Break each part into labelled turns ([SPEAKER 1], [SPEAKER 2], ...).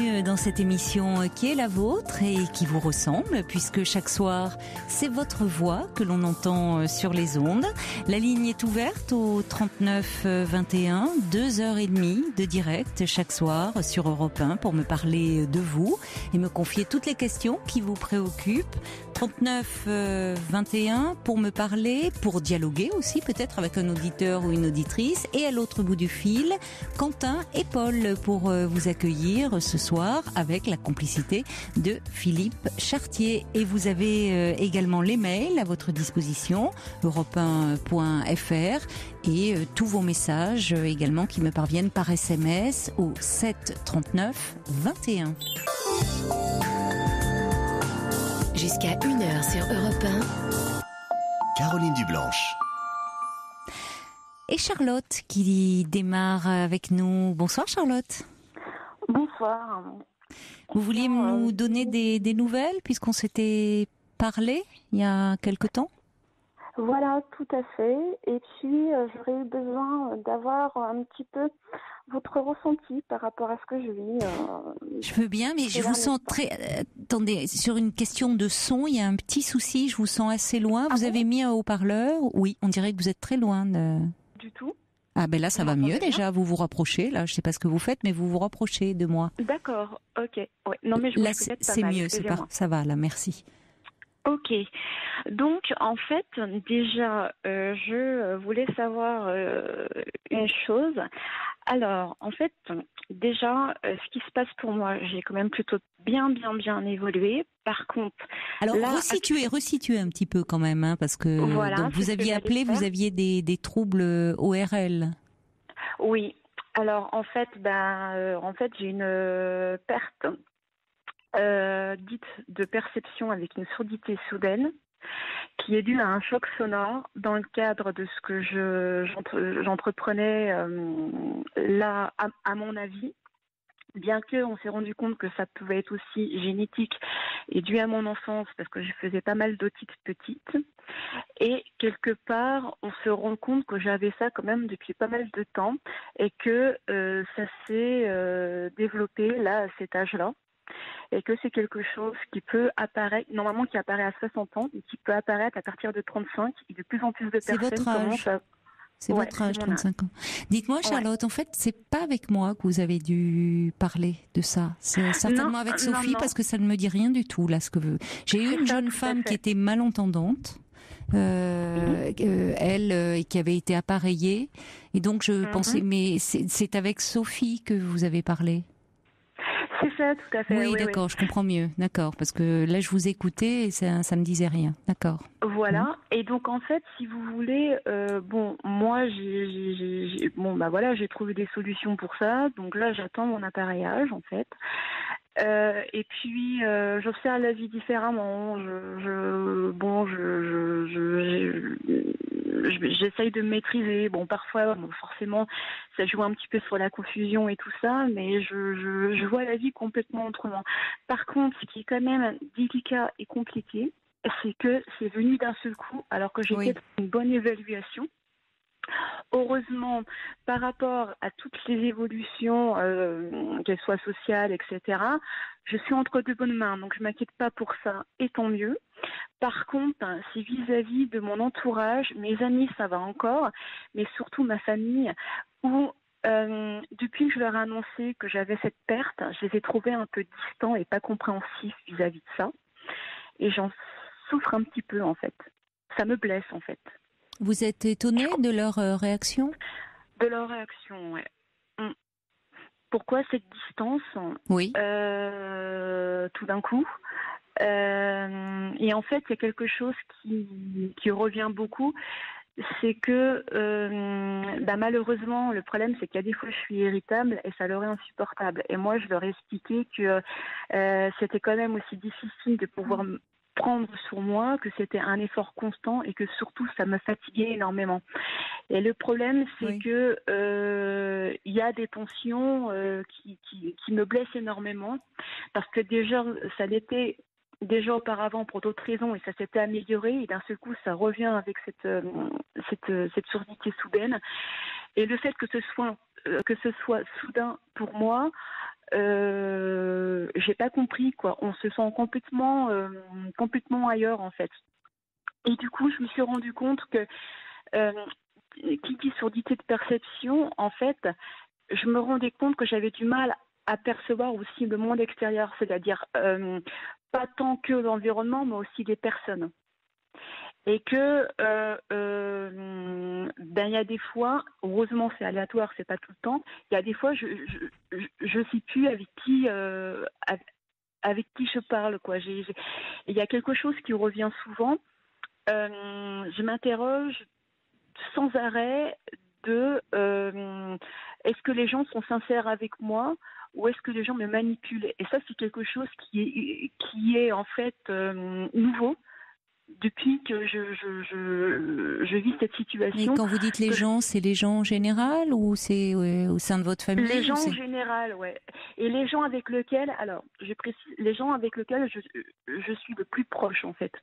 [SPEAKER 1] bienvenue dans cette émission qui est la vôtre et qui vous ressemble, puisque chaque soir, c'est votre voix que l'on entend sur les ondes. La ligne est ouverte au 39 21, 2h30 de direct chaque soir sur Europe 1 pour me parler de vous et me confier toutes les questions qui vous préoccupent. 39 21 pour me parler, pour dialoguer aussi peut-être avec un auditeur ou une auditrice, et à l'autre bout du fil, Quentin et Paul pour vous accueillir ce soir avec la complicité de Philippe Chartier. Et vous avez également les mails à votre disposition, europe1.fr, et tous vos messages également qui me parviennent par SMS au 7 39 21.
[SPEAKER 2] Jusqu'à 1h sur Europe 1.
[SPEAKER 3] Caroline Dublanche.
[SPEAKER 1] Et Charlotte qui démarre avec nous. Bonsoir Charlotte.
[SPEAKER 4] Bonsoir.
[SPEAKER 1] Vous vouliez nous donner des nouvelles puisqu'on s'était parlé il y a quelque temps ?
[SPEAKER 4] Voilà, tout à fait. Et puis, j'aurais eu besoin d'avoir un petit peu votre ressenti par rapport à ce que je vis.
[SPEAKER 1] Je veux bien, mais je vous sens très... attendez, sur une question de son, il y a un petit souci, je vous sens assez loin. Vous avez mis un haut-parleur ? Oui, on dirait que vous êtes très loin.
[SPEAKER 4] Du tout.
[SPEAKER 1] Ah ben là, ça va mieux déjà, vous vous rapprochez. Là, je ne sais pas ce que vous faites, mais vous vous rapprochez de moi.
[SPEAKER 4] D'accord, ok. Ouais. Non, mais je
[SPEAKER 1] là,
[SPEAKER 4] peut-être
[SPEAKER 1] c'est
[SPEAKER 4] pas mal,
[SPEAKER 1] mieux, ça va, là, merci.
[SPEAKER 4] Ok. Donc, en fait, déjà, je voulais savoir une chose. Alors, en fait, déjà, ce qui se passe pour moi, j'ai quand même plutôt bien évolué. Par contre...
[SPEAKER 1] Alors,
[SPEAKER 4] là,
[SPEAKER 1] resituez un petit peu quand même, hein, parce que
[SPEAKER 4] voilà,
[SPEAKER 1] donc, vous aviez appelé, vous aviez des troubles ORL.
[SPEAKER 4] Oui. Alors, en fait, j'ai une perte dite de perception avec une surdité soudaine qui est due à un choc sonore dans le cadre de ce que j'entreprenais là, à mon avis, bien qu'on s'est rendu compte que ça pouvait être aussi génétique et dû à mon enfance parce que je faisais pas mal d'otites petites, et quelque part on se rend compte que j'avais ça quand même depuis pas mal de temps et que ça s'est développé là à cet âge-là. Et que c'est quelque chose qui peut apparaître, normalement qui apparaît à 60 ans, et qui peut apparaître à partir de 35, et de plus en plus de personnes commencent à...
[SPEAKER 1] C'est votre âge, 35 ans. Dites-moi Charlotte, en fait, c'est pas avec moi que vous avez dû parler de ça. C'est certainement avec Sophie, parce que ça ne me dit rien du tout, là, ce que vous... J'ai eu une jeune femme qui était malentendante, elle, qui avait été appareillée, et donc je pensais, mais c'est avec Sophie que vous avez parlé.
[SPEAKER 4] C'est ça, tout à fait.
[SPEAKER 1] Oui, d'accord, je comprends mieux. D'accord, parce que là, je vous écoutais et ça me disait rien. D'accord.
[SPEAKER 4] Voilà. Et donc, en fait, si vous voulez, moi, j'ai trouvé des solutions pour ça. Donc là, j'attends mon appareillage, en fait. Et puis, j'observe la vie différemment. J'essaye de me maîtriser. Bon, parfois, forcément, ça joue un petit peu sur la confusion et tout ça, mais je vois la vie complètement autrement. Par contre, ce qui est quand même délicat et compliqué, c'est que c'est venu d'un seul coup, alors que j'étais dans une bonne évaluation. Heureusement, par rapport à toutes les évolutions, qu'elles soient sociales, etc., je suis entre de bonnes mains, donc je ne m'inquiète pas pour ça, et tant mieux. Par contre, c'est vis-à-vis de mon entourage, mes amis, ça va encore, mais surtout ma famille, où depuis que je leur ai annoncé que j'avais cette perte, je les ai trouvés un peu distants et pas compréhensifs vis-à-vis de ça. Et j'en souffre un petit peu, en fait. Ça me blesse, en fait.
[SPEAKER 1] Vous êtes étonnée de leur réaction ?
[SPEAKER 4] De leur réaction, oui. Pourquoi cette distance ?
[SPEAKER 1] Oui.
[SPEAKER 4] Tout d'un coup. Et en fait, il y a quelque chose qui revient beaucoup. C'est que malheureusement, le problème, c'est qu'il y a des fois, je suis irritable et ça leur est insupportable. Et moi, je leur ai expliqué que c'était quand même aussi difficile de pouvoir prendre sur moi, que c'était un effort constant et que surtout, ça me fatiguait énormément. Et le problème, c'est que il y a des tensions qui me blessent énormément parce que déjà, ça l'était déjà auparavant pour d'autres raisons et ça s'était amélioré et d'un seul coup, ça revient avec cette surdité soudaine. Et le fait que ce soit soudain pour moi, j'ai pas compris quoi. On se sent complètement ailleurs en fait. Et du coup, je me suis rendu compte que qui dit surdité de perception, en fait, je me rendais compte que j'avais du mal à percevoir aussi le monde extérieur, c'est-à-dire pas tant que l'environnement, mais aussi les personnes. Et que il y a des fois, heureusement c'est aléatoire, c'est pas tout le temps, il y a des fois je sais plus avec qui je parle quoi. Il y a quelque chose qui revient souvent. Je m'interroge sans arrêt de est-ce que les gens sont sincères avec moi ou est-ce que les gens me manipulent? Et ça c'est quelque chose qui est en fait nouveau depuis que je vis cette situation.
[SPEAKER 1] Et quand vous dites les gens, c'est les gens en général ou c'est au sein de votre famille?
[SPEAKER 4] Les gens en général, ouais. Et les gens avec lesquels, alors je précise, les gens avec lesquels je suis le plus proche en fait.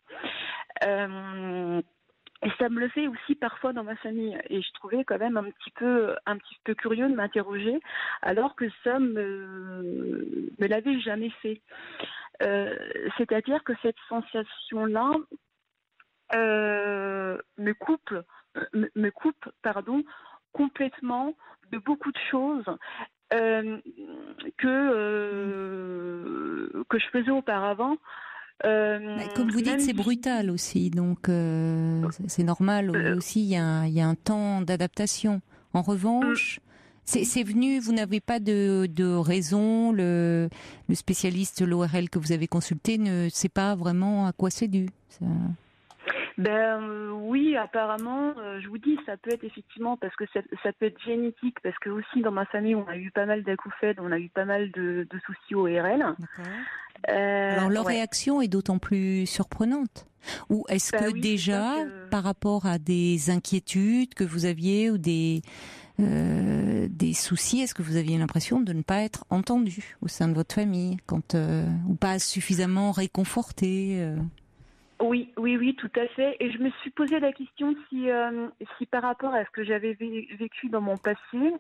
[SPEAKER 4] Et ça me le fait aussi parfois dans ma famille. Et je trouvais quand même un petit peu curieux de m'interroger, alors que ça me l'avait jamais fait. C'est-à-dire que cette sensation-là me coupe, complètement de beaucoup de choses que je faisais auparavant.
[SPEAKER 1] Comme vous dites, c'est brutal aussi, donc c'est normal aussi. Il y a un temps d'adaptation. En revanche, c'est venu. Vous n'avez pas de raison. Le spécialiste de l'ORL que vous avez consulté ne sait pas vraiment à quoi c'est dû. Ça...
[SPEAKER 4] Oui, apparemment, je vous dis, ça peut être effectivement parce que ça peut être génétique, parce que aussi dans ma famille, on a eu pas mal d'acouphènes, on a eu pas mal de soucis ORL.
[SPEAKER 1] Alors leur réaction est d'autant plus surprenante. Ou est-ce que déjà, par rapport à des inquiétudes que vous aviez ou des soucis, est-ce que vous aviez l'impression de ne pas être entendu au sein de votre famille, ou pas suffisamment réconforté?
[SPEAKER 4] Oui, tout à fait. Et je me suis posé la question si par rapport à ce que j'avais vécu dans mon passé,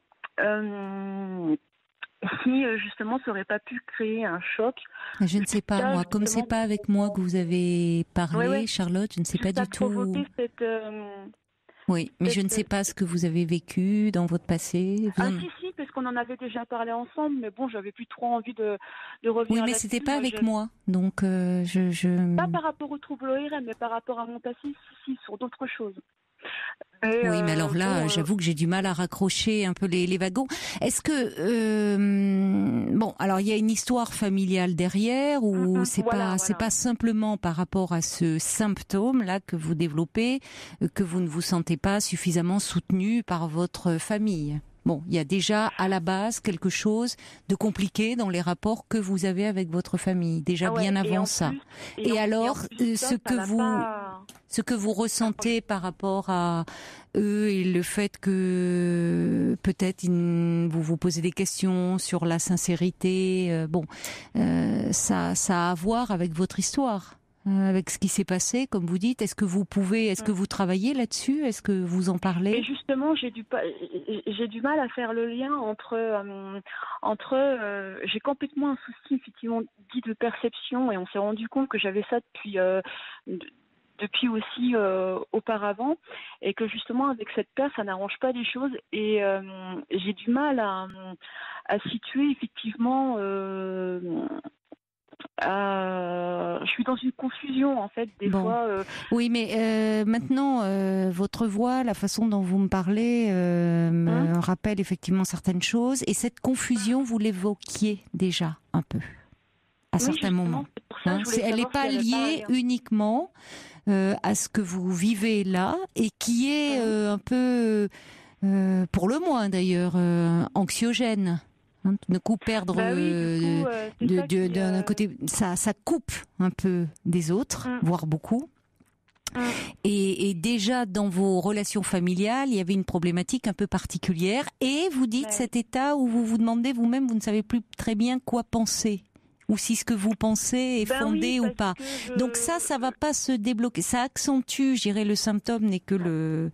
[SPEAKER 4] si justement ça aurait pas pu créer un choc.
[SPEAKER 1] Je ne sais pas, moi. Comme c'est pas avec moi que vous avez parlé, Charlotte, je ne sais pas du tout. Oui, mais je ne sais pas ce que vous avez vécu dans votre passé.
[SPEAKER 4] Si, parce qu'on en avait déjà parlé ensemble, mais bon, j'avais plus trop envie de revenir.
[SPEAKER 1] Oui, mais c'était pas avec moi, donc
[SPEAKER 4] Pas par rapport au trouble ORL, mais par rapport à mon passé, si, sur d'autres choses.
[SPEAKER 1] Oui, mais alors là, j'avoue que j'ai du mal à raccrocher un peu les wagons. Est-ce que alors il y a une histoire familiale derrière ou c'est pas simplement par rapport à ce symptôme là que vous développez que vous ne vous sentez pas suffisamment soutenu par votre famille? Bon, il y a déjà à la base quelque chose de compliqué dans les rapports que vous avez avec votre famille, déjà bien avant ça. Et alors, ce que vous ressentez par rapport à eux et le fait que peut-être vous vous posez des questions sur la sincérité, ça a à voir avec votre histoire. Avec ce qui s'est passé, comme vous dites, est-ce que vous travaillez là-dessus? Est-ce que vous en parlez?
[SPEAKER 4] Et justement, j'ai du mal à faire le lien entre j'ai complètement un souci effectivement dit de perception et on s'est rendu compte que j'avais ça depuis aussi auparavant et que justement avec cette peur ça n'arrange pas les choses et j'ai du mal à situer effectivement je suis dans une confusion en fait des fois.
[SPEAKER 1] Oui, mais maintenant votre voix, la façon dont vous me parlez me rappelle effectivement certaines choses et cette confusion vous l'évoquiez déjà un peu à certains moments. Elle n'est pas liée uniquement à ce que vous vivez là et qui est un peu, pour le moins d'ailleurs, anxiogène. D'un coup perdre d'un côté, ça coupe un peu des autres, voire beaucoup. Et déjà dans vos relations familiales, il y avait une problématique un peu particulière. Et vous dites cet état où vous vous demandez vous-même, vous ne savez plus très bien quoi penser. Ou si ce que vous pensez est fondé ou pas. Donc ça va pas se débloquer. Ça accentue, je dirais, le symptôme n'est que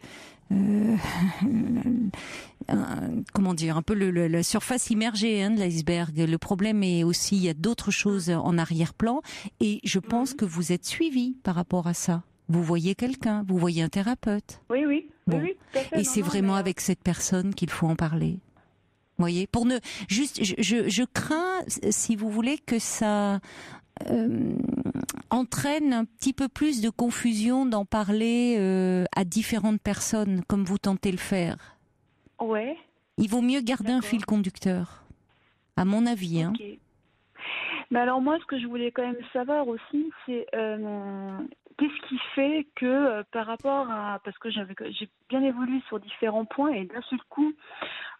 [SPEAKER 1] comment dire, un peu la surface immergée de l'iceberg. Le problème est aussi, il y a d'autres choses en arrière-plan, et je pense que vous êtes suivi par rapport à ça. Vous voyez quelqu'un, vous voyez un thérapeute.
[SPEAKER 4] Oui,
[SPEAKER 1] Bon.
[SPEAKER 4] oui, tout à fait.
[SPEAKER 1] Et c'est vraiment avec cette personne qu'il faut en parler. Vous voyez, pour ne juste, je crains, si vous voulez, que ça entraîne un petit peu plus de confusion d'en parler à différentes personnes, comme vous tentez le faire.
[SPEAKER 4] Ouais.
[SPEAKER 1] Il vaut mieux garder un fil conducteur, à mon avis.
[SPEAKER 4] Okay. Mais alors moi, ce que je voulais quand même savoir aussi, c'est qu'est-ce qui fait que par rapport à... Parce que j'ai bien évolué sur différents points et d'un seul coup,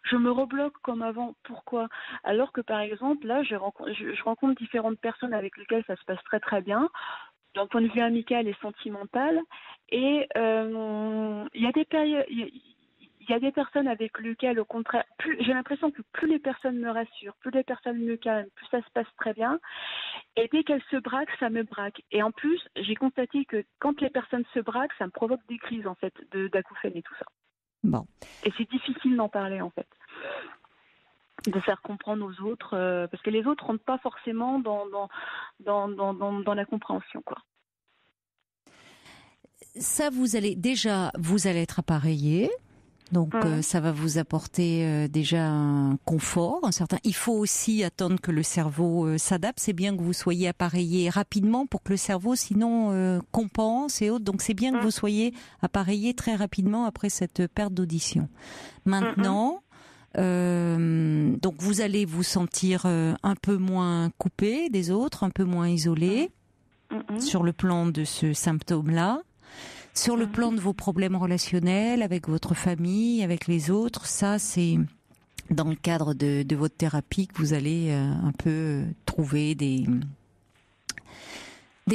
[SPEAKER 4] je me rebloque comme avant. Pourquoi? Alors que par exemple, là, je rencontre différentes personnes avec lesquelles ça se passe très très bien, d'un point de vue amical et sentimental. Et il y a des périodes... Il y a des personnes avec lesquelles, au contraire, j'ai l'impression que plus les personnes me rassurent, plus les personnes me calment, plus ça se passe très bien. Et dès qu'elles se braquent, ça me braque. Et en plus, j'ai constaté que quand les personnes se braquent, ça me provoque des crises, en fait, d'acouphènes et tout ça.
[SPEAKER 1] Bon.
[SPEAKER 4] Et c'est difficile d'en parler, en fait. De faire comprendre aux autres, parce que les autres ne rentrent pas forcément dans la compréhension, quoi.
[SPEAKER 1] Ça, vous allez être appareillé. Donc ça va vous apporter déjà un confort, un certain. Il faut aussi attendre que le cerveau s'adapte. C'est bien que vous soyez appareillé rapidement pour que le cerveau, sinon, compense et autres. Donc c'est bien que vous soyez appareillé très rapidement après cette perte d'audition. Maintenant, donc vous allez vous sentir un peu moins coupé des autres, un peu moins isolé sur le plan de ce symptôme-là. Sur le plan de vos problèmes relationnels avec votre famille, avec les autres, ça c'est dans le cadre de votre thérapie que vous allez un peu trouver des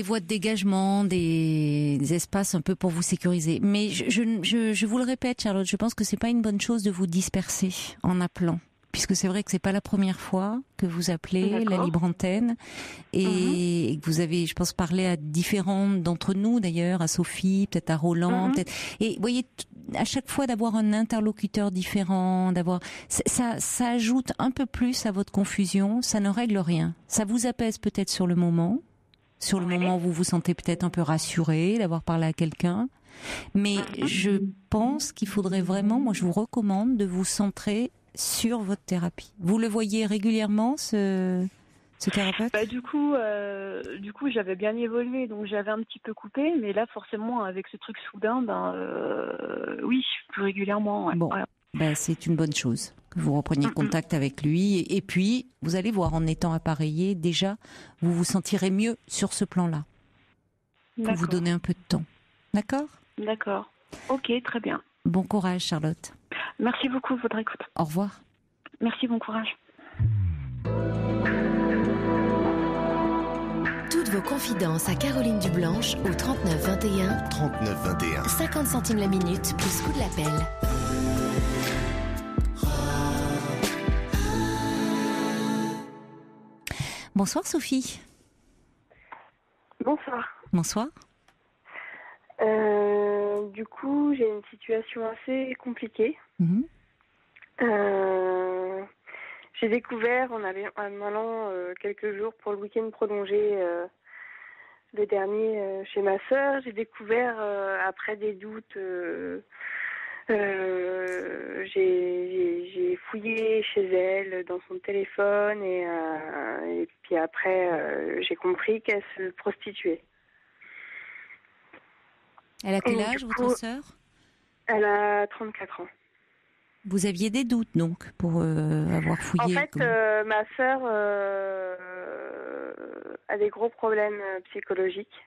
[SPEAKER 1] voies de dégagement, des espaces un peu pour vous sécuriser. Mais je vous le répète, Charlotte, je pense que c'est pas une bonne chose de vous disperser en appelant. Puisque c'est vrai que c'est pas la première fois que vous appelez la libre antenne et que vous avez, je pense, parlé à différentes d'entre nous d'ailleurs, à Sophie, peut-être à Roland, peut-être. Et vous voyez, à chaque fois d'avoir un interlocuteur différent, ça ajoute un peu plus à votre confusion. Ça ne règle rien. Ça vous apaise peut-être sur le moment où vous vous sentez peut-être un peu rassuré d'avoir parlé à quelqu'un. Mais je pense qu'il faudrait vraiment, moi je vous recommande de vous centrer sur votre thérapie. Vous le voyez régulièrement, ce thérapeute?
[SPEAKER 4] Du coup, j'avais bien évolué, donc j'avais un petit peu coupé, mais là, forcément, avec ce truc soudain, oui, plus régulièrement. Ouais.
[SPEAKER 1] Bon, c'est une bonne chose que vous repreniez contact avec lui, et puis, vous allez voir, en étant appareillé, déjà, vous vous sentirez mieux sur ce plan-là. Pour vous donner un peu de temps. D'accord?
[SPEAKER 4] D'accord. Ok, très bien.
[SPEAKER 1] Bon courage, Charlotte.
[SPEAKER 4] Merci beaucoup de votre écoute.
[SPEAKER 1] Au revoir.
[SPEAKER 4] Merci, bon courage.
[SPEAKER 2] Toutes vos confidences à Caroline Dublanche au 39 21.
[SPEAKER 3] 39 21.
[SPEAKER 2] 50 centimes la minute plus coût de l'appel.
[SPEAKER 1] Bonsoir Sophie.
[SPEAKER 5] Bonsoir.
[SPEAKER 1] Bonsoir.
[SPEAKER 5] Du coup, j'ai une situation assez compliquée. J'ai découvert, en allant quelques jours pour le week-end prolongé, le dernier chez ma sœur, j'ai découvert, après des doutes, j'ai fouillé chez elle dans son téléphone et puis après, j'ai compris qu'elle se prostituait.
[SPEAKER 1] Elle a quel âge, votre sœur?
[SPEAKER 5] Elle a 34 ans.
[SPEAKER 1] Vous aviez des doutes, donc, pour avoir fouillé?
[SPEAKER 5] En fait, ma sœur a des gros problèmes psychologiques.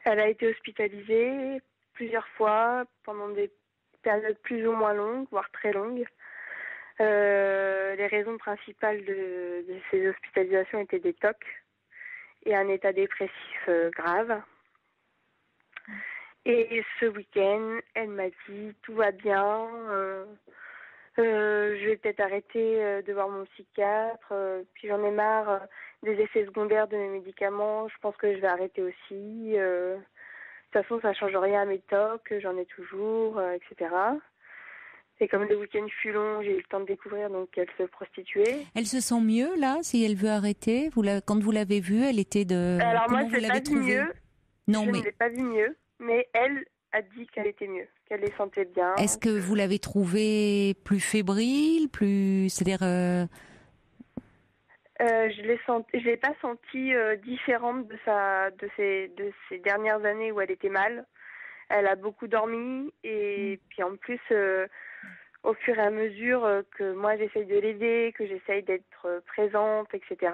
[SPEAKER 5] Elle a été hospitalisée plusieurs fois pendant des périodes plus ou moins longues, voire très longues. Les raisons principales de ces hospitalisations étaient des TOC et un état dépressif grave. Et ce week-end, elle m'a dit tout va bien, je vais peut-être arrêter de voir mon psychiatre, puis j'en ai marre des effets secondaires de mes médicaments, je pense que je vais arrêter aussi. toute façon, ça change rien à mes tocs, j'en ai toujours, etc. Et comme le week-end fut long, j'ai eu le temps de découvrir donc qu'elle se prostituait.
[SPEAKER 1] Elle se sent mieux là, si elle veut arrêter. Quand vous l'avez vue, elle était de.
[SPEAKER 5] Alors
[SPEAKER 1] Comment
[SPEAKER 5] moi,
[SPEAKER 1] vous
[SPEAKER 5] je
[SPEAKER 1] l'avez
[SPEAKER 5] l'ai pas vu
[SPEAKER 1] trouvée?
[SPEAKER 5] mieux.
[SPEAKER 1] Non,
[SPEAKER 5] Je
[SPEAKER 1] mais
[SPEAKER 5] ne l'ai pas vu mieux, mais elle a dit qu'elle était mieux, qu'elle les sentait bien.
[SPEAKER 1] est-ce que vous l'avez trouvée plus fébrile, c'est-à-dire
[SPEAKER 5] Je l'ai pas sentie différente de ces dernières années où elle était mal. Elle a beaucoup dormi et puis en plus, au fur et à mesure que moi j'essaye de l'aider, que j'essaye d'être présente, etc.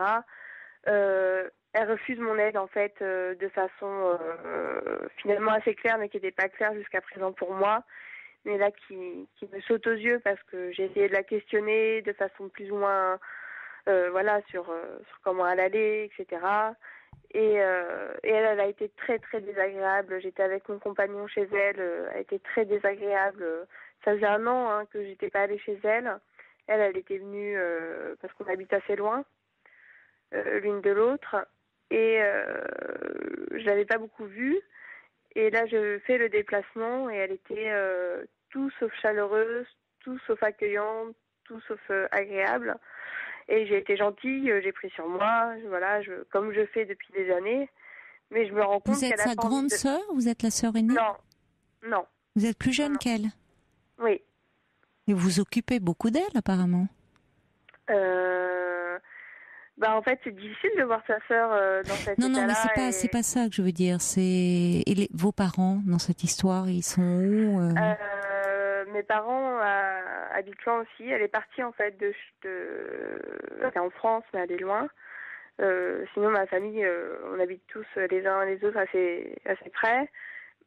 [SPEAKER 5] Elle refuse mon aide en fait de façon finalement assez claire, mais qui n'était pas claire jusqu'à présent pour moi, mais là qui me saute aux yeux parce que j'ai essayé de la questionner de façon plus ou moins sur comment elle allait, etc. Et elle a été très très désagréable. J'étais avec mon compagnon chez elle, elle a été très désagréable. Ça faisait 1 an que j'étais pas allée chez elle. Elle était venue parce qu'on habite assez loin l'une de l'autre. Et je l'avais pas beaucoup vue. Et là, je fais le déplacement et elle était tout sauf chaleureuse, tout sauf accueillante, tout sauf agréable. Et j'ai été gentille, j'ai pris sur moi, comme je fais depuis des années. Mais je me rends compte
[SPEAKER 1] vous êtes
[SPEAKER 5] qu'elle a
[SPEAKER 1] sa grande sœur? Vous êtes la sœur aînée?
[SPEAKER 5] Non.
[SPEAKER 1] Vous êtes plus jeune
[SPEAKER 5] Non.
[SPEAKER 1] qu'elle?
[SPEAKER 5] Oui.
[SPEAKER 1] Et vous vous occupez beaucoup d'elle apparemment?
[SPEAKER 5] En fait, c'est difficile de voir sa sœur dans cet état-là.
[SPEAKER 1] Non, mais c'est pas ça que je veux dire. Vos parents dans cette histoire, ils sont où
[SPEAKER 5] Mes parents habitent loin aussi. Elle est partie en fait elle est en France, mais elle est loin. Sinon, ma famille, on habite tous les uns les autres assez près.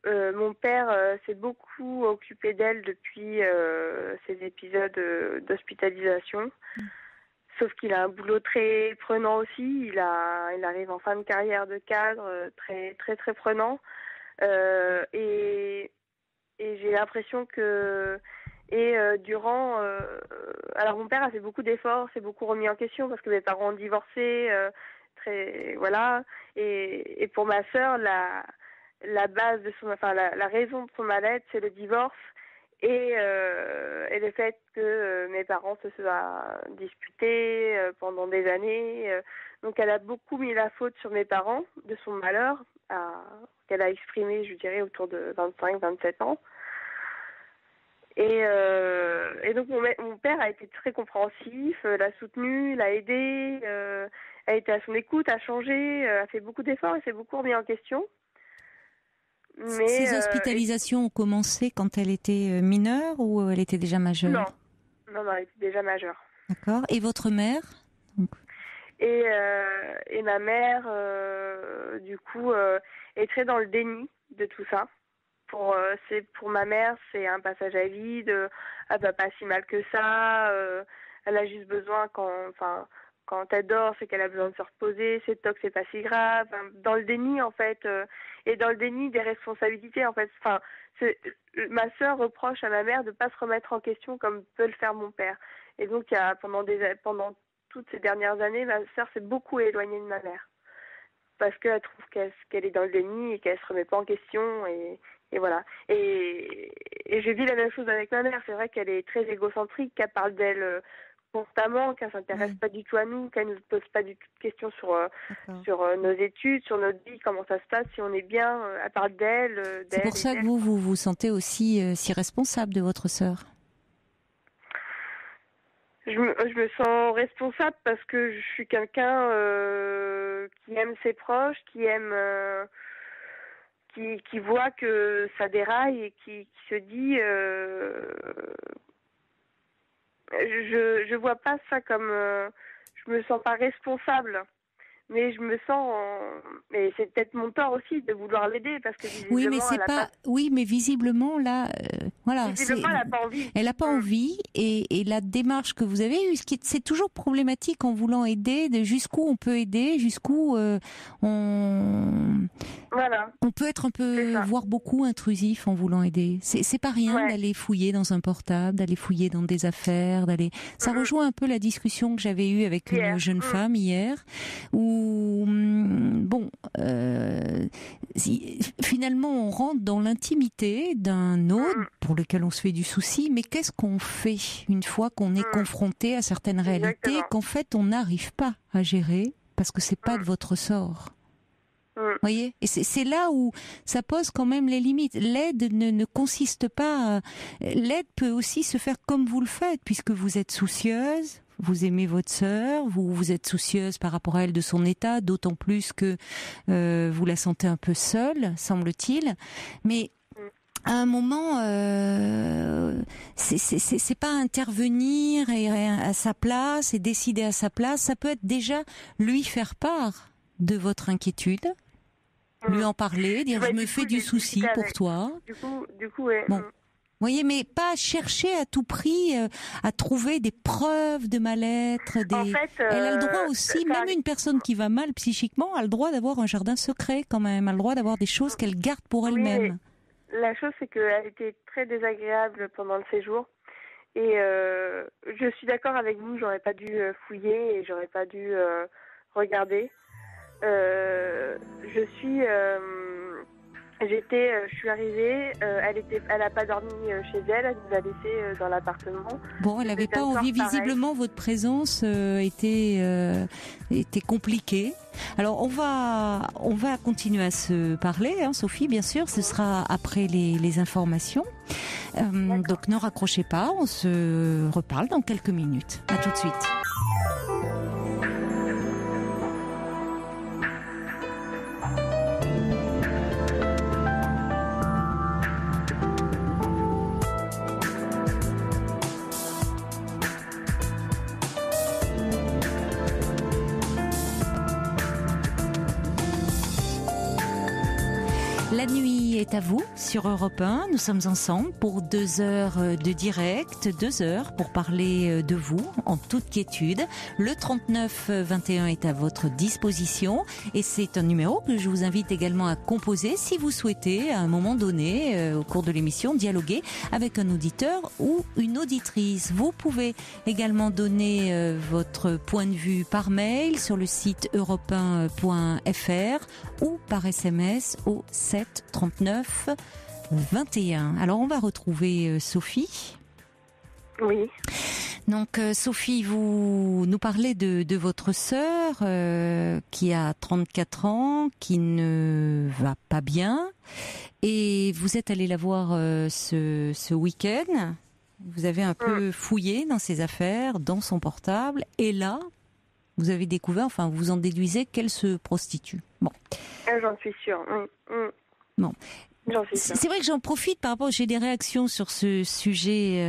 [SPEAKER 5] Mon père s'est beaucoup occupé d'elle depuis ces épisodes d'hospitalisation. Sauf qu'il a un boulot très prenant aussi. Il arrive en fin de carrière de cadre, très très très prenant. Et j'ai l'impression que durant alors mon père a fait beaucoup d'efforts, s'est beaucoup remis en question parce que mes parents ont divorcé, et pour ma sœur la base de la raison de son mal-être, c'est le divorce et le fait que mes parents se soient disputés pendant des années. Donc elle a beaucoup mis la faute sur mes parents de son malheur qu'elle a exprimé, je dirais, autour de 25-27 ans. Et donc mon père a été très compréhensif, l'a soutenu, l'a aidé, a été à son écoute, a changé, a fait beaucoup d'efforts et s'est beaucoup remis en question. Mais,
[SPEAKER 1] ces hospitalisations ont commencé quand elle était mineure ou elle était déjà majeure?
[SPEAKER 5] Non, elle était déjà majeure.
[SPEAKER 1] D'accord. Et votre mère?
[SPEAKER 5] Et ma mère, du coup, est très dans le déni de tout ça. Pour ma mère, c'est un passage à vide. Elle va pas si mal que ça. Elle a juste besoin quand elle dort, c'est qu'elle a besoin de se reposer. Ses tocs, c'est pas si grave. Dans le déni, en fait, et dans le déni des responsabilités, en fait. Ma sœur reproche à ma mère de pas se remettre en question comme peut le faire mon père. Et donc, pendant toutes ces dernières années, ma sœur s'est beaucoup éloignée de ma mère parce qu'elle trouve qu'elle est dans le déni et qu'elle se remet pas en question et voilà. Et je vis la même chose avec ma mère. C'est vrai qu'elle est très égocentrique, qu'elle parle d'elle constamment, qu'elle s'intéresse pas du tout à nous, qu'elle ne pose pas du tout de questions sur nos études, sur notre vie, comment ça se passe, si on est bien. Elle parle d'elle.
[SPEAKER 1] C'est pour ça que vous vous sentez aussi si responsable de votre sœur.
[SPEAKER 5] Je me sens responsable parce que je suis quelqu'un qui aime ses proches, qui aime, qui voit que ça déraille et qui se dit, je vois pas ça comme, je me sens pas responsable. Mais je me sens, mais c'est peut-être mon tort aussi de vouloir l'aider parce que visiblement,
[SPEAKER 1] oui, mais visiblement là, voilà,
[SPEAKER 5] visiblement, elle n'a pas envie.
[SPEAKER 1] Elle n'a pas envie et la démarche que vous avez eue, c'est toujours problématique en voulant aider, de jusqu'où on peut aider, jusqu'où
[SPEAKER 5] Voilà.
[SPEAKER 1] On peut être un peu, voire beaucoup intrusif en voulant aider. C'est pas rien d'aller fouiller dans un portable, d'aller fouiller dans des affaires, Ça rejoint un peu la discussion que j'avais eue avec une jeune femme hier, où finalement on rentre dans l'intimité d'un autre pour lequel on se fait du souci. Mais qu'est-ce qu'on fait une fois qu'on est confronté à certaines réalités qu'en fait on n'arrive pas à gérer parce que c'est pas de votre sort? Voyez, et c'est là où ça pose quand même les limites. L'aide ne consiste pas. L'aide peut aussi se faire comme vous le faites, puisque vous êtes soucieuse, vous aimez votre sœur, vous êtes soucieuse par rapport à elle de son état, d'autant plus que vous la sentez un peu seule, semble-t-il. Mais à un moment, c'est pas intervenir à sa place et décider à sa place. Ça peut être déjà lui faire part de votre inquiétude. Lui en parler, dire je me fais du souci pour toi.
[SPEAKER 5] Du coup, ouais.
[SPEAKER 1] Bon. Vous voyez, mais pas chercher à tout prix à trouver des preuves de mal-être. En fait, elle a le droit aussi, même une personne qui va mal psychiquement, a le droit d'avoir un jardin secret quand même, a le droit d'avoir des choses qu'elle garde pour elle-même.
[SPEAKER 5] La chose, c'est qu'elle était très désagréable pendant le séjour. Et je suis d'accord avec vous, j'aurais pas dû fouiller et j'aurais pas dû regarder. Je suis arrivée, elle a pas dormi chez elle, elle nous a laissé dans l'appartement.
[SPEAKER 1] Bon, elle n'avait pas envie, visiblement votre présence était compliquée. Alors on va continuer à se parler, hein, Sophie, bien sûr, ce sera après les informations. Donc ne raccrochez pas, on se reparle dans quelques minutes. À tout de suite. La nuit est à vous sur Europe 1. Nous sommes ensemble pour 2 heures de direct, 2 heures pour parler de vous en toute quiétude. Le 3921 est à votre disposition et c'est un numéro que je vous invite également à composer si vous souhaitez à un moment donné au cours de l'émission dialoguer avec un auditeur ou une auditrice. Vous pouvez également donner votre point de vue par mail sur le site europe1.fr ou par SMS au 7 39 21. Alors on va retrouver Sophie.
[SPEAKER 5] Oui.
[SPEAKER 1] Donc Sophie, vous nous parlez de votre sœur qui a 34 ans, qui ne va pas bien, et vous êtes allée la voir ce week-end. Vous avez un peu fouillé dans ses affaires, dans son portable, et là, vous avez découvert, enfin vous en déduisez qu'elle se prostitue. Bon.
[SPEAKER 5] J'en suis sûre.
[SPEAKER 1] Bon. C'est vrai que j'en profite par rapport, j'ai des réactions sur ce sujet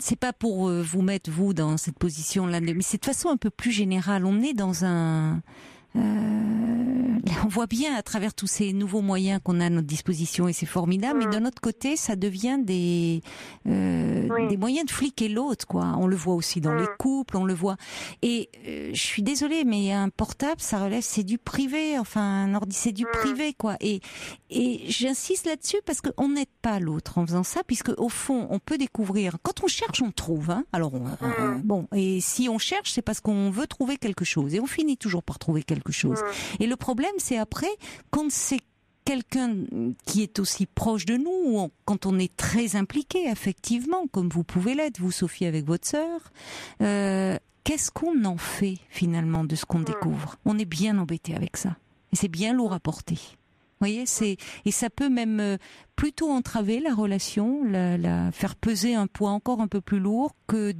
[SPEAKER 1] c'est pas pour vous mettre vous dans cette position là, mais c'est de façon un peu plus générale. On est dans on voit bien à travers tous ces nouveaux moyens qu'on a à notre disposition et c'est formidable, mais d'un autre côté ça devient des moyens de fliquer l'autre, quoi. On le voit aussi dans les couples, on le voit, et je suis désolée mais un portable ça relève, c'est du privé, enfin un ordi c'est du privé, quoi, et j'insiste là-dessus parce qu'on n'aide pas l'autre en faisant ça, puisque au fond on peut découvrir, quand on cherche on trouve, hein. Alors bon, et si on cherche c'est parce qu'on veut trouver quelque chose et on finit toujours par trouver quelque chose. Et le problème, c'est après, quand c'est quelqu'un qui est aussi proche de nous, quand on est très impliqué affectivement, comme vous pouvez l'être, vous Sophie avec votre sœur, qu'est-ce qu'on en fait finalement de ce qu'on découvre? On est bien embêté avec ça. Et c'est bien lourd à porter. Vous voyez, et ça peut même plutôt entraver la relation, faire peser un poids encore un peu plus lourd que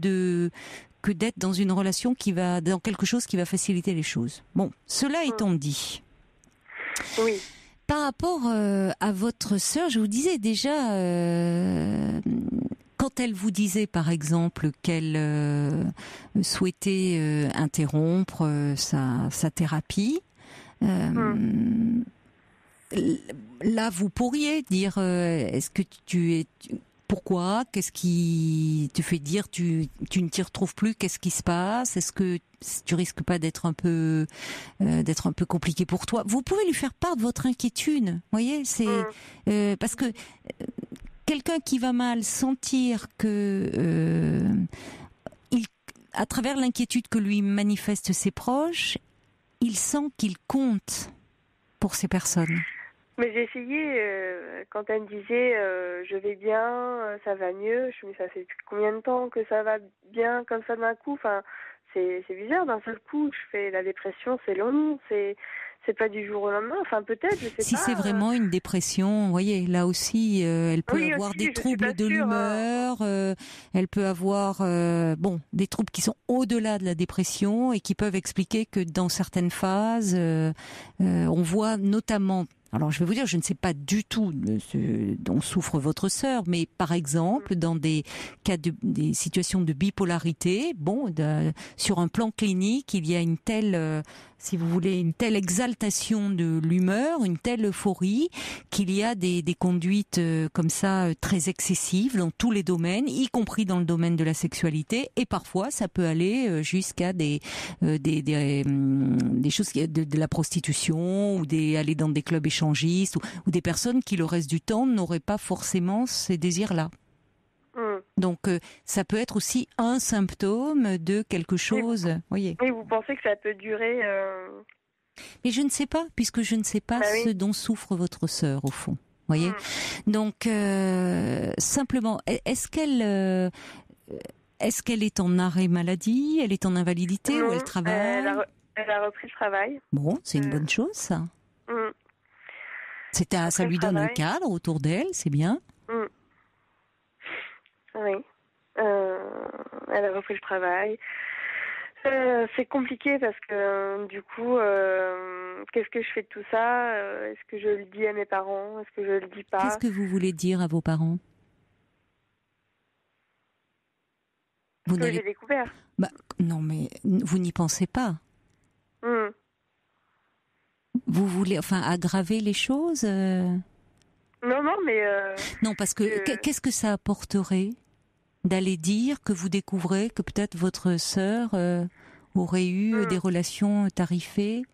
[SPEAKER 1] d'être dans une relation dans quelque chose qui va faciliter les choses. Bon, cela étant dit.
[SPEAKER 5] Oui.
[SPEAKER 1] Par rapport à votre sœur, je vous disais déjà, quand elle vous disait par exemple qu'elle souhaitait interrompre sa thérapie, là vous pourriez dire, est-ce que pourquoi? Qu'est-ce qui te fait dire tu ne t'y retrouves plus? Qu'est-ce qui se passe? Est-ce que tu risques pas d'être un peu compliqué pour toi. Vous pouvez lui faire part de votre inquiétude. Vous voyez, c'est parce que quelqu'un qui va mal sentir que à travers l'inquiétude que lui manifestent ses proches, il sent qu'il compte pour ces personnes.
[SPEAKER 5] Mais j'ai essayé, quand elle me disait je vais bien, ça va mieux, je me dis ça fait combien de temps que ça va bien comme ça d'un coup, enfin c'est bizarre, d'un seul coup je fais la dépression, c'est long, c'est pas du jour au lendemain, enfin peut-être, je sais pas.
[SPEAKER 1] Si c'est vraiment une dépression, vous voyez, là aussi, elle peut avoir
[SPEAKER 5] aussi,
[SPEAKER 1] des troubles de l'humeur, elle peut avoir des troubles qui sont au-delà de la dépression et qui peuvent expliquer que dans certaines phases, on voit notamment... Alors, je vais vous dire, je ne sais pas du tout ce dont souffre votre sœur, mais par exemple, dans des cas des situations de bipolarité, sur un plan clinique, il y a une telle, si vous voulez, une telle exaltation de l'humeur, une telle euphorie, qu'il y a des conduites comme ça très excessives dans tous les domaines, y compris dans le domaine de la sexualité, et parfois ça peut aller jusqu'à des choses de la prostitution ou aller dans des clubs échangistes ou des personnes qui le reste du temps n'auraient pas forcément ces désirs-là. Donc ça peut être aussi un symptôme de quelque chose, voyez.
[SPEAKER 5] Et vous pensez que ça peut durer
[SPEAKER 1] Mais je ne sais pas, puisque je ne sais pas ce dont souffre votre sœur au fond, voyez. Donc simplement, est-ce qu'elle est en arrêt maladie, elle est en invalidité
[SPEAKER 5] non,
[SPEAKER 1] ou elle travaille?
[SPEAKER 5] Elle a repris le travail.
[SPEAKER 1] Bon, c'est une bonne chose ça. Ça lui donne un cadre autour d'elle, c'est bien.
[SPEAKER 5] Oui. Elle a repris le travail. C'est compliqué parce que du coup, qu'est-ce que je fais de tout ça? Est-ce que je le dis à mes parents? Est-ce que je le dis pas?
[SPEAKER 1] Qu'est-ce que vous voulez dire à vos parents?
[SPEAKER 5] Que j'ai découvert.
[SPEAKER 1] Non, mais vous n'y pensez pas. Vous voulez, aggraver les choses?
[SPEAKER 5] Non, mais...
[SPEAKER 1] Non, parce que qu'est-ce que ça apporterait d'aller dire que vous découvrez que peut-être votre sœur aurait eu des relations tarifées?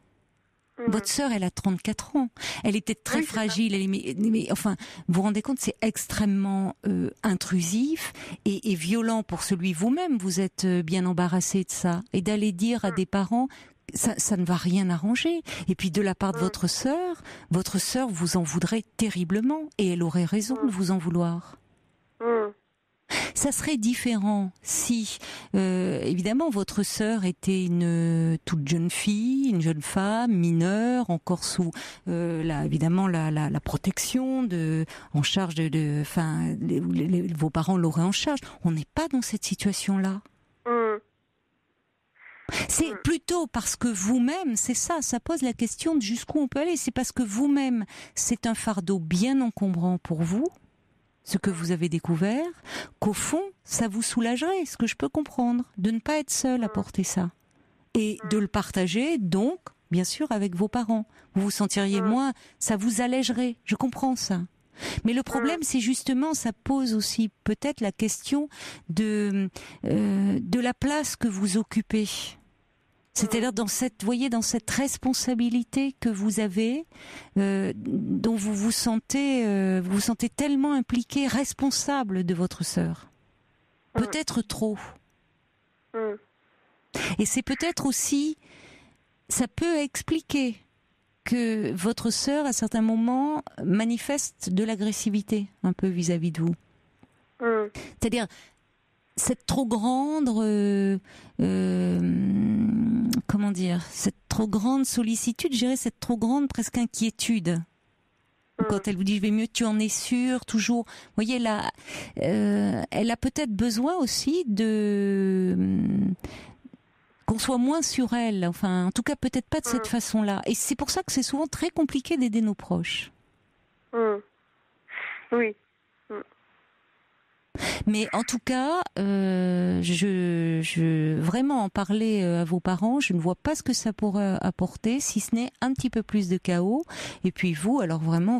[SPEAKER 1] Votre sœur, elle a 34 ans. Elle était très fragile. Mais vous vous rendez compte, c'est extrêmement intrusif et violent pour celui vous-même. Vous êtes bien embarrassé de ça. Et d'aller dire à des parents... Ça ne va rien arranger. Et puis de la part de votre sœur vous en voudrait terriblement et elle aurait raison de vous en vouloir. Ça serait différent si, évidemment, votre sœur était une toute jeune fille, une jeune femme, mineure, encore sous la protection en charge vos parents l'auraient en charge. On n'est pas dans cette situation-là. C'est plutôt parce que vous-même, c'est ça pose la question de jusqu'où on peut aller. C'est parce que vous-même, c'est un fardeau bien encombrant pour vous, ce que vous avez découvert, qu'au fond, ça vous soulagerait, ce que je peux comprendre, de ne pas être seul à porter ça. Et de le partager, donc, bien sûr, avec vos parents. Vous vous sentiriez moins, ça vous allégerait, je comprends ça. Mais le problème, c'est justement, ça pose aussi peut-être la question de la place que vous occupez. C'est-à-dire dans cette responsabilité que vous avez, dont vous vous sentez tellement impliqué, responsable de votre sœur. Peut-être trop. Et c'est peut-être aussi, ça peut expliquer que votre sœur, à certains moments, manifeste de l'agressivité un peu vis-à-vis de vous. C'est-à-dire cette trop grande, cette trop grande sollicitude, je dirais cette trop grande presque inquiétude. Quand elle vous dit je vais mieux, tu en es sûre, toujours. Vous voyez là, elle a peut-être besoin aussi qu'on soit moins sur elle, en tout cas peut-être pas de cette façon-là. Et c'est pour ça que c'est souvent très compliqué d'aider nos proches.
[SPEAKER 5] Oui.
[SPEAKER 1] Mais en tout cas, vraiment en parler à vos parents, je ne vois pas ce que ça pourrait apporter, si ce n'est un petit peu plus de chaos. Et puis vous, alors vraiment,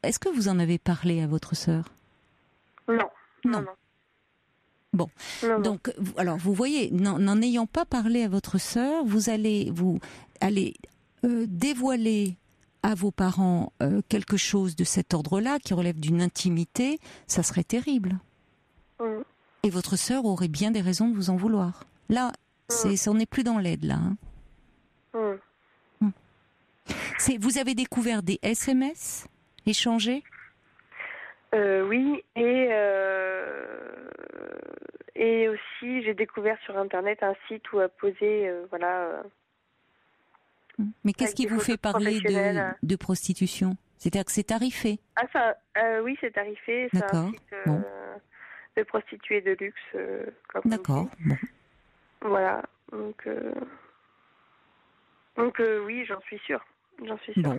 [SPEAKER 1] est-ce que vous en avez parlé à votre sœur?
[SPEAKER 5] Non.
[SPEAKER 1] Bon,
[SPEAKER 5] Non.
[SPEAKER 1] donc, alors vous voyez, n'en ayant pas parlé à votre sœur, vous allez dévoiler à vos parents quelque chose de cet ordre-là qui relève d'une intimité, ça serait terrible. Et votre sœur aurait bien des raisons de vous en vouloir. Là, on n'est plus dans l'aide, là. Hein. Vous avez découvert des SMS échangés ?
[SPEAKER 5] Oui, et aussi j'ai découvert sur Internet un site où poser,
[SPEAKER 1] Mais qu'est-ce
[SPEAKER 5] avec
[SPEAKER 1] qui
[SPEAKER 5] des
[SPEAKER 1] vous fait
[SPEAKER 5] photos
[SPEAKER 1] parler
[SPEAKER 5] professionnelles.
[SPEAKER 1] de prostitution ? C'est-à-dire que c'est tarifé ?
[SPEAKER 5] Ah ça, oui, c'est tarifé. C'est
[SPEAKER 1] D'accord.
[SPEAKER 5] un site
[SPEAKER 1] Bon.
[SPEAKER 5] de prostituées de luxe, comme on
[SPEAKER 1] D'accord.
[SPEAKER 5] dit.
[SPEAKER 1] Bon.
[SPEAKER 5] Voilà. Donc oui, j'en suis sûre.
[SPEAKER 1] Bon.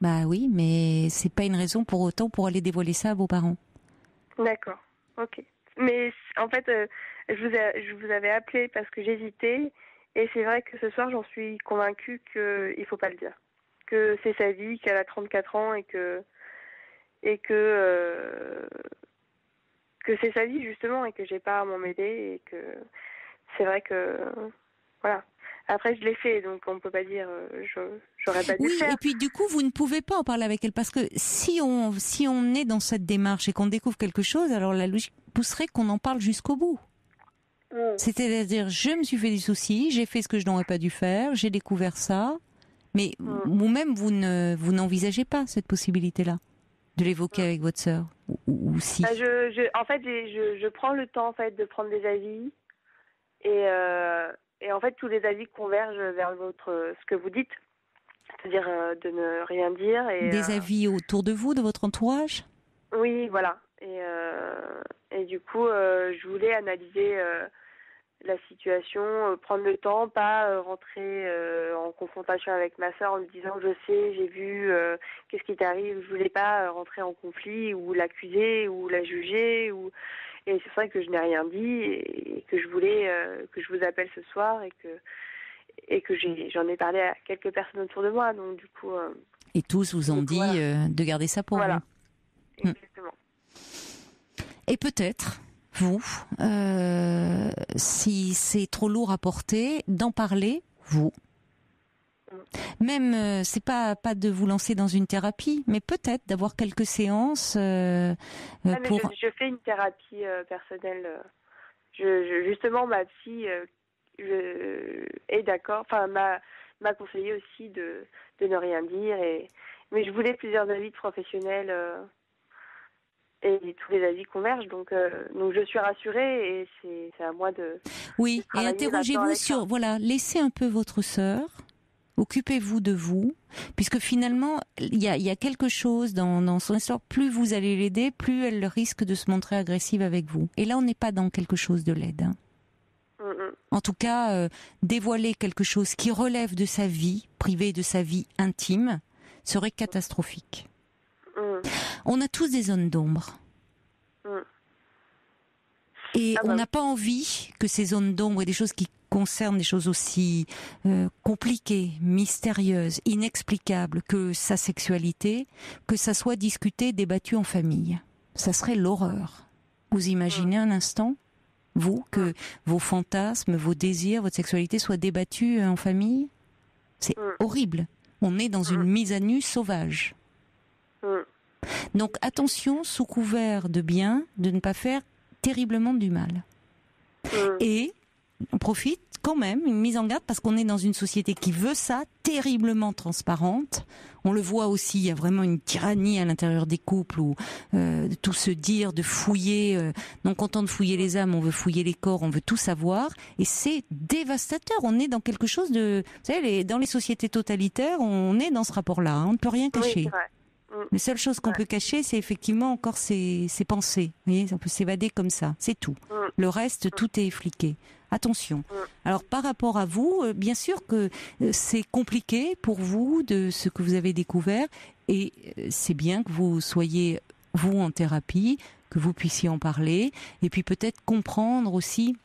[SPEAKER 1] Bah oui, mais c'est pas une raison pour autant pour aller dévoiler ça à vos parents.
[SPEAKER 5] D'accord. Ok. Mais en fait, je vous avais appelé parce que j'hésitais, et c'est vrai que ce soir, j'en suis convaincue qu'il faut pas le dire. Que c'est sa vie, qu'elle a 34 ans et que c'est sa vie justement, et que j'ai pas à m'en mêler, et que c'est vrai que voilà. Après, je l'ai fait, donc on peut pas dire j'aurais pas dû le faire.
[SPEAKER 1] Et puis du coup, vous ne pouvez pas en parler avec elle parce que si on est dans cette démarche et qu'on découvre quelque chose, alors la logique pousserait qu'on en parle jusqu'au bout. C'est-à-dire, je me suis fait des soucis, j'ai fait ce que je n'aurais pas dû faire, j'ai découvert ça, mais vous-même, vous n'envisagez pas cette possibilité-là de l'évoquer avec votre sœur ou si.
[SPEAKER 5] En fait, je prends le temps en fait de prendre des avis, et en fait tous les avis convergent vers ce que vous dites, c'est-à-dire de ne rien dire.
[SPEAKER 1] Des avis autour de vous, de votre entourage ?
[SPEAKER 5] Oui, voilà. Et du coup, je voulais analyser la situation, prendre le temps, pas rentrer en confrontation avec ma sœur en lui disant je sais, j'ai vu, qu'est-ce qui t'arrive. Je voulais pas rentrer en conflit ou l'accuser ou la juger. Et c'est vrai que je n'ai rien dit, et que je voulais que je vous appelle ce soir, et que j'en ai parlé à quelques personnes autour de moi. Donc du coup.
[SPEAKER 1] Et tous vous ont dit de garder ça pour vous.
[SPEAKER 5] Exactement.
[SPEAKER 1] Et peut-être, vous, si c'est trop lourd à porter, d'en parler, vous. Même, c'est pas de vous lancer dans une thérapie, mais peut-être d'avoir quelques séances pour...
[SPEAKER 5] Je fais une thérapie personnelle. Justement, ma psy est d'accord, enfin m'a conseillé aussi de ne rien dire, mais je voulais plusieurs avis de professionnels. Et tous les avis convergent, donc je suis rassurée, et c'est à moi de.
[SPEAKER 1] Oui, et interrogez-vous sur, laissez un peu votre sœur, occupez-vous de vous, puisque finalement, il y a quelque chose dans son histoire, plus vous allez l'aider, plus elle risque de se montrer agressive avec vous. Et là, on n'est pas dans quelque chose de laide. Hein. En tout cas, dévoiler quelque chose qui relève de sa vie privée, de sa vie intime, serait catastrophique. On a tous des zones d'ombre. Et on n'a pas envie que ces zones d'ombre et des choses qui concernent des choses aussi compliquées, mystérieuses, inexplicables que sa sexualité, que ça soit discuté, débattu en famille. Ça serait l'horreur. Vous imaginez un instant, vous, que vos fantasmes, vos désirs, votre sexualité soient débattus en famille ? C'est horrible. On est dans une mise à nu sauvage. Donc attention, sous couvert de bien, de ne pas faire terriblement du mal. Et on profite quand même, une mise en garde, parce qu'on est dans une société qui veut ça, terriblement transparente. On le voit aussi, il y a vraiment une tyrannie à l'intérieur des couples où de tout se dire, de fouiller, non content de fouiller les âmes, on veut fouiller les corps, on veut tout savoir, et c'est dévastateur. On est dans quelque chose de... Vous savez, dans les sociétés totalitaires, on est dans ce rapport-là, hein, on ne peut rien cacher.
[SPEAKER 5] Oui, c'est vrai.
[SPEAKER 1] La seule chose qu'on peut cacher, c'est effectivement encore ses pensées. Vous voyez, on peut s'évader comme ça, c'est tout. Le reste, tout est fliqué. Attention. Alors, par rapport à vous, bien sûr que c'est compliqué pour vous de ce que vous avez découvert, et c'est bien que vous soyez, vous, en thérapie, que vous puissiez en parler, et puis peut-être comprendre aussi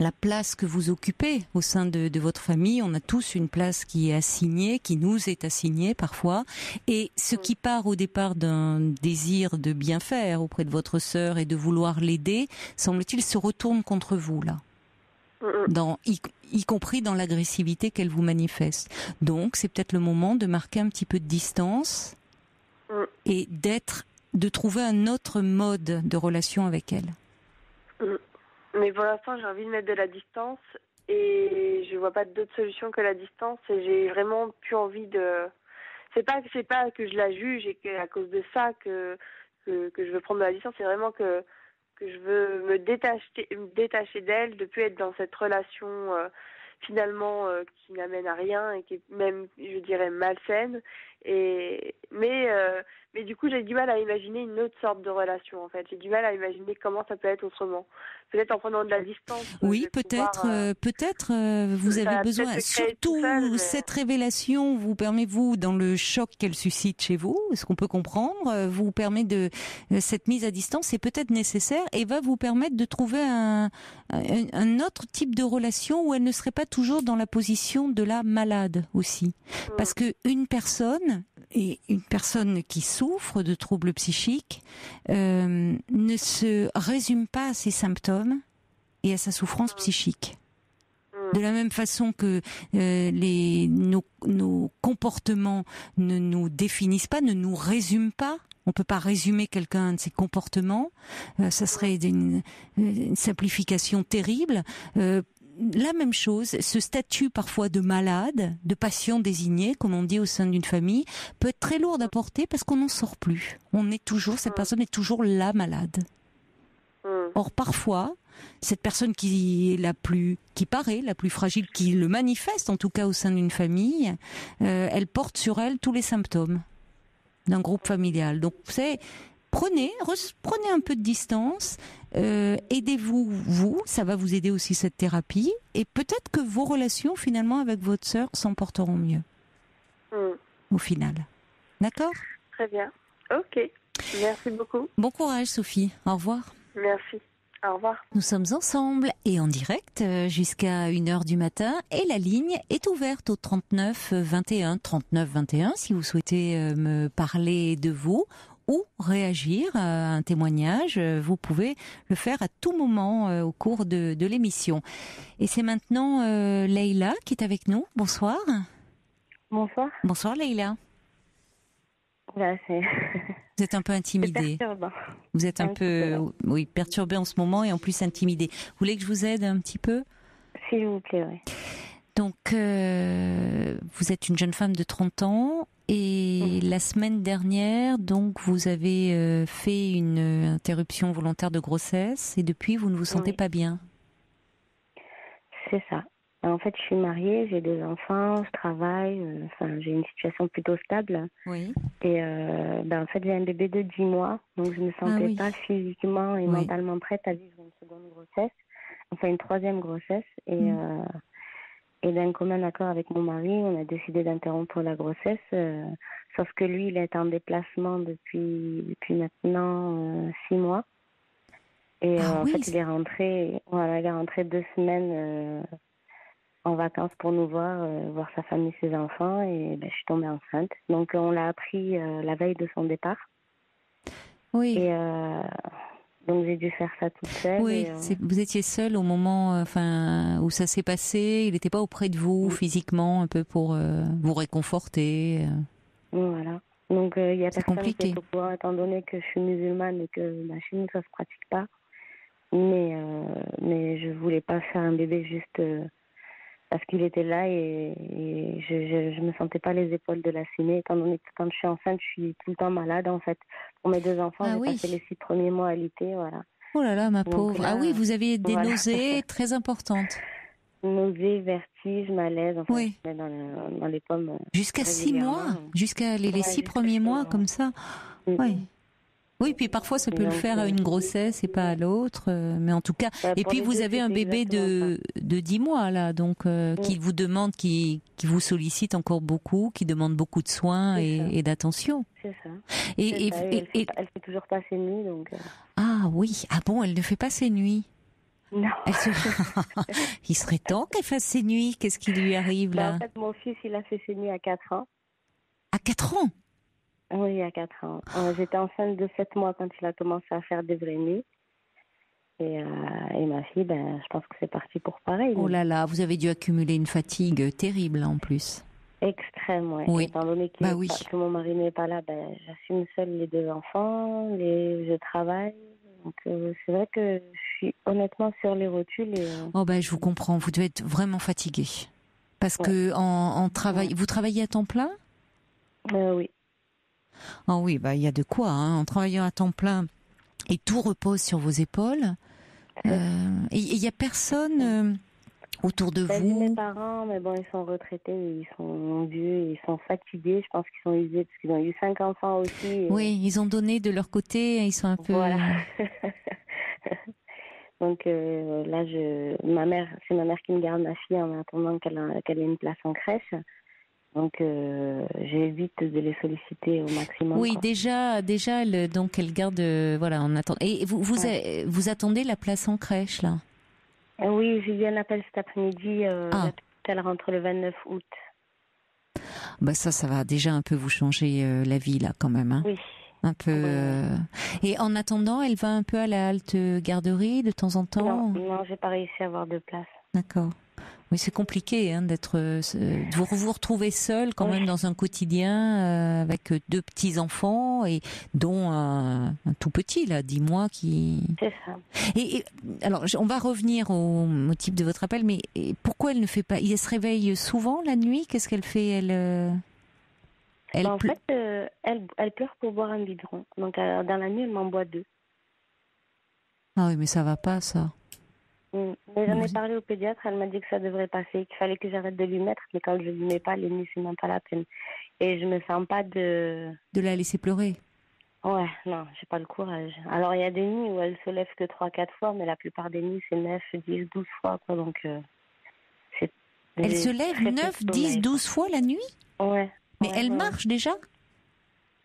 [SPEAKER 1] la place que vous occupez au sein de votre famille. On a tous une place qui est assignée, qui nous est assignée parfois. Et ce qui part au départ d'un désir de bien faire auprès de votre sœur et de vouloir l'aider, semble-t-il, se retourne contre vous, là. Y compris dans l'agressivité qu'elle vous manifeste. Donc, c'est peut-être le moment de marquer un petit peu de distance et de trouver un autre mode de relation avec elle.
[SPEAKER 5] Mais pour l'instant, j'ai envie de mettre de la distance et je vois pas d'autre solution que la distance et j'ai vraiment plus envie de... C'est pas que je la juge et qu'à cause de ça que je veux prendre de la distance, c'est vraiment que je veux me détacher d'elle, de plus être dans cette relation finalement qui n'amène à rien et qui est même, je dirais, malsaine. Mais du coup, j'ai du mal à imaginer une autre sorte de relation, en fait. J'ai du mal à imaginer comment ça peut être autrement. Peut-être en prenant de la distance.
[SPEAKER 1] Oui, peut-être vous avez besoin. Surtout, cette révélation vous permet, vous, dans le choc qu'elle suscite chez vous, ce qu'on peut comprendre, vous permet cette mise à distance est peut-être nécessaire et va vous permettre de trouver un autre type de relation où elle ne serait pas toujours dans la position de la malade aussi. Parce que une personne qui souffre de troubles psychiques ne se résume pas à ses symptômes et à sa souffrance psychique. De la même façon que nos comportements ne nous définissent pas, ne nous résument pas. On peut pas résumer quelqu'un de ses comportements. Ça serait une simplification terrible. La même chose, ce statut parfois de malade, de patient désigné, comme on dit au sein d'une famille, peut être très lourd à porter parce qu'on n'en sort plus. Cette personne est toujours la malade. Or, parfois, cette personne qui paraît la plus fragile, qui le manifeste en tout cas au sein d'une famille, elle porte sur elle tous les symptômes d'un groupe familial. Donc, prenez un peu de distance, aidez-vous, ça va vous aider aussi cette thérapie, et peut-être que vos relations finalement avec votre sœur s'en porteront mieux au final. D'accord ?
[SPEAKER 5] Très bien. Ok. Merci beaucoup.
[SPEAKER 1] Bon courage Sophie. Au revoir.
[SPEAKER 5] Merci. Au revoir.
[SPEAKER 1] Nous sommes ensemble et en direct jusqu'à 1h du matin et la ligne est ouverte au 39 21 39 21 si vous souhaitez me parler de vous ou réagir à un témoignage. Vous pouvez le faire à tout moment au cours de l'émission. Et c'est maintenant Leïla qui est avec nous. Bonsoir.
[SPEAKER 6] Bonsoir.
[SPEAKER 1] Bonsoir Leïla.
[SPEAKER 6] Là,
[SPEAKER 1] Vous êtes un peu intimidée. Vous êtes un peu perturbée en ce moment et en plus intimidée. Vous voulez que je vous aide un petit peu ?
[SPEAKER 6] S'il vous plaît, oui.
[SPEAKER 1] Donc, vous êtes une jeune femme de 30 ans et la semaine dernière, donc, vous avez fait une interruption volontaire de grossesse et depuis, vous ne vous sentez pas bien.
[SPEAKER 6] C'est ça. En fait, je suis mariée, j'ai 2 enfants, je travaille, j'ai une situation plutôt stable. Oui. Et en fait, j'ai un bébé de 10 mois, donc je ne me sentais pas physiquement et mentalement prête à vivre une seconde grossesse, une 3e grossesse. Et d'un commun accord avec mon mari, on a décidé d'interrompre la grossesse, sauf que lui, il est en déplacement depuis maintenant 6 mois. Et en fait, il est rentré 2 semaines en vacances pour nous voir sa famille, ses enfants, et je suis tombée enceinte. Donc on l'a appris la veille de son départ. Oui. Et donc j'ai dû faire ça toute seule.
[SPEAKER 1] Oui, vous étiez seule au moment où ça s'est passé. Il n'était pas auprès de vous physiquement, un peu pour vous réconforter.
[SPEAKER 6] Voilà. Donc il y a personne qui est au courant, étant donné que je suis musulmane et que chez nous ça se pratique pas. Mais je voulais pas faire un bébé juste parce qu'il était là et je me sentais pas les épaules de l'assumer, étant donné que quand je suis enceinte, je suis tout le temps malade en fait. Pour mes 2 enfants, j'ai passé les 6 premiers mois à alité, voilà.
[SPEAKER 1] Oh là là, ma pauvre. Là, vous aviez des nausées très importantes.
[SPEAKER 6] Nausées, vertiges, malaise, dans les pommes.
[SPEAKER 1] Jusqu'à 6 mois, jusqu'à les 6 premiers mois comme ça. Oui. Oui, puis parfois ça peut le faire à une grossesse et pas à l'autre, mais en tout cas. Et puis vous avez un bébé de 10 mois là, donc qui vous demande, qui vous sollicite encore beaucoup, qui demande beaucoup de soins et d'attention.
[SPEAKER 6] C'est ça.
[SPEAKER 1] Elle
[SPEAKER 6] fait toujours pas ses nuits, donc.
[SPEAKER 1] Ah oui, bon, elle ne fait pas ses nuits.
[SPEAKER 6] Non.
[SPEAKER 1] Il serait temps qu'elle fasse ses nuits. Qu'est-ce qui lui arrive là?
[SPEAKER 6] En fait, mon fils, il a fait ses nuits à 4 ans.
[SPEAKER 1] À 4 ans?
[SPEAKER 6] Oui, à 4 ans. J'étais enceinte de 7 mois quand il a commencé à faire des vraies nuits. Et ma fille, je pense que c'est parti pour pareil.
[SPEAKER 1] Oh là là, vous avez dû accumuler une fatigue terrible en plus.
[SPEAKER 6] Extrême, ouais.
[SPEAKER 1] Oui.
[SPEAKER 6] Étant donné que mon mari n'est pas là, j'assume seule les 2 enfants, je travaille. Donc c'est vrai que je suis honnêtement sur les rotules.
[SPEAKER 1] Je vous comprends, vous devez être vraiment fatiguée. Parce que en travail, vous travaillez à temps plein?
[SPEAKER 6] Oui.
[SPEAKER 1] Ah oui, il y a de quoi, en travaillant à temps plein et tout repose sur vos épaules. Et il n'y a personne autour de vous?
[SPEAKER 6] Mes parents, mais bon, ils sont retraités, ils sont vieux, ils sont fatigués. Je pense qu'ils sont usés parce qu'ils ont eu 5 enfants aussi.
[SPEAKER 1] Oui, ils ont donné de leur côté, ils sont un peu...
[SPEAKER 6] Voilà. Donc là, c'est ma mère qui me garde ma fille en attendant qu'elle ait une place en crèche. Donc j'évite de les solliciter au maximum.
[SPEAKER 1] Oui, déjà, elle garde, en attendant. Et vous attendez la place en crèche là?
[SPEAKER 6] Oui, j'ai eu un appel cet après-midi. Elle rentre le 29 août.
[SPEAKER 1] Ça va déjà un peu vous changer la vie là quand même. Hein.
[SPEAKER 6] Oui.
[SPEAKER 1] Un peu. Et en attendant, elle va un peu à la halte garderie de temps en temps?
[SPEAKER 6] Non, j'ai pas réussi à avoir de place.
[SPEAKER 1] D'accord. Oui, c'est compliqué de vous retrouver seule quand même dans un quotidien avec 2 petits enfants et dont un tout petit là, 10 mois qui.
[SPEAKER 6] C'est ça.
[SPEAKER 1] Et alors, on va revenir au motif de votre appel, mais pourquoi elle ne fait pas? Elle se réveille souvent la nuit? Qu'est-ce qu'elle fait
[SPEAKER 6] en fait, elle pleure pour boire un biberon. Donc dans la nuit, elle m'en boit 2.
[SPEAKER 1] Ah oui, mais ça va pas ça.
[SPEAKER 6] Mais j'en ai parlé au pédiatre, elle m'a dit que ça devrait passer, qu'il fallait que j'arrête de lui mettre, mais quand je lui mets pas, les nuits, c'est même pas la peine. Et je me sens pas de
[SPEAKER 1] la laisser pleurer.
[SPEAKER 6] Ouais, non, j'ai pas le courage. Alors il y a des nuits où elle se lève que 3-4 fois, mais la plupart des nuits, c'est 9, 10, 12 fois, quoi, donc
[SPEAKER 1] Elle se lève 9, 10, 12 fois la nuit?
[SPEAKER 6] Ouais.
[SPEAKER 1] Mais elle marche déjà?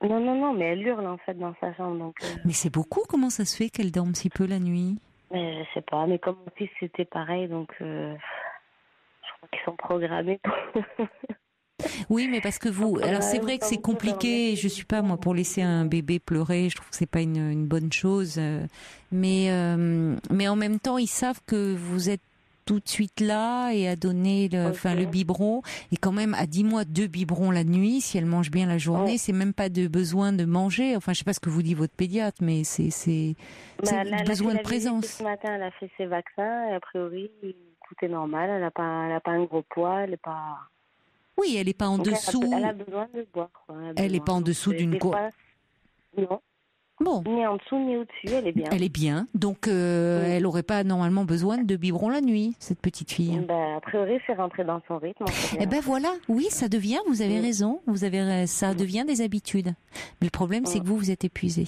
[SPEAKER 6] Non, mais elle hurle en fait dans sa chambre. Donc,
[SPEAKER 1] Mais c'est beaucoup, comment ça se fait qu'elle dorme si peu la nuit?
[SPEAKER 6] Mais je sais pas, mais comme mon fils c'était pareil, donc je crois qu'ils sont programmés.
[SPEAKER 1] Oui, mais parce que vous... Alors c'est vrai que c'est compliqué, je suis pas moi pour laisser un bébé pleurer, je trouve que c'est pas une bonne chose, mais en même temps ils savent que vous êtes tout de suite là et à donner le biberon, et quand même à 10 mois 2 biberons la nuit, si elle mange bien la journée, c'est même pas de besoin de manger, enfin je sais pas ce que vous dit votre pédiatre, mais c'est besoin de présence.
[SPEAKER 6] Ce matin elle a fait ses vaccins et a priori tout est normal, elle a pas un gros poids, elle est pas...
[SPEAKER 1] Oui, elle n'est pas en dessous.
[SPEAKER 6] Elle a besoin de boire.
[SPEAKER 1] Elle n'est pas en dessous d'une cour.
[SPEAKER 6] Non.
[SPEAKER 1] Bon.
[SPEAKER 6] Ni en dessous ni au-dessus, elle est bien.
[SPEAKER 1] Elle est bien. Donc, elle n'aurait pas normalement besoin de biberon la nuit, cette petite fille.
[SPEAKER 6] A priori, c'est rentré dans son rythme.
[SPEAKER 1] Voilà. Oui, ça devient, vous avez raison. Ça devient des habitudes. Mais le problème, c'est que vous êtes épuisé.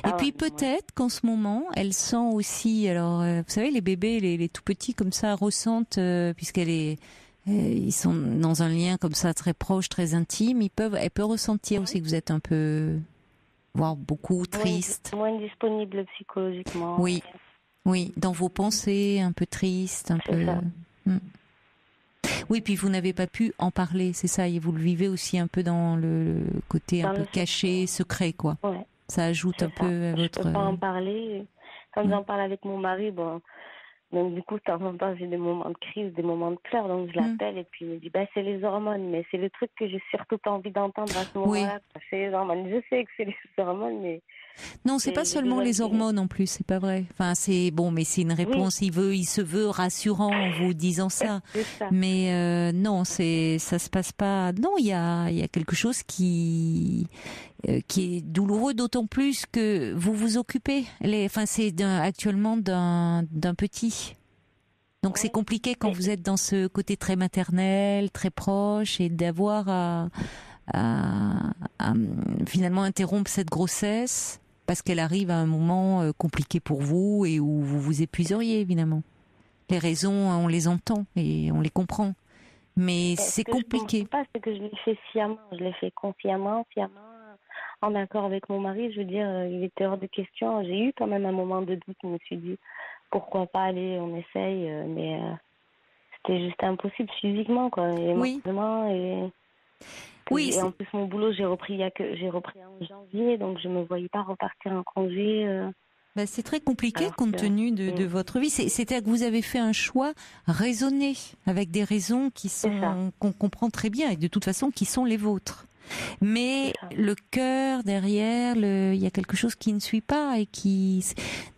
[SPEAKER 1] Et puis peut-être qu'en ce moment, elle sent aussi, alors, vous savez, les bébés, les tout petits comme ça, ressentent, ils sont dans un lien comme ça très proche, très intime. Elle peut ressentir aussi que vous êtes un peu, voire beaucoup triste.
[SPEAKER 6] Moins disponible psychologiquement.
[SPEAKER 1] Oui, dans vos pensées, un peu triste, un peu. Oui, puis vous n'avez pas pu en parler, c'est ça. Et vous le vivez aussi un peu dans le côté un peu caché, secret, quoi.
[SPEAKER 6] Ouais.
[SPEAKER 1] Ça ajoute un peu à votre.
[SPEAKER 6] Je peux pas en parler. Quand j'en parle avec mon mari, donc du coup, de temps en temps, j'ai des moments de crise, des moments de pleurs, donc je l'appelle et puis il me dit c'est les hormones, mais c'est le truc que j'ai surtout pas envie d'entendre à ce moment-là. C'est les hormones. Je sais que c'est les hormones, mais
[SPEAKER 1] non, c'est pas seulement les hormones en plus, c'est pas vrai. Enfin, c'est bon, mais c'est une réponse. Il se veut rassurant en vous disant ça. Mais non, ça se passe pas. Non, il y a quelque chose qui est douloureux, d'autant plus que vous vous occupez. C'est actuellement d'un petit. Donc c'est compliqué quand vous êtes dans ce côté très maternel, très proche, et d'avoir à finalement interrompre cette grossesse parce qu'elle arrive à un moment compliqué pour vous et où vous vous épuiseriez, évidemment. Les raisons, on les entend et on les comprend. Mais c'est compliqué.
[SPEAKER 6] Ce que je ne pense pas, c'est que je l'ai fait sciemment. Je l'ai fait consciemment, en accord avec mon mari. Je veux dire, il était hors de question. J'ai eu quand même un moment de doute. Je me suis dit, pourquoi pas aller, on essaye, mais c'était juste impossible physiquement, quoi, et mentalement, et en plus mon boulot j'ai repris en janvier, donc je me voyais pas repartir en congé.
[SPEAKER 1] C'est très compliqué compte tenu de votre vie. C'est-à-dire que vous avez fait un choix raisonné, avec des raisons qu'on comprend très bien et de toute façon qui sont les vôtres. Mais le cœur derrière, il y a quelque chose qui ne suit pas et qui,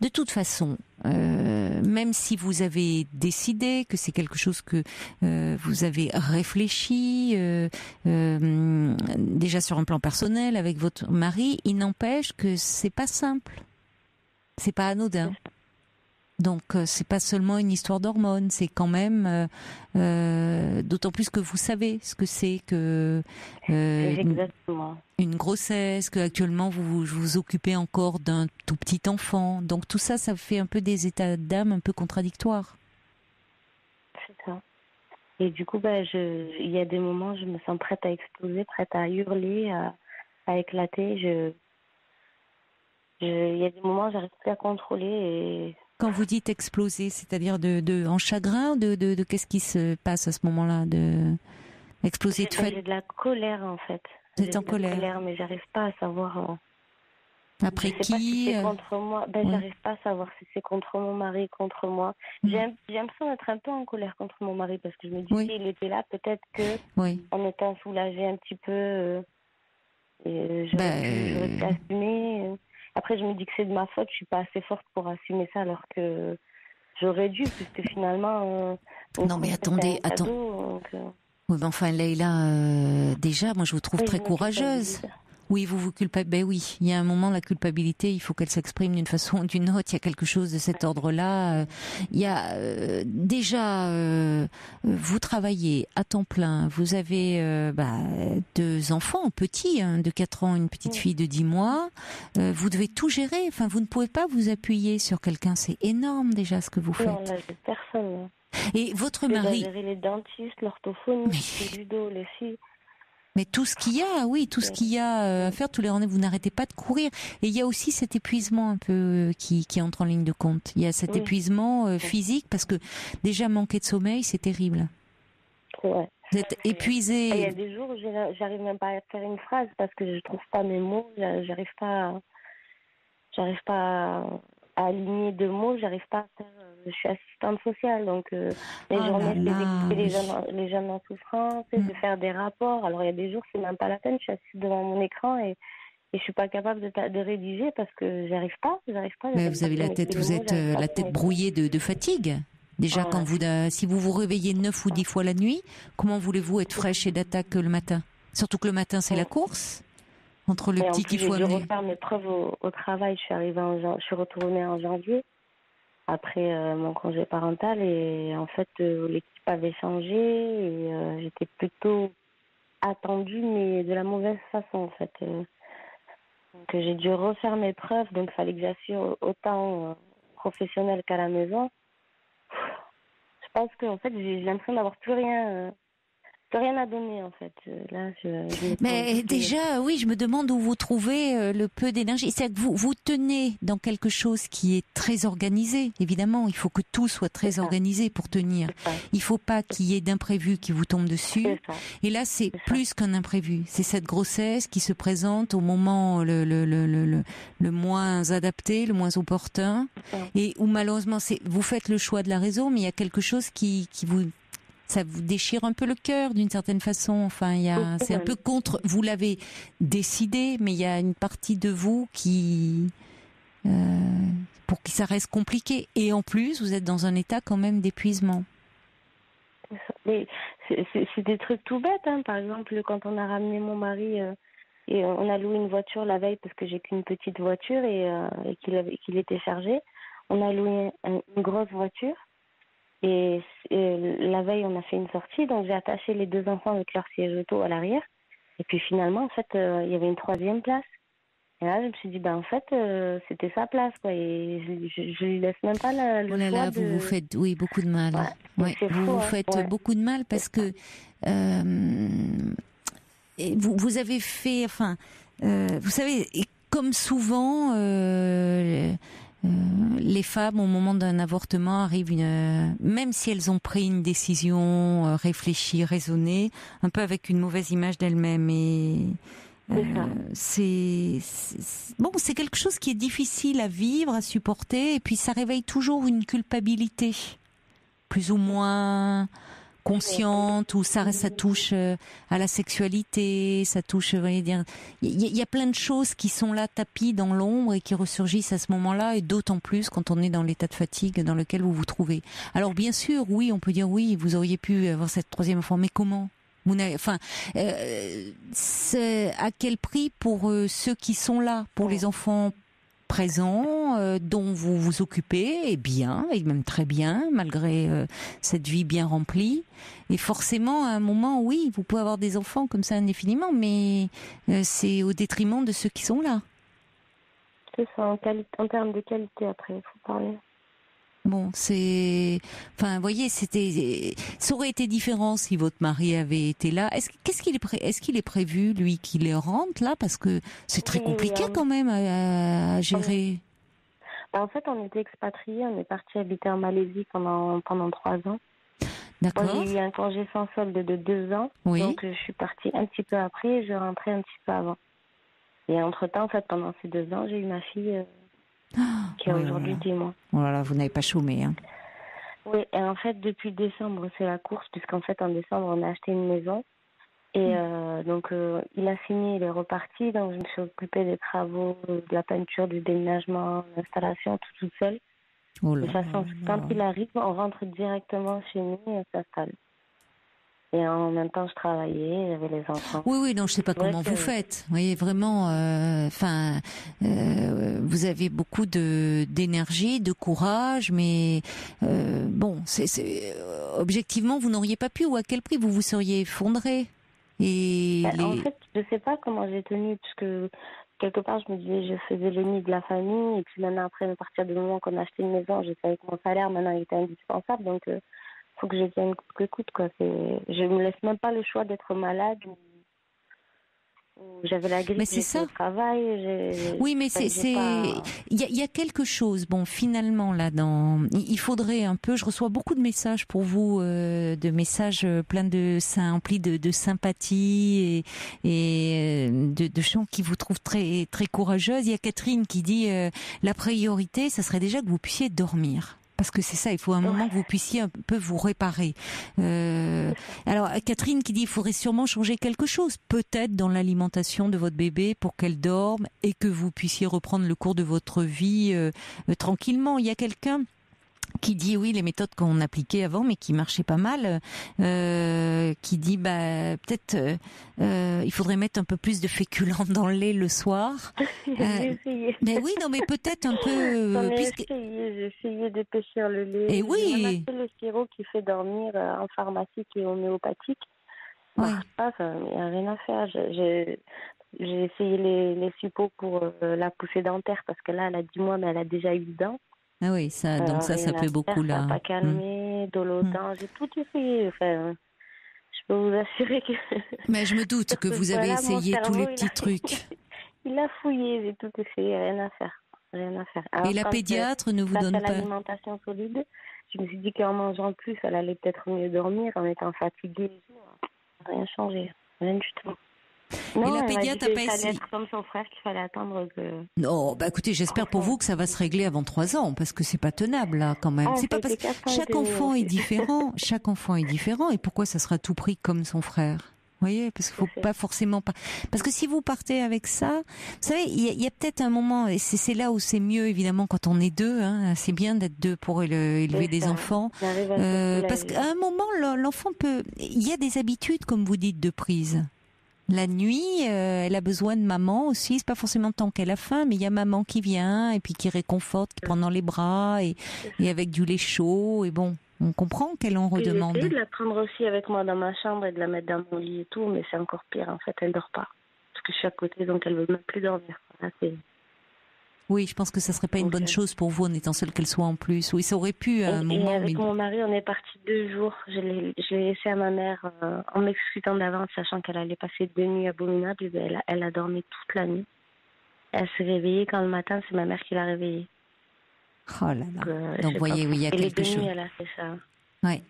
[SPEAKER 1] de toute façon, même si vous avez décidé que c'est quelque chose que vous avez réfléchi déjà sur un plan personnel avec votre mari, il n'empêche que c'est pas simple, c'est pas anodin. Donc c'est pas seulement une histoire d'hormones, c'est quand même d'autant plus que vous savez ce que c'est que une grossesse, que actuellement vous occupez encore d'un tout petit enfant. Donc tout ça fait un peu des états d'âme un peu contradictoires.
[SPEAKER 6] C'est ça. Et du coup, il y a des moments, je me sens prête à exploser, prête à hurler, à éclater. Il y a des moments, j'arrive plus à contrôler et...
[SPEAKER 1] Quand vous dites exploser, c'est-à-dire en chagrin, de qu'est-ce qui se passe à ce moment-là, exploser de fait?
[SPEAKER 6] J'ai de la colère en fait.
[SPEAKER 1] Vous êtes en colère,
[SPEAKER 6] mais j'arrive pas à savoir.
[SPEAKER 1] Après
[SPEAKER 6] je sais pas si c'est contre moi. J'arrive pas à savoir si c'est contre mon mari, contre moi. J'ai l'impression d'être un peu en colère contre mon mari parce que je me dis s'il était là, peut-être que en étant soulagée un petit peu, j'aurais pu assumer. Après, je me dis que c'est de ma faute, je suis pas assez forte pour assumer ça, alors que j'aurais dû, puisque finalement...
[SPEAKER 1] non, mais attendez. Oui, mais enfin, Leïla, déjà, moi, je vous trouve très courageuse. Oui, vous culpabilisez. Ben oui, il y a un moment, la culpabilité, il faut qu'elle s'exprime d'une façon ou d'une autre. Il y a quelque chose de cet ordre-là. Il y a déjà, vous travaillez à temps plein. Vous avez 2 enfants petits, de 4 ans, une petite fille de 10 mois. Vous devez tout gérer. Enfin, vous ne pouvez pas vous appuyer sur quelqu'un. C'est énorme déjà ce que vous faites.
[SPEAKER 6] Non, là, j'ai personne.
[SPEAKER 1] Et votre mari...
[SPEAKER 6] gérer les dentistes, l'orthophoniste, les judo, les filles.
[SPEAKER 1] Mais tout ce qu'il y a, tout ce qu'il y a à faire, tous les rendez-vous, vous n'arrêtez pas de courir. Et il y a aussi cet épuisement un peu qui entre en ligne de compte. Il y a cet épuisement physique parce que déjà manquer de sommeil, c'est terrible.
[SPEAKER 6] Ouais.
[SPEAKER 1] Vous êtes épuisé.
[SPEAKER 6] Il y a des jours où j'arrive même pas à faire une phrase parce que je trouve pas mes mots, j'arrive pas à aligner 2 mots, j'arrive pas à faire. Je suis assistante sociale, donc les journées, c'est d'écouter les jeunes en souffrance, de faire des rapports. Alors il y a des jours, c'est même pas la peine, je suis assise devant mon écran et je suis pas capable de rédiger parce que j'arrive pas.
[SPEAKER 1] Mais vous avez la tête, vous êtes la tête brouillée de fatigue. Déjà, si vous vous réveillez 9 ou 10 fois la nuit, comment voulez-vous être fraîche et d'attaque le matin? Surtout que le matin, c'est la course. Entre le petit qu'il faut amener.
[SPEAKER 6] J'ai dû refaire mes preuves au travail. Je suis retournée en janvier après mon congé parental et en fait l'équipe avait changé et j'étais plutôt attendue mais de la mauvaise façon en fait. Donc j'ai dû refaire mes preuves, donc il fallait que j'assure autant professionnel qu'à la maison. Je pense qu'en fait j'ai l'impression d'avoir plus rien à donner en fait. Là,
[SPEAKER 1] mais déjà, oui, je me demande où vous trouvez le peu d'énergie. C'est-à-dire que vous tenez dans quelque chose qui est très organisé. Évidemment, il faut que tout soit très organisé pour tenir. Il faut pas qu'il y ait d'imprévu qui vous tombe dessus. Et là, c'est plus qu'un imprévu. C'est cette grossesse qui se présente au moment le moins adapté, le moins opportun, et où malheureusement, vous faites le choix de la raison, mais il y a quelque chose qui ça vous déchire un peu le cœur d'une certaine façon. Enfin, c'est un peu contre. Vous l'avez décidé, mais il y a une partie de vous pour qui ça reste compliqué. Et en plus, vous êtes dans un état quand même d'épuisement.
[SPEAKER 6] Mais c'est des trucs tout bêtes, hein. Par exemple, quand on a ramené mon mari et on a loué une voiture la veille parce que j'ai qu'une petite voiture et qu'il était chargé, on a loué une grosse voiture. Et la veille, on a fait une sortie, donc j'ai attaché les 2 enfants avec leur siège auto à l'arrière. Et puis finalement, en fait, il y avait une 3e place. Et là, je me suis dit, en fait, c'était sa place, quoi. Et je lui laisse même pas le choix. Oh là là,
[SPEAKER 1] vous faites, beaucoup de mal. Ouais, vous faites beaucoup de mal parce que vous avez fait, vous savez, comme souvent. les femmes, au moment d'un avortement, arrivent même si elles ont pris une décision réfléchie, raisonnée, un peu avec une mauvaise image d'elles-mêmes. Et c'est quelque chose qui est difficile à vivre, à supporter, et puis ça réveille toujours une culpabilité, plus ou moins consciente, où ça touche à la sexualité, ça touche, vous voyez dire, il y a plein de choses qui sont là tapis dans l'ombre et qui ressurgissent à ce moment-là, et d'autant plus quand on est dans l'état de fatigue dans lequel vous vous trouvez. Alors bien sûr, oui, on peut dire oui, vous auriez pu avoir cette troisième enfant, mais comment ? C'est à quel prix pour ceux qui sont là, pour les enfants présents, dont vous vous occupez, et bien, et même très bien, malgré cette vie bien remplie. Et forcément, à un moment, oui, vous pouvez avoir des enfants comme ça indéfiniment, mais c'est au détriment de ceux qui sont là.
[SPEAKER 6] C'est ça, en termes de qualité, après, il faut parler.
[SPEAKER 1] Bon, vous voyez, ça aurait été différent si votre mari avait été là. Est-ce qu'il est prévu, lui, qu'il rentre là, parce que c'est très compliqué quand même à gérer.
[SPEAKER 6] En fait, on était expatriés, on est parti habiter en Malaisie pendant 3 ans.
[SPEAKER 1] D'accord.
[SPEAKER 6] Moi, j'ai eu un congé sans solde de 2 ans, donc je suis partie un petit peu après et je rentrais un petit peu avant. Et entre-temps, en fait, pendant ces 2 ans, j'ai eu ma fille qui a aujourd'hui 10 mois.
[SPEAKER 1] Voilà, vous n'avez pas chômé, hein.
[SPEAKER 6] Oui, et en fait, depuis décembre, c'est la course, puisqu'en fait, en décembre, on a acheté une maison. Et donc, il a signé, il est reparti. Donc, je me suis occupée des travaux, de la peinture, du déménagement, de l'installation, toute seule. De toute façon, quand il arrive, on rentre directement chez nous et on s'installe. Et en même temps, je travaillais, j'avais les enfants.
[SPEAKER 1] Oui, non, je sais pas comment vous faites. Vous voyez, vraiment, vous avez beaucoup d'énergie, de courage, mais objectivement, vous n'auriez pas pu, ou à quel prix vous vous seriez effondré.
[SPEAKER 6] En fait, je sais pas comment j'ai tenu, puisque quelque part, je me disais, je faisais le nid de la famille, et puis maintenant, après, à partir du moment qu'on a acheté une maison, je savais que mon salaire, maintenant, il était indispensable, donc faut que je tienne coûte que coûte, quoi. Je me laisse même pas le choix d'être malade. J'avais la grippe, j'étais au travail.
[SPEAKER 1] Oui, mais il y a quelque chose. Bon, finalement, là, il faudrait un peu. Je reçois beaucoup de messages pour vous, de messages pleins emplis de sympathie et de gens qui vous trouvent très très courageuse. Il y a Catherine qui dit la priorité, ça serait déjà que vous puissiez dormir. Parce que c'est ça, il faut un moment que vous puissiez un peu vous réparer. Alors, Catherine qui dit, il faudrait sûrement changer quelque chose, peut-être dans l'alimentation de votre bébé pour qu'elle dorme et que vous puissiez reprendre le cours de votre vie tranquillement. Il y a quelqu'un qui dit oui, les méthodes qu'on appliquait avant mais qui marchaient pas mal, qui dit peut-être il faudrait mettre un peu plus de féculents dans le lait le soir.
[SPEAKER 6] J'ai essayé.
[SPEAKER 1] Mais oui, non, mais peut-être un peu.
[SPEAKER 6] J'ai essayé d'épaissir le lait.
[SPEAKER 1] Et oui.
[SPEAKER 6] On a fait le sirop qui fait dormir en pharmacie qui est homéopathique. Ça marche pas, il n'y a rien à faire. J'ai essayé les suppos pour la poussée dentaire parce que là, elle a 10 mois, mais elle a déjà eu dents.
[SPEAKER 1] Ah oui, donc ça fait beaucoup là.
[SPEAKER 6] Ça n'a pas calmé, dolodent, j'ai tout essayé. Enfin, je peux vous assurer que.
[SPEAKER 1] Mais je me doute que vous avez essayé tous les petits trucs.
[SPEAKER 6] Il a fouillé, j'ai tout essayé, rien à faire. Alors,
[SPEAKER 1] et la pédiatre ne vous donne pas.
[SPEAKER 6] L'alimentation solide, je me suis dit qu'en mangeant plus, elle allait peut-être mieux dormir, en étant fatiguée. Rien changé, rien du tout. Non,
[SPEAKER 1] et la pédiatre n'a pas essayé.
[SPEAKER 6] Ça allait être comme son frère qu'il fallait attendre que.
[SPEAKER 1] Non, écoutez, j'espère pour vous que ça va se régler avant 3 ans, parce que c'est pas tenable là quand même. C'est pas parce que chaque enfant est différent, et pourquoi ça sera tout pris comme son frère? Vous voyez, parce qu'il faut pas forcément pas. Parce que si vous partez avec ça, vous savez, il y a peut-être un moment, et c'est là où c'est mieux évidemment quand on est 2. Hein, c'est bien d'être 2 pour élever des enfants, parce qu'à un moment, l'enfant peut. Il y a des habitudes, comme vous dites, de prise. La nuit, elle a besoin de maman aussi. C'est pas forcément tant qu'elle a faim, mais il y a maman qui vient et puis qui réconforte, qui prend dans les bras et avec du lait chaud. Et bon, on comprend qu'elle en redemande.
[SPEAKER 6] J'ai essayé de la prendre aussi avec moi dans ma chambre et de la mettre dans mon lit et tout, mais c'est encore pire. En fait, elle dort pas parce que je suis à côté, donc elle veut même plus dormir. Là,
[SPEAKER 1] oui, je pense que ça serait pas une bonne chose pour vous en étant seule qu'elle soit en plus. Oui, ça aurait pu à un moment.
[SPEAKER 6] Et avec mon mari, on est partis 2 jours. Je l'ai laissé à ma mère en m'excusant d'avance, sachant qu'elle allait passer 2 nuits abominables. Elle a dormi toute la nuit. Elle s'est réveillée quand le matin, c'est ma mère qui l'a réveillée.
[SPEAKER 1] Oh là là. Donc, vous voyez, oui, il y a quelque chose.
[SPEAKER 6] Elle a fait ça.
[SPEAKER 1] Ouais.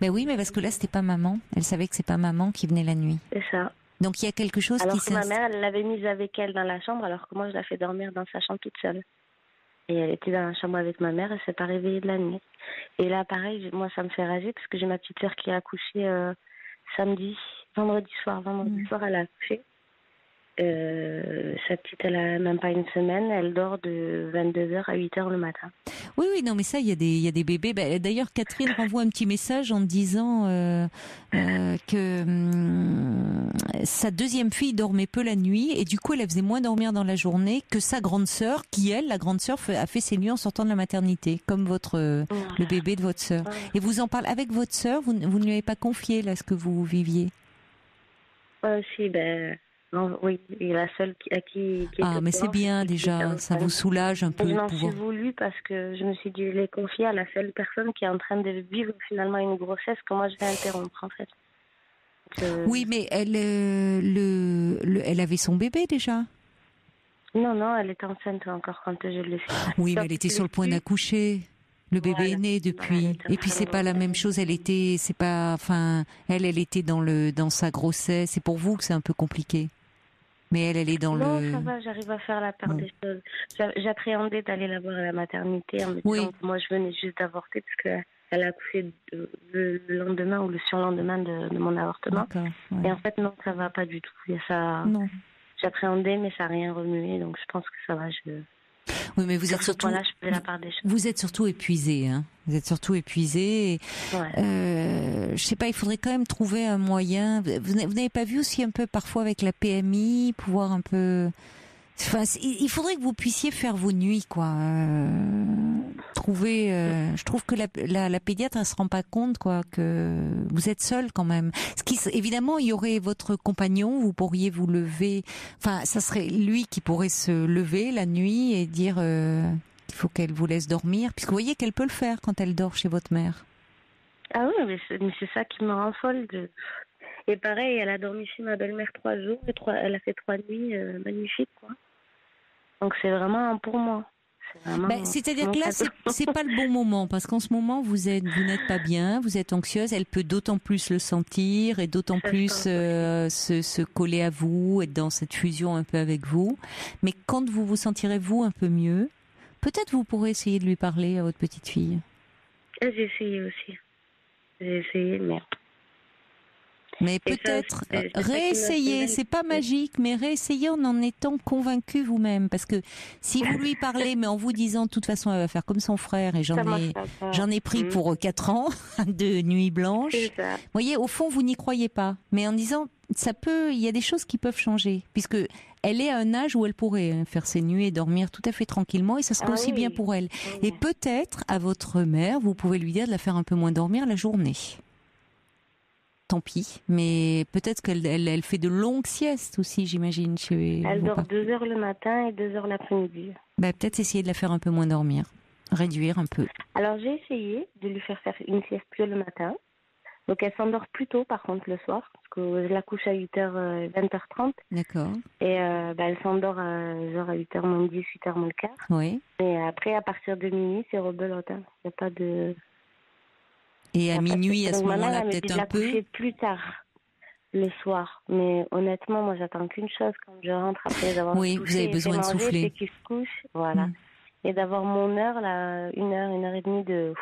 [SPEAKER 1] Mais oui, mais parce que là, c'était pas maman. Elle savait que c'est pas maman qui venait la nuit.
[SPEAKER 6] C'est ça.
[SPEAKER 1] Donc, il y a quelque chose
[SPEAKER 6] alors
[SPEAKER 1] qui
[SPEAKER 6] que ma mère, elle l'avait mise avec elle dans la chambre, alors que moi, je la fais dormir dans sa chambre toute seule. Et elle était dans la chambre avec ma mère, elle s'est pas réveillée de la nuit. Et là, pareil, moi, ça me fait rager, parce que j'ai ma petite sœur qui a accouché vendredi soir, elle a accouché. Sa petite, elle a même pas une semaine, elle dort de 22h à 8h le matin.
[SPEAKER 1] Oui, non, mais ça, il y a des bébés. D'ailleurs, Catherine renvoie un petit message en disant que sa deuxième fille dormait peu la nuit et du coup, elle faisait moins dormir dans la journée que sa grande sœur, qui elle, la grande sœur, a fait ses nuits en sortant de la maternité, comme le bébé de votre sœur. Et vous en parlez avec votre sœur, vous ne lui avez pas confié là ce que vous viviez?
[SPEAKER 6] Si, non, oui, et la seule à qui
[SPEAKER 1] ah, mais c'est bien déjà, ça vous soulage un peu.
[SPEAKER 6] Je m'en suis voulu parce que je me suis dit, je l'ai confié à la seule personne qui est en train de vivre finalement une grossesse que moi je vais interrompre en fait.
[SPEAKER 1] Oui, mais elle avait son bébé déjà.
[SPEAKER 6] Non, elle était enceinte encore quand je l'ai fait.
[SPEAKER 1] Oui, mais elle était sur le point d'accoucher. Le bébé est né depuis. Et puis c'est pas la même chose. Elle était dans sa grossesse. C'est pour vous que c'est un peu compliqué. Mais elle est dans
[SPEAKER 6] non, ça va, j'arrive à faire la part des choses. J'appréhendais d'aller la voir à la maternité en me disant que moi je venais juste d'avorter parce qu'elle a accouché le lendemain ou le surlendemain de mon avortement. Ouais. Et en fait, non, ça va pas du tout. Il y a ça. Non. J'appréhendais, mais ça n'a rien remué, donc je pense que ça va.
[SPEAKER 1] Oui, mais vous êtes surtout épuisé, hein. Vous êtes surtout épuisé. Je sais pas, il faudrait quand même trouver un moyen. Vous n'avez pas vu aussi un peu parfois avec la PMI, pouvoir un peu. Enfin, il faudrait que vous puissiez faire vos nuits, quoi. Je trouve que la pédiatre elle se rend pas compte, quoi, que vous êtes seule quand même. Évidemment, il y aurait votre compagnon, vous pourriez vous lever. Enfin, ça serait lui qui pourrait se lever la nuit et dire qu'il faut qu'elle vous laisse dormir, puisque vous voyez qu'elle peut le faire quand elle dort chez votre mère.
[SPEAKER 6] Ah oui, mais c'est ça qui me rend folle. Et pareil, elle a dormi chez ma belle-mère 3 jours et elle a fait 3 nuits magnifiques, quoi. Donc c'est vraiment pour moi.
[SPEAKER 1] C'est-à-dire que là, c'est pas le bon moment, parce qu'en ce moment, vous n'êtes pas bien, vous êtes anxieuse, elle peut d'autant plus le sentir et d'autant plus se coller à vous, être dans cette fusion un peu avec vous. Mais quand vous vous sentirez, vous, un peu mieux, peut-être vous pourrez essayer de lui parler à votre petite fille.
[SPEAKER 6] J'ai essayé aussi.
[SPEAKER 1] Mais peut-être réessayer, c'est pas magique, mais réessayer en étant convaincu vous-même. Parce que si vous lui parlez, mais en vous disant, de toute façon, elle va faire comme son frère, et j'en ai pris pour 4 ans de nuit blanche. Vous voyez, au fond, vous n'y croyez pas. Mais en disant, il y a des choses qui peuvent changer. Puisque elle est à un âge où elle pourrait faire ses nuits et dormir tout à fait tranquillement, et ça serait aussi bien pour elle. Et peut-être, à votre mère, vous pouvez lui dire de la faire un peu moins dormir la journée. Tant pis, mais peut-être qu'elle fait de longues siestes aussi, j'imagine.
[SPEAKER 6] Elle dort 2 heures le matin et 2 heures l'après-midi.
[SPEAKER 1] Peut-être essayer de la faire un peu moins dormir, réduire un peu.
[SPEAKER 6] Alors j'ai essayé de lui faire une sieste plus le matin. Donc elle s'endort plus tôt par contre le soir, parce que je la couche à 20h30. D'accord. Et elle s'endort à 8h moins 10, 8h moins le quart. Oui. Et après, à partir de minuit, c'est rebelote. Il n'y a pas de...
[SPEAKER 1] Et à minuit, à ce moment-là, peut-être un peu.
[SPEAKER 6] Je vais plus tard le soir, mais honnêtement, moi, j'attends qu'une chose quand je rentre après avoir
[SPEAKER 1] couché, vous avez besoin de souffler.
[SPEAKER 6] C'est qu'il se couche, voilà. Et d'avoir mon heure, là, 1 heure et demie de.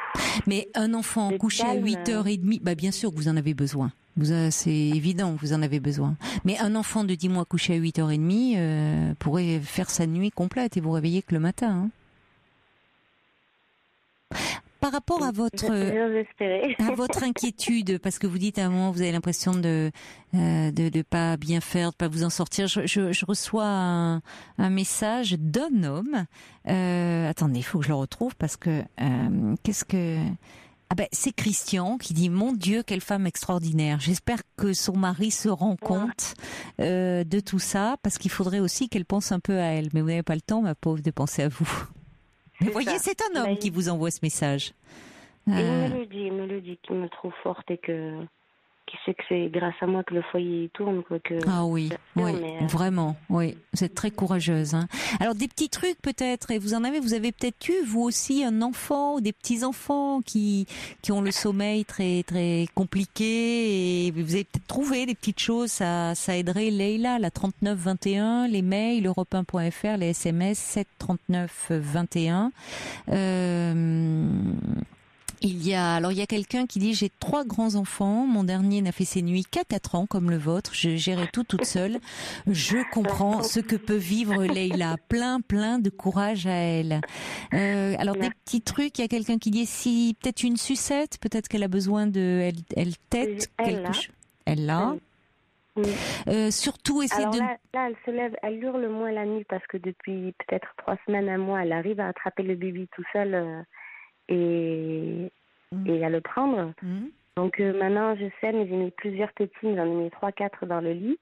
[SPEAKER 1] Mais un enfant couché à 8h30, bien sûr que vous en avez besoin. C'est évident que vous en avez besoin. Mais un enfant de 10 mois couché à 8h30 pourrait faire sa nuit complète et vous réveiller que le matin. Hein. Par rapport à votre inquiétude, parce que vous dites à un moment vous avez l'impression de pas bien faire, de pas vous en sortir. Je reçois un message d'un homme. Attendez, il faut que je le retrouve parce que c'est Christian qui dit: mon Dieu, quelle femme extraordinaire. J'espère que son mari se rend compte de tout ça, parce qu'il faudrait aussi qu'elle pense un peu à elle. Mais vous n'avez pas le temps, ma pauvre, de penser à vous. Vous voyez, c'est un homme qui vous envoie ce message.
[SPEAKER 6] Et il me le dit qu'il me trouve forte et qui sait que c'est grâce à moi que le foyer tourne, quoi.
[SPEAKER 1] Ah oui, vraiment, oui. Vous êtes très courageuse. Hein. Alors des petits trucs peut-être, et vous avez peut-être eu vous aussi un enfant ou des petits enfants qui ont le sommeil très très compliqué, et vous avez peut-être trouvé des petites choses. Ça aiderait Leïla, la 3921, les mails europe1.fr, les SMS 73921. Il y a quelqu'un qui dit: j'ai 3 grands enfants, mon dernier n'a fait ses nuits qu'à 4 ans comme le vôtre, je gérais tout toute seule. Je comprends ce que peut vivre Leïla, plein de courage à elle. Alors des petits trucs, il y a quelqu'un qui dit si peut-être une sucette, peut-être qu'elle a besoin de elle tète quelque chose. Elle l'a. Surtout essayer
[SPEAKER 6] Là, elle se lève, elle hurle moins la nuit parce que depuis peut-être 3 semaines, un mois, elle arrive à attraper le bébé tout seul. Et à le prendre. Donc maintenant, je sais, mais j'ai mis plusieurs tétines, j'en ai mis 3-4 dans le lit.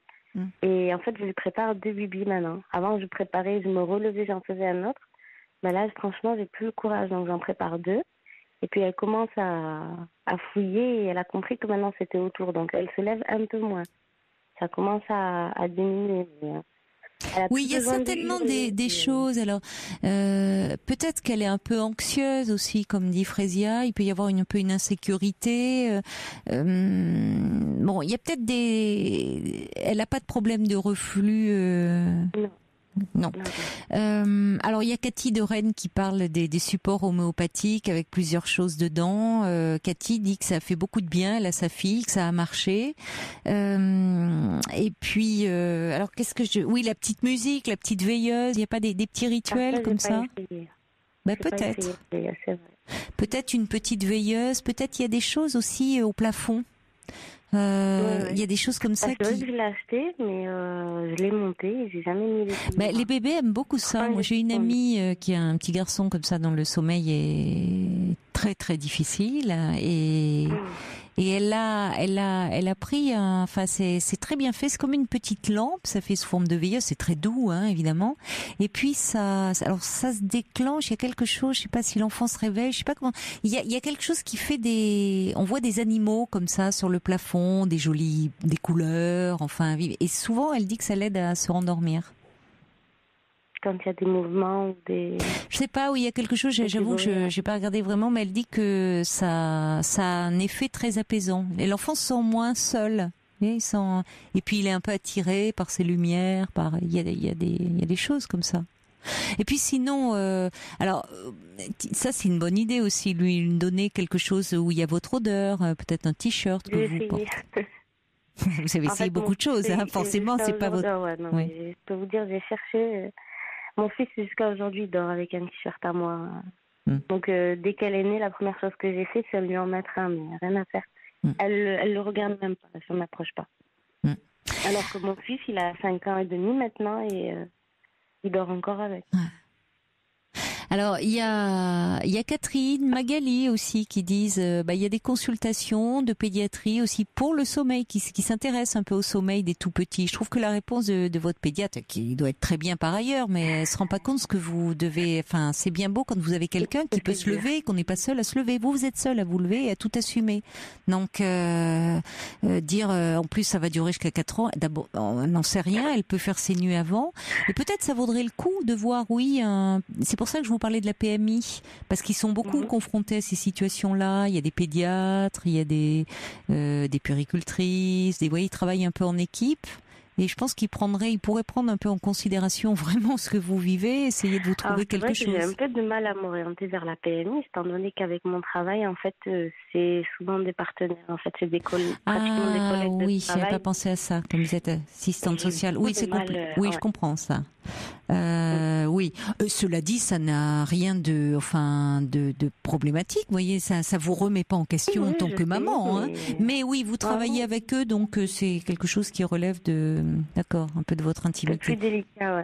[SPEAKER 6] Et en fait, je lui prépare 2 bibis maintenant. Avant, je me relevais, j'en faisais un autre. Mais là, franchement, j'ai plus le courage, donc j'en prépare 2. Et puis, elle commence à fouiller et elle a compris que maintenant, c'était autour. Donc, elle se lève un peu moins. Ça commence à diminuer.
[SPEAKER 1] Oui, il y a certainement des choses. Alors, peut-être qu'elle est un peu anxieuse aussi, comme dit Frésia. Il peut y avoir un peu une insécurité. Bon, il y a peut-être elle n'a pas de problème de reflux. Non. Alors il y a Cathy de Rennes qui parle des supports homéopathiques avec plusieurs choses dedans. Cathy dit que ça fait beaucoup de bien, elle a sa fille, que ça a marché. Et puis alors oui, la petite musique, la petite veilleuse, il n'y a pas des petits rituels comme ça? Peut-être. Peut-être une petite veilleuse, peut-être il y a des choses aussi au plafond. Il y a des choses comme ça
[SPEAKER 6] que je l'ai acheté, mais je l'ai monté et j'ai jamais mis
[SPEAKER 1] les bébés aiment beaucoup ça. Moi, j'ai une amie qui a un petit garçon comme ça dont le sommeil est très très difficile et elle a pris enfin c'est très bien fait, c'est comme une petite lampe, ça fait sous forme de veilleuse, c'est très doux hein, évidemment. Et puis ça se déclenche, il y a quelque chose, je sais pas si l'enfant se réveille, je sais pas comment. Il y a quelque chose qui fait on voit des animaux comme ça sur le plafond, des couleurs, enfin, et souvent elle dit que ça l'aide à se rendormir.
[SPEAKER 6] Quand il y a des mouvements ou des...
[SPEAKER 1] Je sais pas, oui, il y a quelque chose, j'avoue que j'ai pas regardé vraiment, mais elle dit que ça a un effet très apaisant. Et l'enfant se sent moins seul. Et puis il est un peu attiré par ces lumières, il y a des choses comme ça. Et puis sinon, ça c'est une bonne idée aussi, lui donner quelque chose où il y a votre odeur, peut-être un t-shirt que vous portez. Vous avez essayé beaucoup de choses, hein, forcément, c'est pas votre...
[SPEAKER 6] Oui. Je peux vous dire, j'ai cherché... Mon fils, jusqu'à aujourd'hui, il dort avec un t-shirt à moi. Donc, dès qu'elle est née, la première chose que j'ai fait, c'est lui en mettre un, mais rien à faire. Elle le regarde même pas, elle ne m'approche pas. Alors que mon fils, il a 5 ans et demi maintenant et il dort encore avec.
[SPEAKER 1] Alors il y a Catherine, Magali aussi qui disent il y a des consultations de pédiatrie aussi pour le sommeil qui s'intéressent un peu au sommeil des tout petits. Je trouve que la réponse de votre pédiatre, qui doit être très bien par ailleurs, mais elle se rend pas compte ce que vous devez. Enfin, c'est bien beau quand vous avez quelqu'un qui peut se lever, qu'on n'est pas seul à se lever. Vous êtes seul à vous lever et à tout assumer. Donc dire en plus ça va durer jusqu'à 4 ans. D'abord, on n'en sait rien. Elle peut faire ses nuits avant. Et peut-être ça vaudrait le coup de voir. Oui, c'est pour ça que je vous parlais de la PMI, parce qu'ils sont beaucoup confrontés à ces situations-là. Il y a des pédiatres, il y a des puéricultrices, vous voyez, ils travaillent un peu en équipe. Et je pense qu'ils pourraient prendre un peu en considération vraiment ce que vous vivez, essayer de vous trouver quelque chose.
[SPEAKER 6] J'ai un peu de mal à m'orienter vers la PMI, étant donné qu'avec mon travail, en fait, c'est souvent des partenaires. En fait, c'est pratiquement des collègues de
[SPEAKER 1] oui,
[SPEAKER 6] travail.
[SPEAKER 1] j'avais pas pensé à ça, comme vous êtes assistante sociale. Oui, c'est compliqué. Oui, je comprends ça. Oui. Cela dit, ça n'a rien de problématique. Vous voyez, ça vous remet pas en question en tant que maman. Mais oui, vous travaillez avec eux, donc c'est quelque chose qui relève un peu de votre intimité.
[SPEAKER 6] C'est plus délicat, ouais.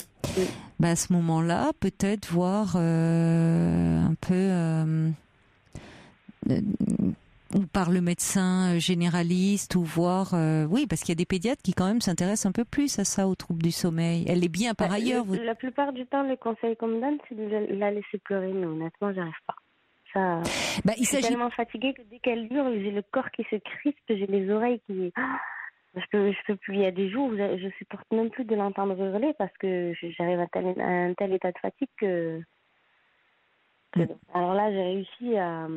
[SPEAKER 1] À ce moment-là, peut-être voir un peu ou par le médecin généraliste, ou voir oui, parce qu'il y a des pédiatres qui quand même s'intéressent un peu plus à ça, aux troubles du sommeil. Elle est bien par ailleurs.
[SPEAKER 6] La plupart du temps, le conseil qu'on me donne, c'est de la laisser pleurer, mais honnêtement, j'arrive pas. ça. Je suis tellement fatiguée que dès qu'elle hurle, j'ai le corps qui se crispe, j'ai les oreilles qui... Je peux plus. Il y a des jours où je supporte même plus de l'entendre hurler parce que j'arrive à un tel état de fatigue que... Alors là, j'ai réussi à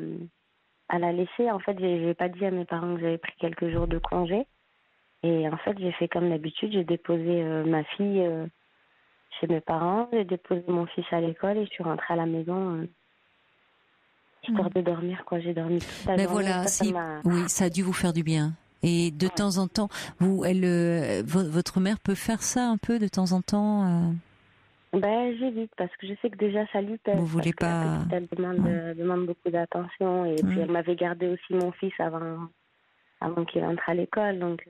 [SPEAKER 6] la laisser. En fait, j'ai pas dit à mes parents que j'avais pris quelques jours de congé. Et en fait, j'ai fait comme d'habitude. J'ai déposé ma fille chez mes parents. J'ai déposé mon fils à l'école et je suis rentrée à la maison histoire de dormir. J'ai dormi toute la journée.
[SPEAKER 1] Voilà, oui, ça a dû vous faire du bien. Et de temps en temps, votre mère peut faire ça un peu de temps en temps
[SPEAKER 6] J'évite parce que je sais que déjà ça lui pèse.
[SPEAKER 1] Vous voulez pas...
[SPEAKER 6] Elle demande beaucoup d'attention et puis elle m'avait gardé aussi mon fils avant qu'il entre à l'école. Donc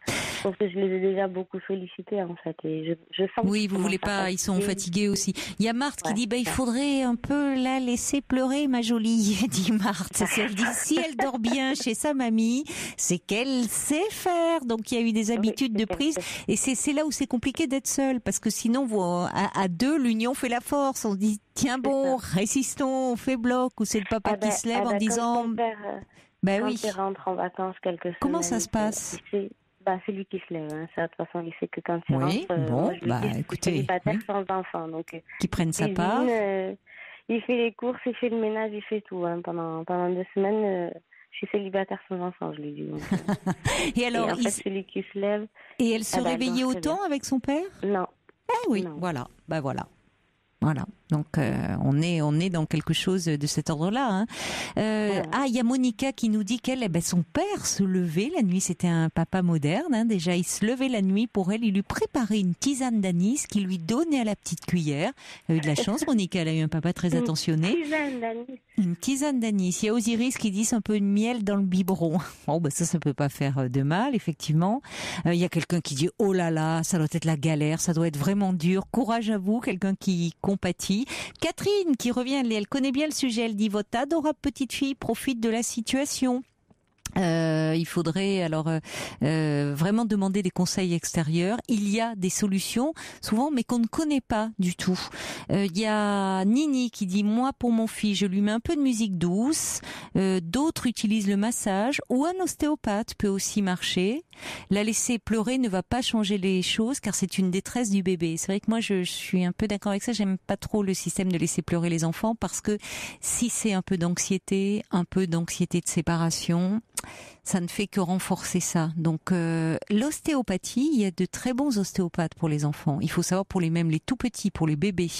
[SPEAKER 6] je pense que je les ai déjà beaucoup sollicités en fait. Et je sens
[SPEAKER 1] oui, vous voulez pas, ils sont fatigués aussi. Il y a Marthe qui dit il faudrait un peu la laisser pleurer, ma jolie, dit Marthe. Elle dit si elle dort bien chez sa mamie, c'est qu'elle sait faire. Donc il y a eu des habitudes de prise et c'est là où c'est compliqué d'être seule parce que sinon à deux l'union fait la force. On dit tiens bon, résistons, on fait bloc ou c'est le papa qui se lève en disant
[SPEAKER 6] quand il rentre en vacances quelques semaines.
[SPEAKER 1] Comment ça se passe?
[SPEAKER 6] C'est lui qui se lève. Ça, de toute façon, il sait que quand il rentre,
[SPEAKER 1] écoutez,
[SPEAKER 6] célibataire sans enfant. Donc,
[SPEAKER 1] qui prenne sa part.
[SPEAKER 6] Il fait les courses, il fait le ménage, il fait tout. Pendant 2 semaines, je suis célibataire sans enfant, je lui dis. Donc,
[SPEAKER 1] et alors,
[SPEAKER 6] en fait, c'est lui qui se lève.
[SPEAKER 1] Et elle se réveillait autant avec son père?
[SPEAKER 6] Non.
[SPEAKER 1] Oui,
[SPEAKER 6] non.
[SPEAKER 1] Voilà. Voilà. Donc on est dans quelque chose de cet ordre-là. Il y a Monica qui nous dit qu'elle, son père se levait la nuit. C'était un papa moderne. Déjà, il se levait la nuit pour elle. Il lui préparait une tisane d'anis qu'il lui donnait à la petite cuillère. Elle a eu de la chance, Monica. Elle a eu un papa très attentionné. Une tisane d'anis. Il y a Osiris qui dit c'est un peu de miel dans le biberon. Ça peut pas faire de mal, effectivement. Il y a quelqu'un qui dit oh là là, ça doit être la galère, ça doit être vraiment dur. Courage à vous, quelqu'un qui compatit. Catherine qui revient, elle connaît bien le sujet, elle dit votre adorable petite fille profite de la situation. Il faudrait alors vraiment demander des conseils extérieurs. Il y a des solutions souvent mais qu'on ne connaît pas du tout. Il y a Nini qui dit moi pour mon fils je lui mets un peu de musique douce. D'autres utilisent le massage ou un ostéopathe peut aussi marcher. La laisser pleurer ne va pas changer les choses car c'est une détresse du bébé. C'est vrai que moi je suis un peu d'accord avec ça. J'aime pas trop le système de laisser pleurer les enfants parce que si c'est un peu d'anxiété de séparation, ça ne fait que renforcer ça. Donc l'ostéopathie, il y a de très bons ostéopathes pour les enfants. Il faut savoir pour les tout petits, pour les bébés.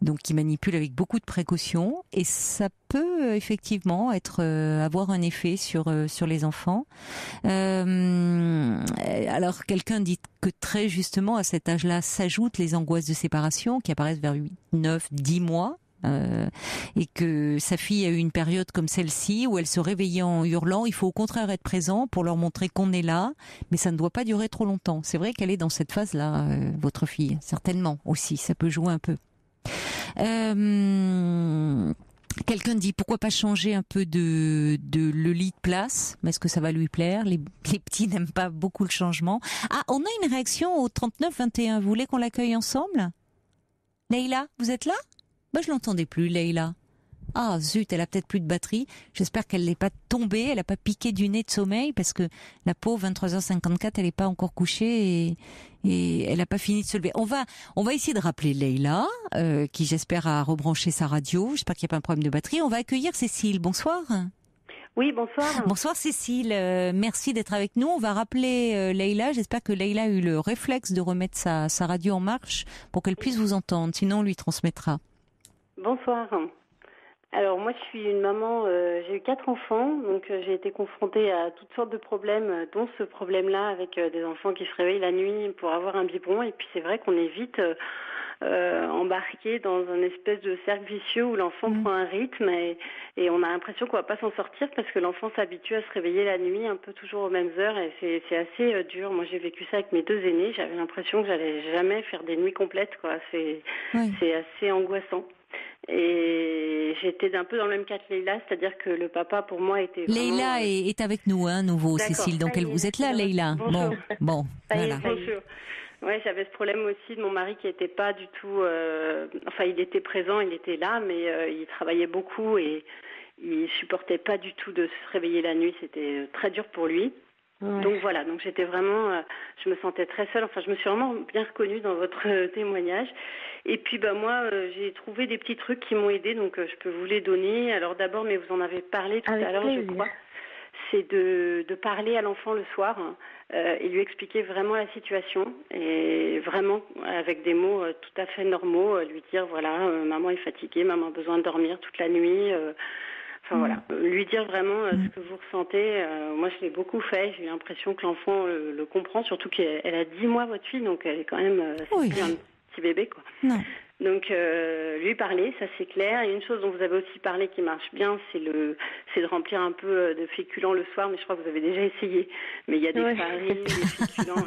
[SPEAKER 1] Donc qui manipulent avec beaucoup de précautions et ça peut effectivement avoir un effet sur les enfants. Alors quelqu'un dit que très justement à cet âge-là s'ajoutent les angoisses de séparation qui apparaissent vers 8, 9, 10 mois. Et que sa fille a eu une période comme celle-ci où elle se réveillait en hurlant. Il faut au contraire être présent pour leur montrer qu'on est là, mais ça ne doit pas durer trop longtemps. C'est vrai qu'elle est dans cette phase-là, votre fille, certainement aussi, ça peut jouer un peu. Quelqu'un dit pourquoi pas changer un peu le lit de place, mais est-ce que ça va lui plaire? Les petits n'aiment pas beaucoup le changement. On a une réaction au 39-21, vous voulez qu'on l'accueille ensemble? Leïla, vous êtes là? Je l'entendais plus, Leïla. Ah zut, elle a peut-être plus de batterie. J'espère qu'elle n'est pas tombée, elle n'a pas piqué du nez de sommeil parce que la pauvre 23h54, elle n'est pas encore couchée et elle n'a pas fini de se lever. On va essayer de rappeler Leïla, qui j'espère a rebranché sa radio. J'espère qu'il n'y a pas un problème de batterie. On va accueillir Cécile. Bonsoir.
[SPEAKER 7] Oui, bonsoir.
[SPEAKER 1] Bonsoir Cécile, merci d'être avec nous. On va rappeler Leïla. J'espère que Leïla a eu le réflexe de remettre sa radio en marche pour qu'elle puisse vous entendre. Sinon, on lui transmettra.
[SPEAKER 7] Bonsoir. Alors moi je suis une maman, j'ai eu 4 enfants, donc j'ai été confrontée à toutes sortes de problèmes, dont ce problème-là avec des enfants qui se réveillent la nuit pour avoir un biberon. Et puis c'est vrai qu'on est vite embarqué dans un espèce de cercle vicieux où l'enfant prend un rythme et on a l'impression qu'on va pas s'en sortir parce que l'enfant s'habitue à se réveiller la nuit un peu toujours aux mêmes heures et c'est assez dur. Moi j'ai vécu ça avec mes 2 aînés, j'avais l'impression que j'allais jamais faire des nuits complètes, quoi. C'est assez angoissant. Et j'étais un peu dans le même cas que Leïla, c'est-à-dire que le papa pour moi était vraiment...
[SPEAKER 1] Leïla est avec nous, nouveau, d'accord. Cécile. Donc vous êtes là, Leïla. Bon, voilà.
[SPEAKER 7] Bonjour. Ouais, j'avais ce problème aussi de mon mari qui était pas du tout... il était présent, il était là, mais il travaillait beaucoup et il supportait pas du tout de se réveiller la nuit. C'était très dur pour lui. Ouais. Donc voilà, donc j'étais vraiment... je me sentais très seule. Enfin, je me suis vraiment bien reconnue dans votre témoignage. Et puis moi, j'ai trouvé des petits trucs qui m'ont aidée, donc je peux vous les donner. Alors d'abord, mais vous en avez parlé tout à l'heure, je crois, c'est de parler à l'enfant le soir et lui expliquer vraiment la situation et vraiment avec des mots tout à fait normaux, lui dire voilà, maman est fatiguée, maman a besoin de dormir toute la nuit. Voilà, lui dire vraiment ce que vous ressentez. Moi, je l'ai beaucoup fait. J'ai eu l'impression que l'enfant le comprend, surtout qu'elle a 10 mois, votre fille, donc elle est quand même un petit bébé, quoi.
[SPEAKER 1] Non.
[SPEAKER 7] Donc, lui parler, ça c'est clair. Et une chose dont vous avez aussi parlé qui marche bien, c'est de remplir un peu de féculents le soir. Mais je crois que vous avez déjà essayé. Mais il y a des farines, des féculents.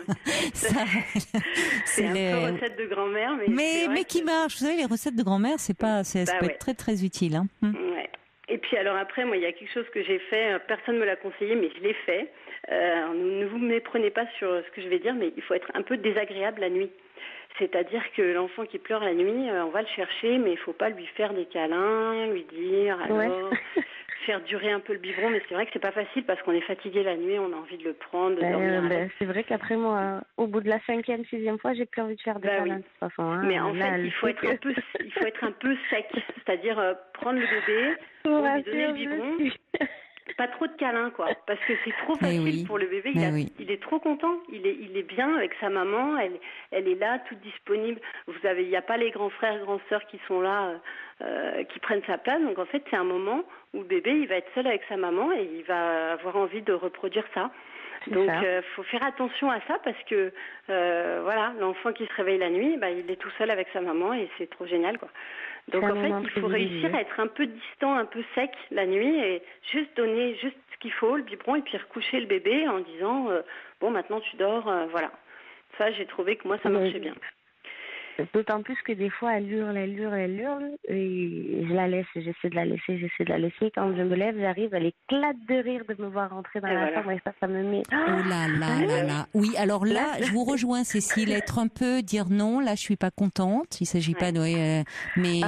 [SPEAKER 7] C'est un peu recette de grand-mère.
[SPEAKER 1] Mais qui marche. Vous savez, les recettes de grand-mère, ça peut être très très utile. Hein.
[SPEAKER 7] Ouais. Et puis alors après, moi, il y a quelque chose que j'ai fait. Personne ne me l'a conseillé, mais je l'ai fait. Ne vous méprenez pas sur ce que je vais dire, mais il faut être un peu désagréable la nuit. C'est-à-dire que l'enfant qui pleure la nuit, on va le chercher, mais il ne faut pas lui faire des câlins, lui dire, faire durer un peu le biberon. Mais c'est vrai que c'est pas facile parce qu'on est fatigué la nuit, on a envie de le prendre, de dormir.
[SPEAKER 6] C'est vrai qu'après moi, au bout de la 5e, 6e fois, j'ai plus envie de faire des câlins de toute façon.
[SPEAKER 7] Mais en fait, il faut être un peu sec, c'est-à-dire prendre le bébé, lui donner le biberon. Pas trop de câlins, quoi, parce que c'est trop facile pour le bébé. Il est trop content. Il est bien avec sa maman. Elle est là, toute disponible. Il n'y a pas les grands frères, grandes sœurs qui sont là, qui prennent sa place. Donc en fait, c'est un moment où le bébé, il va être seul avec sa maman et il va avoir envie de reproduire ça. Donc, faut faire attention à ça parce que, l'enfant qui se réveille la nuit, il est tout seul avec sa maman et c'est trop génial, quoi. Donc, en fait, il faut réussir à être un peu distant, un peu sec la nuit et juste donner ce qu'il faut, le biberon, et puis recoucher le bébé en disant, maintenant tu dors, voilà. Ça, j'ai trouvé que moi, ça marchait bien.
[SPEAKER 6] D'autant plus que des fois, elle hurle, et je la laisse, j'essaie de la laisser. Quand je me lève, j'arrive, elle éclate de rire de me voir rentrer dans la chambre, et ça me met...
[SPEAKER 1] Oh là. Oui, alors là, je vous rejoins, Cécile, être un peu, dire non, là, je suis pas contente, il s'agit pas de... mais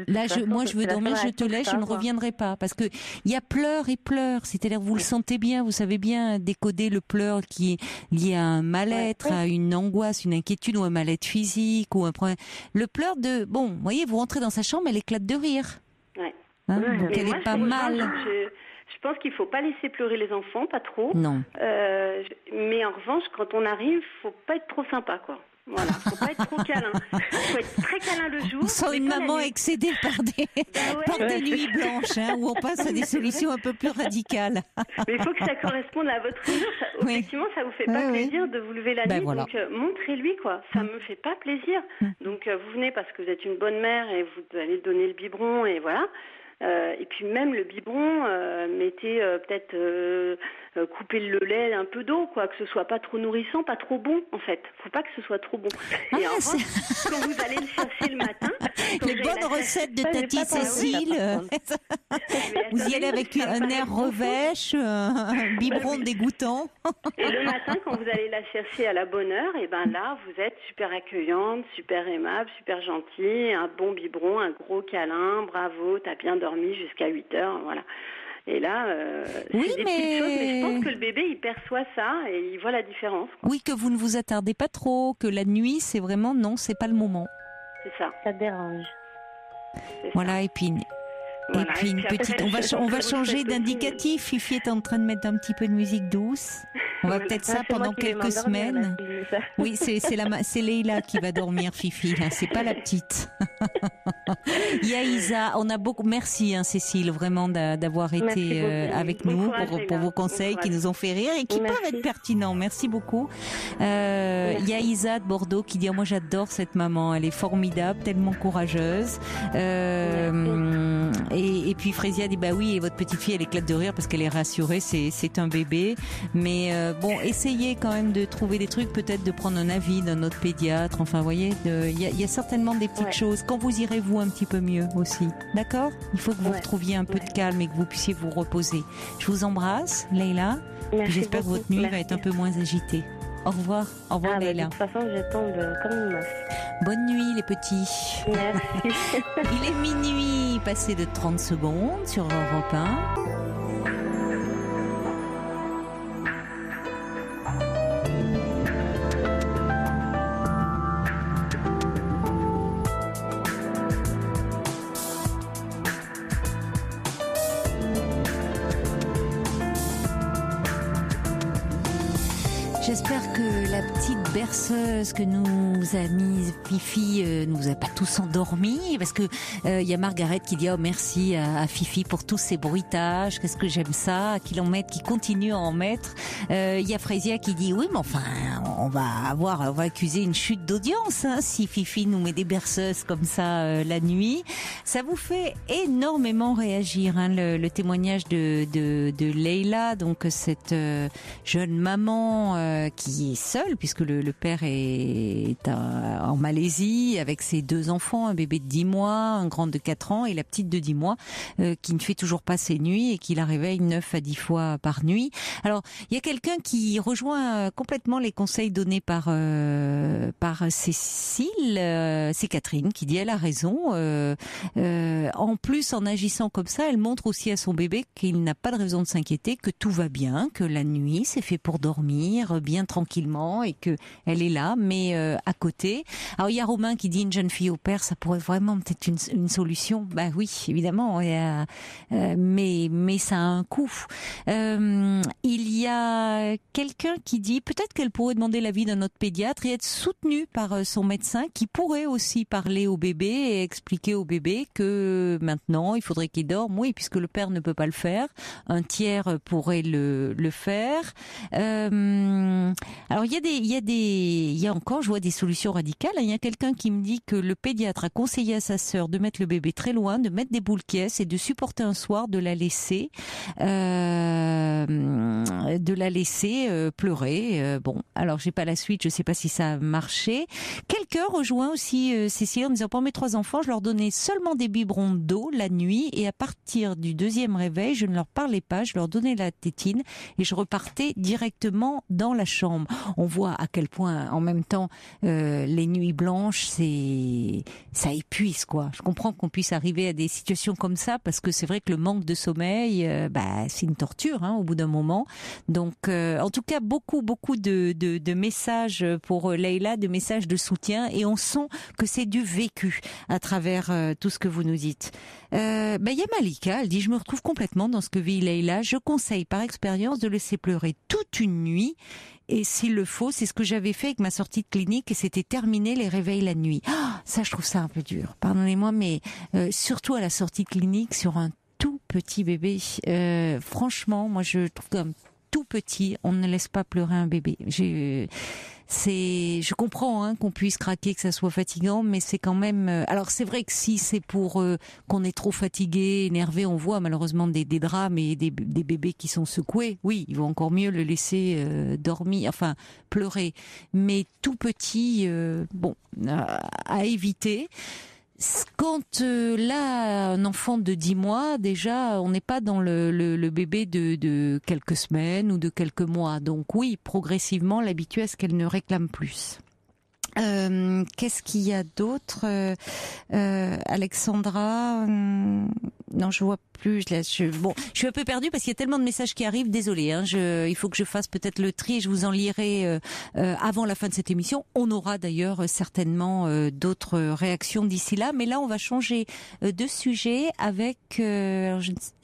[SPEAKER 1] là, moi, je veux dormir, je te laisse, je ne reviendrai pas, parce que il y a pleurs et pleurs, c'est-à-dire vous le sentez bien, vous savez bien décoder le pleur qui est lié à un mal-être, à une angoisse, une inquiétude ou un mal-être physique, ou un problème. Le pleur vous voyez, vous rentrez dans sa chambre, elle éclate de rire. Donc elle est pas mal.
[SPEAKER 7] Je pense qu'il faut pas laisser pleurer les enfants, pas trop.
[SPEAKER 1] Non.
[SPEAKER 7] Mais en revanche, quand on arrive, faut pas être trop sympa, quoi. Voilà, faut pas être trop câlin. Faut être très câlin le jour.
[SPEAKER 1] On sent une maman excédée par des nuits blanches, où on passe à des solutions un peu plus radicales.
[SPEAKER 7] Mais il faut que ça corresponde à votre humeur. Effectivement, ça vous fait pas plaisir de vous lever la nuit. Voilà. Donc, montrez-lui, quoi. Ça me fait pas plaisir. Donc, vous venez parce que vous êtes une bonne mère et vous allez donner le biberon et voilà. Et puis même le biberon, mettez peut-être couper le lait un peu d'eau, quoi, que ce soit pas trop nourrissant, pas trop bon en fait. Faut pas que ce soit trop bon. Et en revanche, quand vous allez le chercher le matin,
[SPEAKER 1] les bonnes recettes de Tati Cécile, vous y allez avec un air revêche, un biberon dégoûtant.
[SPEAKER 7] Et le matin, quand vous allez la chercher à la bonne heure, et ben là, vous êtes super accueillante, super aimable, super gentille, un bon biberon, un gros câlin, bravo, t'as bien dormi jusqu'à 8h, voilà. Et là, c'est des petites choses, mais je pense que le bébé, il perçoit ça et il voit la différence, quoi.
[SPEAKER 1] Oui, que vous ne vous attardez pas trop, que la nuit, c'est vraiment, non, c'est pas le moment.
[SPEAKER 7] C'est ça.
[SPEAKER 6] Ça dérange.
[SPEAKER 1] Voilà, et puis...
[SPEAKER 7] Voilà,
[SPEAKER 1] et puis une petite, on va changer d'indicatif. Fifi est en train de mettre un petit peu de musique douce. On va peut-être ça pendant quelques semaines. Oui, c'est Leïla qui va dormir, Fifi. Là, c'est pas la petite. Yaïsa, on a beaucoup. Merci, Cécile, vraiment d'avoir été avec nous pour vos conseils qui nous ont fait rire et qui peuvent être pertinents. Merci beaucoup. Yaïsa de Bordeaux qui dit moi j'adore cette maman. Elle est formidable, tellement courageuse. Et puis Frésia dit bah oui, et votre petite fille elle éclate de rire parce qu'elle est rassurée, c'est un bébé. Mais bon, essayez quand même de trouver des trucs, peut-être de prendre un avis d'un autre pédiatre. Enfin, vous voyez, il y a certainement des petites choses. Quand vous irez vous un petit peu mieux aussi, d'accord ? Il faut que vous retrouviez un peu de calme et que vous puissiez vous reposer. Je vous embrasse, Leïla. J'espère que votre nuit va être un peu moins agitée. Au revoir Leïla.
[SPEAKER 6] De toute façon, je tombe comme une masse.
[SPEAKER 1] Bonne nuit les petits.
[SPEAKER 6] Merci.
[SPEAKER 1] Il est minuit, passé de 30 secondes sur Europe 1. J'espère que la petite berceuse que nous a mise Fifi ne vous a pas tous endormis, parce que y a Margaret qui dit merci à Fifi pour tous ces bruitages, qu'est-ce que j'aime ça, qu'il en mette, qu'il continue à en mettre. Y a Frésia qui dit oui mais enfin on va accuser une chute d'audience si Fifi nous met des berceuses comme ça la nuit. Ça vous fait énormément réagir le témoignage de Leïla, donc cette jeune maman qui est seule puisque le père est en Malaisie avec ses 2 enfants, un bébé de 10 mois, un grand de 4 ans et la petite de 10 mois qui ne fait toujours pas ses nuits et qui la réveille 9 à 10 fois par nuit. Alors, il y a quelqu'un qui rejoint complètement les conseils donnés par Cécile, c'est Catherine qui dit elle a raison. En plus, en agissant comme ça, elle montre aussi à son bébé qu'il n'a pas de raison de s'inquiéter, que tout va bien, que la nuit c'est fait pour dormir bien tranquillement et que elle est là, mais à côté. Alors il y a Romain qui dit une jeune fille au père, ça pourrait vraiment peut-être une solution. Bah oui, évidemment, mais ça a un coût. Il y a quelqu'un qui dit peut-être qu'elle pourrait demander l'avis d'un autre pédiatre et être soutenue par son médecin qui pourrait aussi parler au bébé et expliquer au bébé que maintenant il faudrait qu'il dorme, oui, puisque le père ne peut pas le faire, un tiers pourrait le faire. Alors il y a encore, je vois des solutions radicales. Il y a quelqu'un qui me dit que le pédiatre a conseillé à sa sœur de mettre le bébé très loin, de mettre des boules caisses et de supporter un soir, de la laisser pleurer. Bon, alors j'ai pas la suite, je sais pas si ça a marché. Quelqu'un rejoint aussi Cécile en disant pour mes 3 enfants, je leur donnais seulement des biberons d'eau la nuit et à partir du 2e réveil, je ne leur parlais pas, je leur donnais la tétine et je repartais directement dans la chambre. On voit à quel point, en même temps, les nuits blanches, ça épuise, quoi. Je comprends qu'on puisse arriver à des situations comme ça, parce que c'est vrai que le manque de sommeil, c'est une torture, au bout d'un moment. Donc, en tout cas, beaucoup de messages pour Leïla, de messages de soutien, et on sent que c'est du vécu à travers tout ce que vous nous dites. Il y a Malika, elle dit, je me retrouve complètement dans ce que vit Leïla. Je conseille par expérience de laisser pleurer toute une nuit. Et s'il le faut, c'est ce que j'avais fait avec ma sortie de clinique et c'était terminé les réveils la nuit. Ça, je trouve ça un peu dur. Pardonnez-moi, mais surtout à la sortie de clinique sur un tout petit bébé. Franchement, moi, je trouve qu'un tout petit, on ne laisse pas pleurer un bébé. Je comprends qu'on puisse craquer, que ça soit fatigant, mais c'est quand même. Alors c'est vrai que si c'est pour qu'on est trop fatigué, énervé, on voit malheureusement des drames et des bébés qui sont secoués. Oui, il vaut encore mieux le laisser dormir, enfin pleurer. Mais tout petit, à éviter. Quand là, un enfant de 10 mois, déjà, on n'est pas dans le bébé de quelques semaines ou de quelques mois. Donc oui, progressivement, l'habituer à ce qu'elle ne réclame plus. Qu'est-ce qu'il y a d'autre, Alexandra? Non, je vois plus. Je suis un peu perdue parce qu'il y a tellement de messages qui arrivent. Désolée, il faut que je fasse peut-être le tri. Je vous en lirai avant la fin de cette émission. On aura d'ailleurs certainement d'autres réactions d'ici là. Mais là, on va changer de sujet avec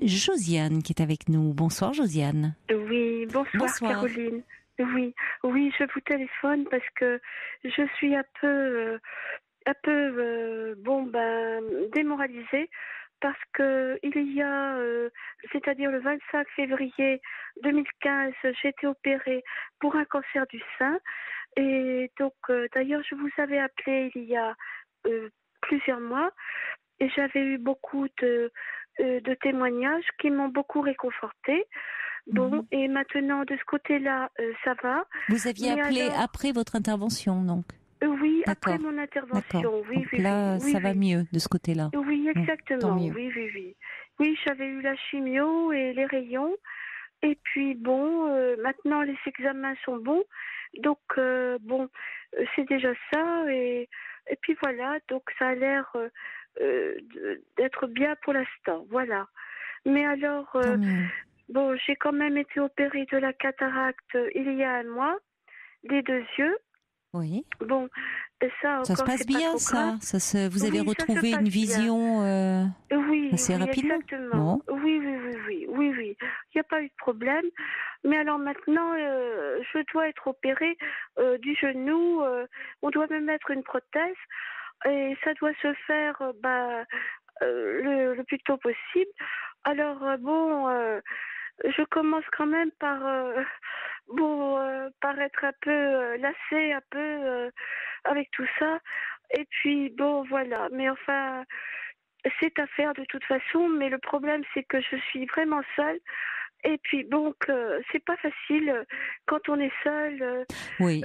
[SPEAKER 1] Josiane qui est avec nous. Bonsoir, Josiane.
[SPEAKER 5] Oui, bonsoir. Caroline. Oui, je vous téléphone parce que je suis un peu démoralisée parce que il y a, c'est-à-dire le 25 février 2015, j'ai été opérée pour un cancer du sein et donc d'ailleurs je vous avais appelé il y a plusieurs mois et j'avais eu beaucoup de témoignages qui m'ont beaucoup réconfortée. Bon, et maintenant, de ce côté-là, ça va.
[SPEAKER 1] Vous aviez appelé après votre intervention, donc
[SPEAKER 5] oui, après mon intervention. Oui,
[SPEAKER 1] donc là, ça va mieux de ce côté-là.
[SPEAKER 5] Oui, exactement. Oui. Oui, j'avais eu la chimio et les rayons. Et puis, bon, maintenant, les examens sont bons. Donc, bon, c'est déjà ça. Et puis, voilà. Donc, ça a l'air d'être bien pour l'instant. Voilà. Mais alors, bon, j'ai quand même été opérée de la cataracte il y a un mois, des 2 yeux.
[SPEAKER 1] Oui.
[SPEAKER 5] Bon, ça
[SPEAKER 1] se passe bien, ça. Vous avez retrouvé une vision assez rapidement.
[SPEAKER 5] Exactement. Bon. Oui. Il n'y a pas eu de problème. Mais alors maintenant, je dois être opérée du genou. On doit me mettre une prothèse et ça doit se faire le plus tôt possible. Alors bon. Je commence quand même par être un peu lassée, un peu avec tout ça. Et puis, bon, voilà. Mais enfin, c'est à faire de toute façon. Mais le problème, c'est que je suis vraiment seule. Et puis, donc, c'est pas facile quand on est seul.
[SPEAKER 1] Oui.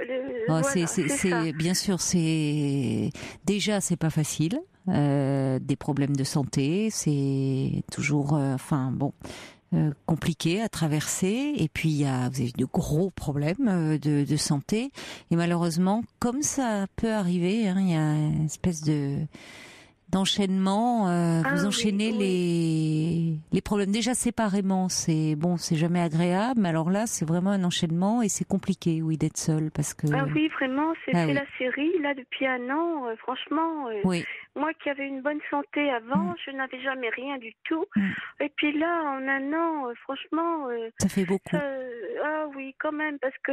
[SPEAKER 1] C'est bien sûr, c'est pas facile. Des problèmes de santé, c'est toujours, compliqué à traverser, et puis vous avez de gros problèmes de santé, et malheureusement, comme ça peut arriver, il y a une espèce d'enchaînement. Vous enchaînez les problèmes déjà séparément. C'est jamais agréable, mais alors là, c'est vraiment un enchaînement et c'est compliqué, d'être seul, parce que.
[SPEAKER 5] Ah oui, vraiment, c'est la série là depuis un an. Franchement, moi qui avais une bonne santé avant, je n'avais jamais rien du tout. Et puis là, en un an, franchement.
[SPEAKER 1] Ça fait beaucoup.
[SPEAKER 5] Ah oui, quand même, parce que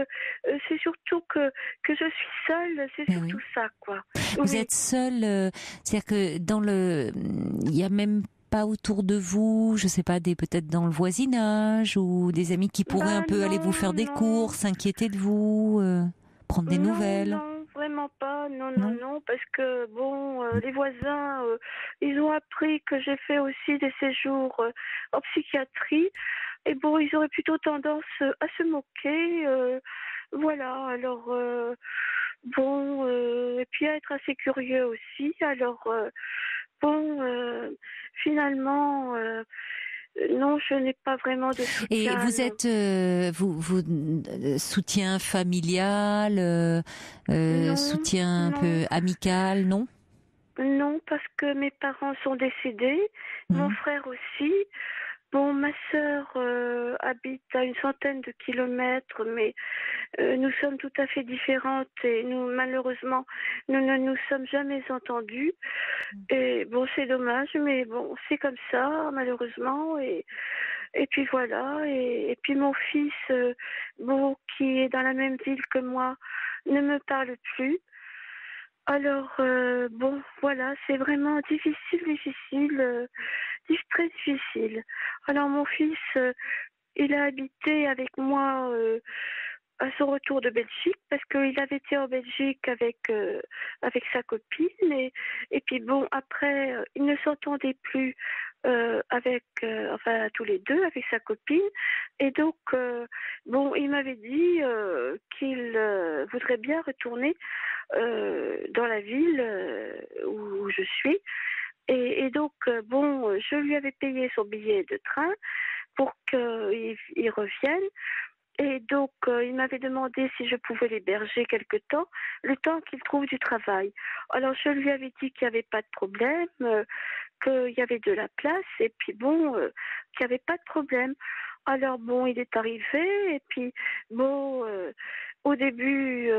[SPEAKER 5] c'est surtout que je suis seule. C'est surtout ça, quoi.
[SPEAKER 1] Vous êtes seule, c'est-à-dire que il y a même pas autour de vous, je sais pas, peut-être dans le voisinage, ou des amis qui pourraient un peu aller vous faire des courses, s'inquiéter de vous, prendre des nouvelles.
[SPEAKER 5] Non, vraiment pas. Non, parce que bon, les voisins, ils ont appris que j'ai fait aussi des séjours en psychiatrie, et bon, ils auraient plutôt tendance à se moquer. Voilà, alors. Bon, et puis à être assez curieux aussi. Alors, finalement, non, je n'ai pas vraiment de soutien.
[SPEAKER 1] Et vous êtes, soutien familial, soutien un peu amical, non?
[SPEAKER 5] Non, parce que mes parents sont décédés, mon frère aussi. Bon, ma sœur habite à 100aine de kilomètres, mais nous sommes tout à fait différentes et malheureusement, nous ne nous sommes jamais entendues. Et bon, c'est dommage, mais bon, c'est comme ça, malheureusement. Et puis voilà. Et puis mon fils, qui est dans la même ville que moi, ne me parle plus. Alors, voilà, c'est vraiment difficile, très difficile. Alors, mon fils, il a habité avec moi à son retour de Belgique, parce qu'il avait été en Belgique avec sa copine, et puis bon, après, il ne s'entendait plus tous les deux, avec sa copine, et donc, il m'avait dit qu'il voudrait bien retourner dans la ville où je suis. Et donc, je lui avais payé son billet de train pour qu'il revienne. Et donc, il m'avait demandé si je pouvais l'héberger quelque temps, le temps qu'il trouve du travail. Alors, je lui avais dit qu'il n'y avait pas de problème, qu'il y avait de la place, et puis qu'il n'y avait pas de problème. Alors, il est arrivé, et puis, au début,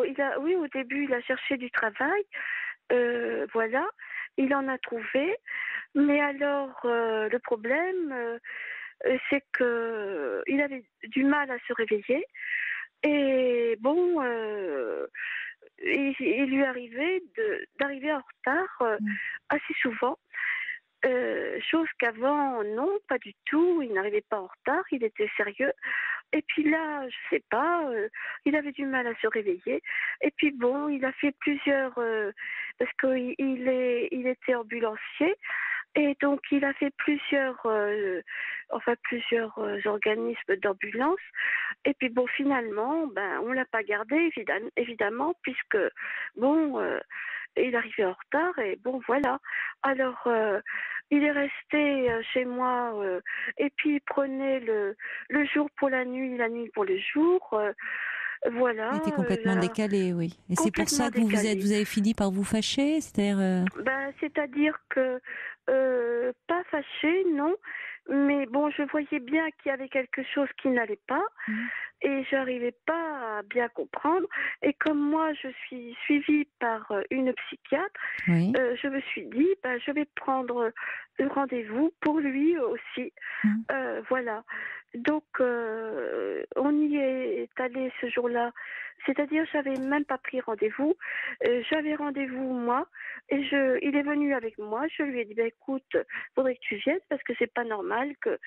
[SPEAKER 5] il a cherché du travail, voilà, il en a trouvé, mais alors, le problème, c'est que il avait du mal à se réveiller, et il lui arrivait d'arriver en retard assez souvent. Chose qu'avant, non, pas du tout. Il n'arrivait pas en retard, il était sérieux. Et puis là, je sais pas, il avait du mal à se réveiller. Et puis il a fait plusieurs, parce qu'il était ambulancier. Et donc, il a fait plusieurs organismes d'ambulance. Et puis bon, finalement, on l'a pas gardé, évidemment, puisque il arrivait en retard. Et bon, voilà. Alors, il est resté chez moi. Et puis, il prenait le jour pour la nuit pour le jour. Voilà.
[SPEAKER 1] Il était complètement décalé, oui. Et c'est pour ça que vous avez fini par vous fâcher,
[SPEAKER 5] c'est-à-dire que pas fâché, non. Mais bon, je voyais bien qu'il y avait quelque chose qui n'allait pas et j'arrivais pas à bien comprendre. Et comme moi, je suis suivie par une psychiatre, je me suis dit, je vais prendre un rendez-vous pour lui aussi. Voilà. Donc, on y est allé ce jour-là. C'est-à-dire, j'avais même pas pris rendez-vous. J'avais rendez-vous, moi, et il est venu avec moi. Je lui ai dit, écoute, faudrait que tu viennes parce que c'est pas normal que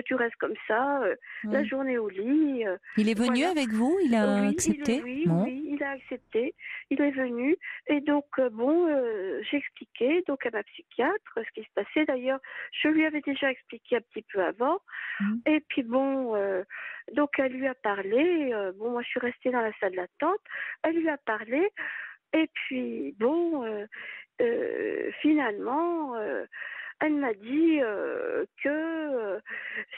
[SPEAKER 5] tu restes comme ça, la journée au lit.
[SPEAKER 1] Il est venu avec vous? Il a accepté?
[SPEAKER 5] Oui, il a accepté. Il est venu. Et donc, j'ai expliqué donc, à ma psychiatre ce qui se passait. D'ailleurs, je lui avais déjà expliqué un petit peu avant. Et puis donc elle lui a parlé. Moi, je suis restée dans la salle d'attente. Elle lui a parlé. Et puis, finalement, elle m'a dit que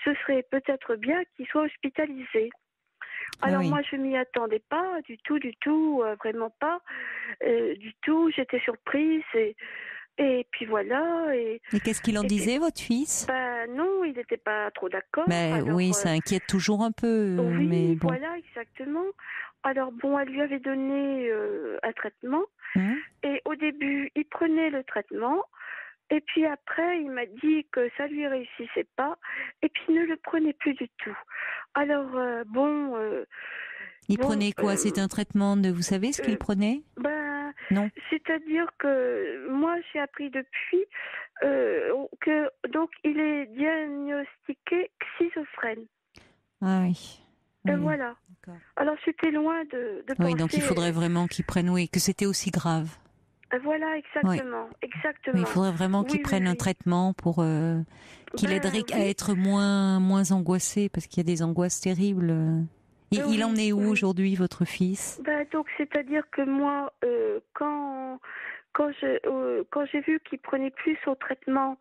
[SPEAKER 5] ce serait peut-être bien qu'il soit hospitalisé. Alors moi, je m'y attendais pas du tout, vraiment pas du tout. J'étais surprise et puis voilà. Et
[SPEAKER 1] qu'est-ce qu'il en disait, votre fils?
[SPEAKER 5] Non, il n'était pas trop d'accord.
[SPEAKER 1] Ça inquiète toujours un peu.
[SPEAKER 5] Oui,
[SPEAKER 1] mais bon.
[SPEAKER 5] Voilà, exactement. Alors elle lui avait donné un traitement. Et au début, il prenait le traitement. Et puis après, il m'a dit que ça lui réussissait pas. Et puis il ne le prenait plus du tout. Alors
[SPEAKER 1] il prenait quoi? C'est un traitement vous savez ce qu'il prenait? Non.
[SPEAKER 5] C'est-à-dire que moi, j'ai appris depuis que donc il est diagnostiqué schizophrène.
[SPEAKER 1] Ah oui.
[SPEAKER 5] Et voilà. D'accord. Alors c'était loin de penser...
[SPEAKER 1] Oui, donc il faudrait vraiment qu'il prenne, que c'était aussi grave.
[SPEAKER 5] Voilà, exactement. Exactement.
[SPEAKER 1] Oui, il faudrait vraiment qu'il prenne un traitement pour qu'il aiderait à être moins angoissé, parce qu'il y a des angoisses terribles. Il en est où aujourd'hui, votre fils?
[SPEAKER 5] Donc, c'est-à-dire que moi, quand j'ai vu qu'il prenait plus son traitement,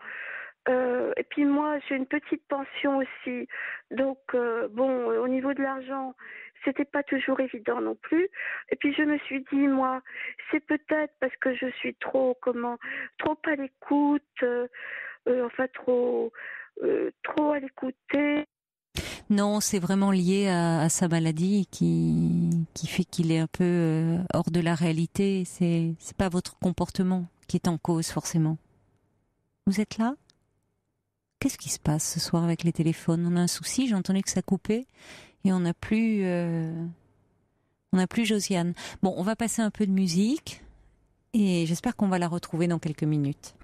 [SPEAKER 5] et puis moi, j'ai une petite pension aussi. Donc, au niveau de l'argent, c'était pas toujours évident non plus. Et puis, je me suis dit, moi, c'est peut-être parce que je suis trop à l'écoute, trop à l'écouter.
[SPEAKER 1] Non, c'est vraiment lié à sa maladie qui fait qu'il est un peu hors de la réalité. C'est pas votre comportement qui est en cause forcément. Vous êtes là? Qu'est-ce qui se passe ce soir avec les téléphones? On a un souci, j'ai entendu que ça coupait et on n'a plus Josiane. Bon, on va passer un peu de musique et j'espère qu'on va la retrouver dans quelques minutes.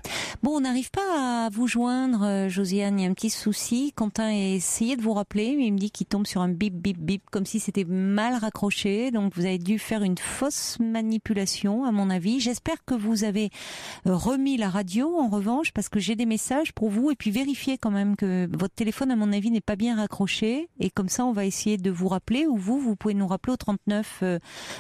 [SPEAKER 1] Bon, on n'arrive pas à vous joindre, Josiane, il y a un petit souci. Quentin a essayé de vous rappeler, mais il me dit qu'il tombe sur un bip, bip, bip, comme si c'était mal raccroché. Donc, vous avez dû faire une fausse manipulation, à mon avis. J'espère que vous avez remis la radio, en revanche, parce que j'ai des messages pour vous. Et puis, vérifiez quand même que votre téléphone, à mon avis, n'est pas bien raccroché. Et comme ça, on va essayer de vous rappeler, ou vous pouvez nous rappeler au 39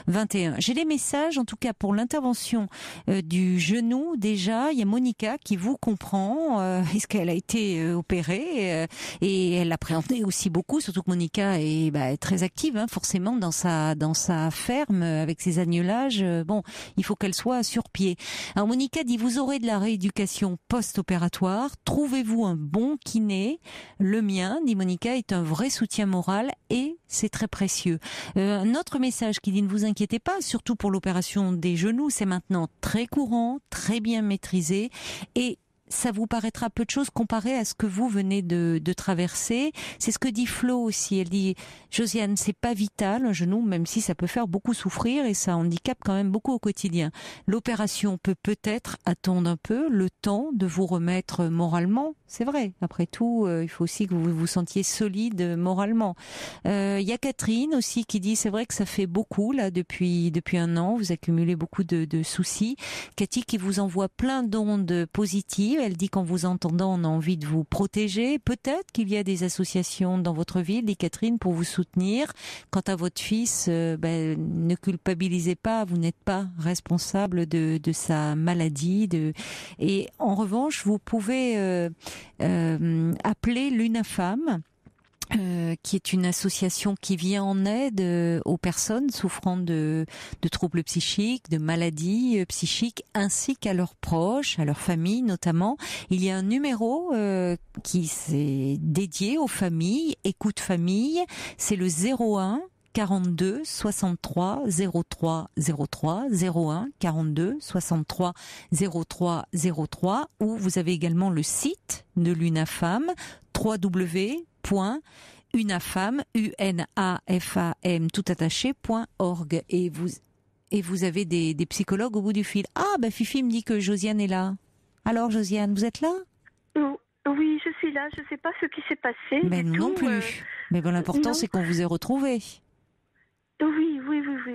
[SPEAKER 1] 21. J'ai des messages, en tout cas, pour l'intervention du genou. Déjà, il y a Monica qui vous comprend, est-ce qu'elle a été opérée et elle appréhendait aussi beaucoup, surtout que Monica est très active, forcément dans sa ferme avec ses agnelages. Bon, il faut qu'elle soit sur pied. Alors Monica dit, vous aurez de la rééducation post-opératoire, trouvez-vous un bon kiné. Le mien, dit Monica, est un vrai soutien moral et c'est très précieux. Un autre message qui dit, ne vous inquiétez pas, surtout pour l'opération des genoux, c'est maintenant très courant, très bien maîtrisé et ça vous paraîtra peu de choses comparé à ce que vous venez de traverser. C'est ce que dit Flo aussi. Elle dit, Josiane, c'est pas vital, un genou, même si ça peut faire beaucoup souffrir et ça handicape quand même beaucoup au quotidien. L'opération peut peut-être attendre un peu le temps de vous remettre moralement. C'est vrai. Après tout, il faut aussi que vous vous sentiez solide moralement. Il y a Catherine aussi qui dit, c'est vrai que ça fait beaucoup là depuis un an. Vous accumulez beaucoup de soucis. Cathy qui vous envoie plein d'ondes positives. dit. Elle dit qu'en vous entendant, on a envie de vous protéger. Peut-être qu'il y a des associations dans votre ville, dit Catherine, pour vous soutenir. Quant à votre fils, ne culpabilisez pas. Vous n'êtes pas responsable de sa maladie. Et en revanche, vous pouvez appeler l'UNAFAM. Qui est une association qui vient en aide aux personnes souffrant de troubles psychiques, de maladies psychiques, ainsi qu'à leurs proches, à leurs familles notamment. Il y a un numéro qui s'est dédié aux familles, écoute famille, c'est le 01 42 63 03 03 01 42 63 03 03, où vous avez également le site de l'UNAFAM, www.unafam, UNAFAM, tout attaché.org. Et vous avez des psychologues au bout du fil. Ah, Fifi me dit que Josiane est là. Alors, Josiane, vous êtes là?
[SPEAKER 5] Oui, je suis là. Je ne sais pas ce qui s'est passé.
[SPEAKER 1] Mais non plus. Mais l'important, c'est qu'on vous ait retrouvé.
[SPEAKER 5] Oui.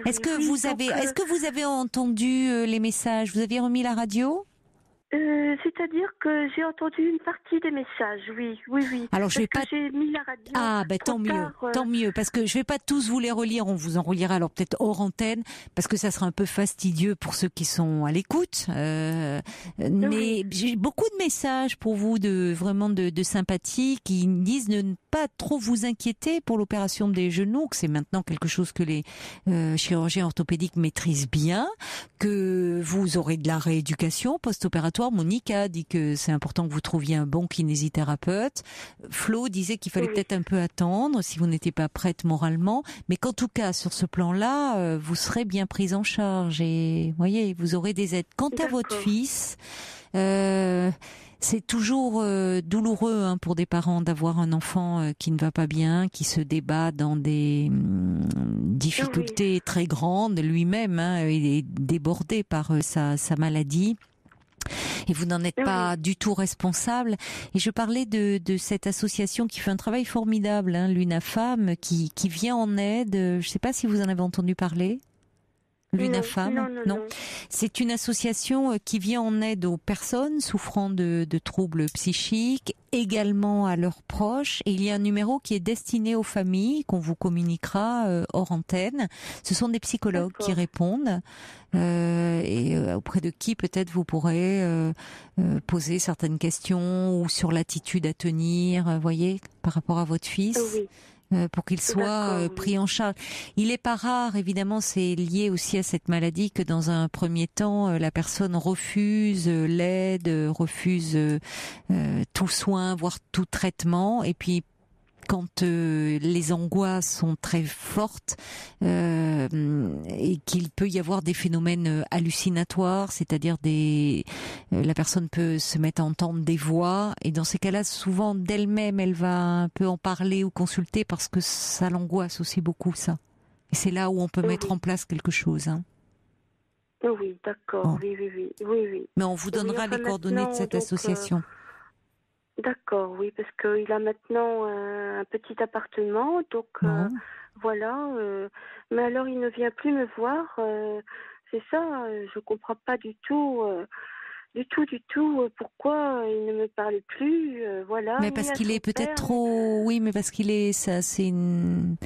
[SPEAKER 1] Est-ce que vous avez entendu les messages? Vous avez remis la radio?
[SPEAKER 5] C'est-à-dire que j'ai entendu une partie des messages, oui.
[SPEAKER 1] Alors j'ai
[SPEAKER 5] mis la radio.
[SPEAKER 1] Ah tant mieux, parce que je vais pas tous vous les relire, on vous en relira alors peut-être hors antenne, parce que ça sera un peu fastidieux pour ceux qui sont à l'écoute. Mais j'ai beaucoup de messages pour vous de sympathie qui disent de ne pas trop vous inquiéter pour l'opération des genoux, que c'est maintenant quelque chose que les chirurgiens orthopédiques maîtrisent bien, que vous aurez de la rééducation post-opératoire. Monica dit que c'est important que vous trouviez un bon kinésithérapeute. Flo disait qu'il fallait peut-être un peu attendre si vous n'étiez pas prête moralement, mais qu'en tout cas sur ce plan-là, vous serez bien prise en charge et voyez, vous aurez des aides. Quant à votre fils, c'est toujours douloureux pour des parents d'avoir un enfant qui ne va pas bien, qui se débat dans des difficultés très grandes. Lui-même, il est débordé par sa maladie. Et vous n'en êtes pas du tout responsable. Et je parlais de cette association qui fait un travail formidable, l'UNAFAM, qui vient en aide. Je ne sais pas si vous en avez entendu parler. L'UNAFAM, non. C'est une association qui vient en aide aux personnes souffrant de troubles psychiques, également à leurs proches. Et il y a un numéro qui est destiné aux familles qu'on vous communiquera hors antenne. Ce sont des psychologues qui répondent et auprès de qui peut-être vous pourrez poser certaines questions ou sur l'attitude à tenir, voyez, par rapport à votre fils. Pour qu'il soit pris en charge. Il est pas rare, évidemment, c'est lié aussi à cette maladie que dans un premier temps, la personne refuse l'aide, refuse tout soin, voire tout traitement, et puis quand les angoisses sont très fortes et qu'il peut y avoir des phénomènes hallucinatoires, c'est-à-dire la personne peut se mettre à entendre des voix, et dans ces cas-là, souvent d'elle-même, elle va un peu en parler ou consulter parce que ça l'angoisse aussi beaucoup, ça. Et c'est là où on peut mettre en place quelque chose.
[SPEAKER 5] Oui, d'accord, bon. Oui.
[SPEAKER 1] Mais on vous donnera les coordonnées de cette association.
[SPEAKER 5] D'accord, oui, parce qu'il a maintenant un petit appartement, donc voilà. Mais alors, il ne vient plus me voir. C'est ça, je comprends pas du tout pourquoi il ne me parle plus. Voilà.
[SPEAKER 1] Mais parce qu'il est peut-être trop. Oui, mais parce qu'il est. Ça, c'est une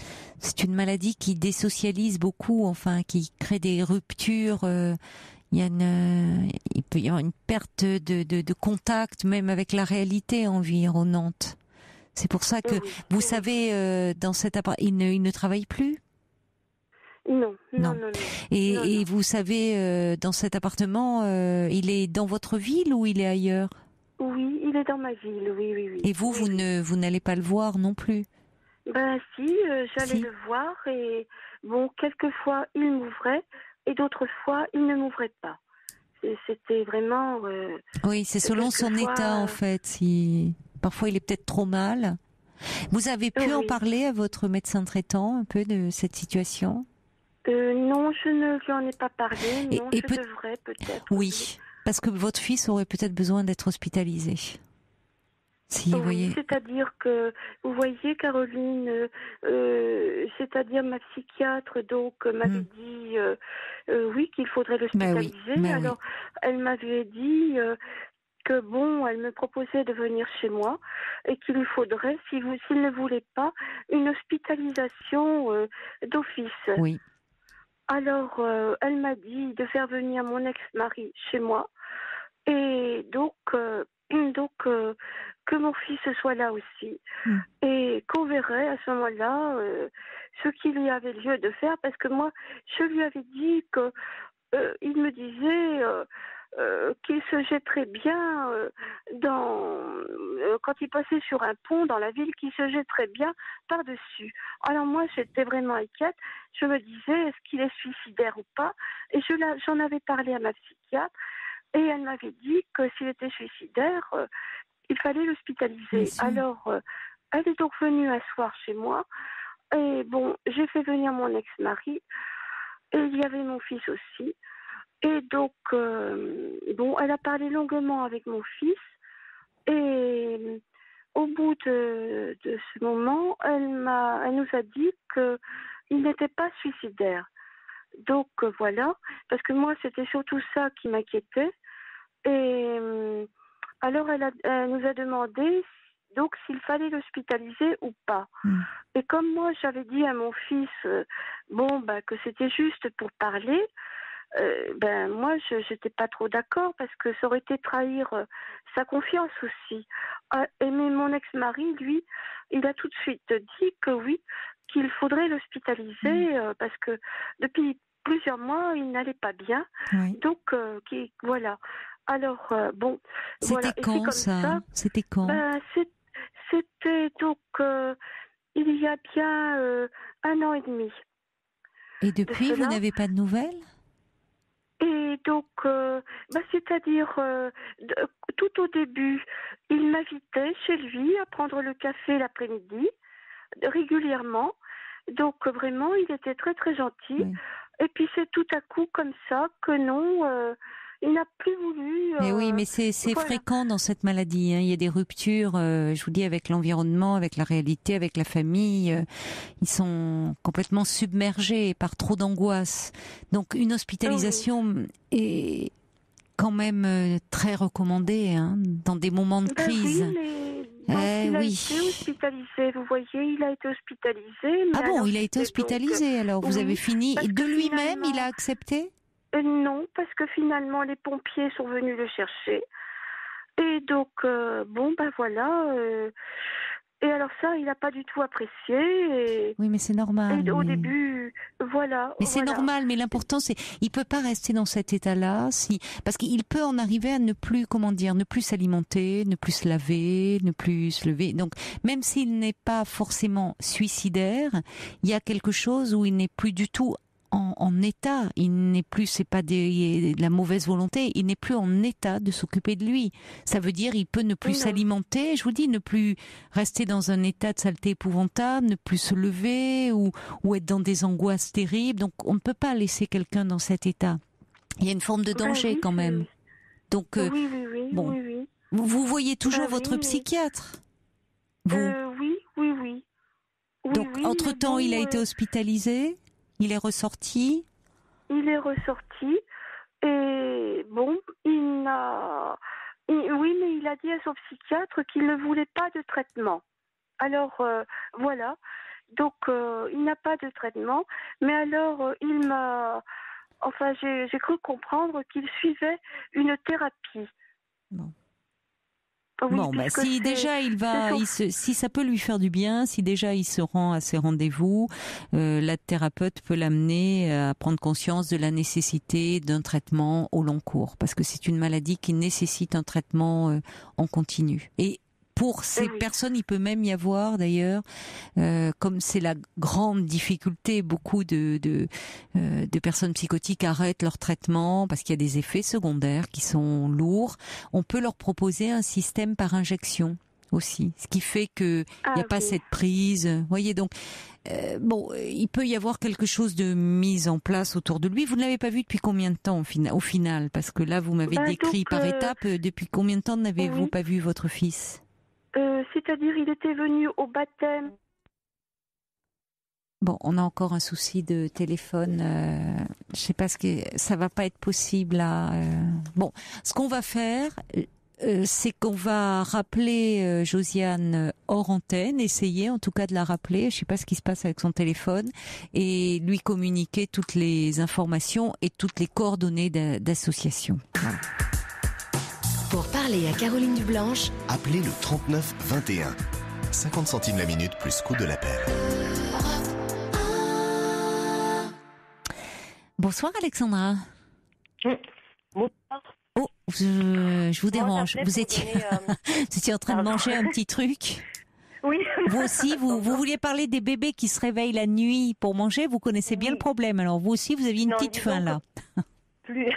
[SPEAKER 1] maladie qui désocialise beaucoup, enfin, qui crée des ruptures. Il peut y avoir une perte de contact même avec la réalité environnante. C'est pour ça que, vous savez, dans cet appartement, il ne travaille plus?
[SPEAKER 5] Non.
[SPEAKER 1] Et vous savez, dans cet appartement, il est dans votre ville ou il est ailleurs?
[SPEAKER 5] Oui, il est dans ma ville, oui.
[SPEAKER 1] Et vous n'allez pas le voir non plus?
[SPEAKER 5] Si, j'allais le voir et bon, quelquefois il m'ouvrait. Et d'autres fois, il ne m'ouvrait pas. C'était vraiment...
[SPEAKER 1] oui, c'est selon son état, en fait. Parfois, il est peut-être trop mal. Vous avez pu en parler à votre médecin traitant, un peu, de cette situation?
[SPEAKER 5] Non, je ne lui en ai pas parlé. Non, je devrais peut-être.
[SPEAKER 1] Oui, parce que votre fils aurait peut-être besoin d'être hospitalisé. Vous voyez.
[SPEAKER 5] C'est-à-dire que, vous voyez, Caroline, c'est-à-dire ma psychiatre m'avait dit oui qu'il faudrait l'hospitaliser. Alors elle m'avait dit que bon, elle me proposait de venir chez moi et qu'il lui faudrait, s'il ne voulait pas, une hospitalisation d'office.
[SPEAKER 1] Oui.
[SPEAKER 5] Alors, elle m'a dit de faire venir mon ex-mari chez moi et donc que mon fils soit là aussi et qu'on verrait à ce moment-là ce qu'il y avait lieu de faire, parce que moi, je lui avais dit que il me disait qu'il se jetterait bien quand il passait sur un pont dans la ville, qu'il se jetterait bien par-dessus. Alors moi, j'étais vraiment inquiète. Je me disais, est-ce qu'il est suicidaire ou pas? Et j'en avais parlé à ma psychiatre, et elle m'avait dit que s'il était suicidaire, il fallait l'hospitaliser. Alors, elle est donc venue un soir chez moi, et bon, j'ai fait venir mon ex-mari, et il y avait mon fils aussi. Et donc, bon, elle a parlé longuement avec mon fils, et au bout de ce moment, elle nous a dit qu'il n'était pas suicidaire. Donc voilà, parce que moi, c'était surtout ça qui m'inquiétait. Et alors, elle nous a demandé donc s'il fallait l'hospitaliser ou pas. Et comme moi, j'avais dit à mon fils que c'était juste pour parler, moi, je n'étais pas trop d'accord, parce que ça aurait été trahir sa confiance aussi. Mais mon ex-mari, lui, il a tout de suite dit que oui, qu'il faudrait l'hospitaliser parce que depuis plusieurs mois, il n'allait pas bien. Oui. Donc, voilà. Alors, bon.
[SPEAKER 1] C'était
[SPEAKER 5] voilà.
[SPEAKER 1] quand ça? C'était quand?
[SPEAKER 5] C'était donc il y a bien 1 an et demi.
[SPEAKER 1] Et depuis, vous n'avez pas de nouvelles?
[SPEAKER 5] Et donc, c'est-à-dire, tout au début, il m'invitait chez lui à prendre le café l'après-midi, régulièrement. Donc, vraiment, il était très, très gentil. Oui. Et puis, c'est tout à coup comme ça que non, il n'a plus voulu...
[SPEAKER 1] Mais oui, mais c'est voilà. Fréquent dans cette maladie. Hein. Il y a des ruptures, je vous dis, avec l'environnement, avec la réalité, avec la famille. Ils sont complètement submergés par trop d'angoisse. Donc, une hospitalisation est quand même très recommandée dans des moments de crise.
[SPEAKER 5] Oui, mais... il a été hospitalisé, vous voyez, il a été hospitalisé. Mais
[SPEAKER 1] bon, il a été hospitalisé, donc... alors vous avez fini. Et de lui-même, il a accepté?
[SPEAKER 5] Non, parce que finalement, les pompiers sont venus le chercher. Et donc, voilà. Et alors ça, il n'a pas du tout apprécié. Et...
[SPEAKER 1] Oui, mais c'est normal.
[SPEAKER 5] Et au début, voilà.
[SPEAKER 1] Mais c'est normal, mais l'important, c'est il peut pas rester dans cet état-là, parce qu'il peut en arriver à ne plus s'alimenter, ne plus se laver, ne plus se lever. Donc, même s'il n'est pas forcément suicidaire, il y a quelque chose où il n'est plus du tout en état, il n'est plus, c'est pas de la mauvaise volonté, il n'est plus en état de s'occuper de lui. Ça veut dire il peut ne plus s'alimenter, je vous dis, ne plus rester dans un état de saleté épouvantable, ne plus se lever ou être dans des angoisses terribles. Donc on ne peut pas laisser quelqu'un dans cet état. Il y a une forme de danger quand même. Donc
[SPEAKER 5] oui.
[SPEAKER 1] Vous voyez toujours votre psychiatre? Vous
[SPEAKER 5] Oui.
[SPEAKER 1] Donc entre-temps, il a été hospitalisé? Il est ressorti?
[SPEAKER 5] Il est ressorti et bon, oui, mais il a dit à son psychiatre qu'il ne voulait pas de traitement. Alors voilà, donc il n'a pas de traitement, mais alors j'ai cru comprendre qu'il suivait une thérapie.
[SPEAKER 1] Bon. Oui, si déjà si ça peut lui faire du bien, si déjà il se rend à ses rendez-vous, la thérapeute peut l'amener à prendre conscience de la nécessité d'un traitement au long cours, parce que c'est une maladie qui nécessite un traitement en continu. Et pour ces personnes, il peut même y avoir d'ailleurs, comme c'est la grande difficulté, beaucoup de personnes psychotiques arrêtent leur traitement parce qu'il y a des effets secondaires qui sont lourds. On peut leur proposer un système par injection aussi, ce qui fait que il n'y a pas cette prise. Vous voyez, donc il peut y avoir quelque chose de mis en place autour de lui. Vous ne l'avez pas vu depuis combien de temps au final? Parce que là, vous m'avez décrit par étapes. Depuis combien de temps n'avez-vous pas vu votre fils?
[SPEAKER 5] C'est-à-dire, il était venu au baptême.
[SPEAKER 1] Bon, on a encore un souci de téléphone. Je sais pas ça va pas être possible là. Bon, ce qu'on va faire, C'est qu'on va rappeler Josiane hors antenne, essayer en tout cas de la rappeler, je ne sais pas ce qui se passe avec son téléphone, et lui communiquer toutes les informations et toutes les coordonnées d'association. Voilà.
[SPEAKER 2] Pour parler à Caroline Dublanche,
[SPEAKER 3] appelez le 39 21. 50 centimes la minute plus coût de l'appel.
[SPEAKER 1] Bonsoir Alexandra.
[SPEAKER 5] Bonsoir.
[SPEAKER 1] Oh, je vous dérange. Vous étiez en train de manger un petit truc.
[SPEAKER 5] Oui.
[SPEAKER 1] Vous aussi, vous vouliez parler des bébés qui se réveillent la nuit pour manger. Vous connaissez bien le problème. Alors vous aussi, vous aviez une petite faim là.
[SPEAKER 5] Plus.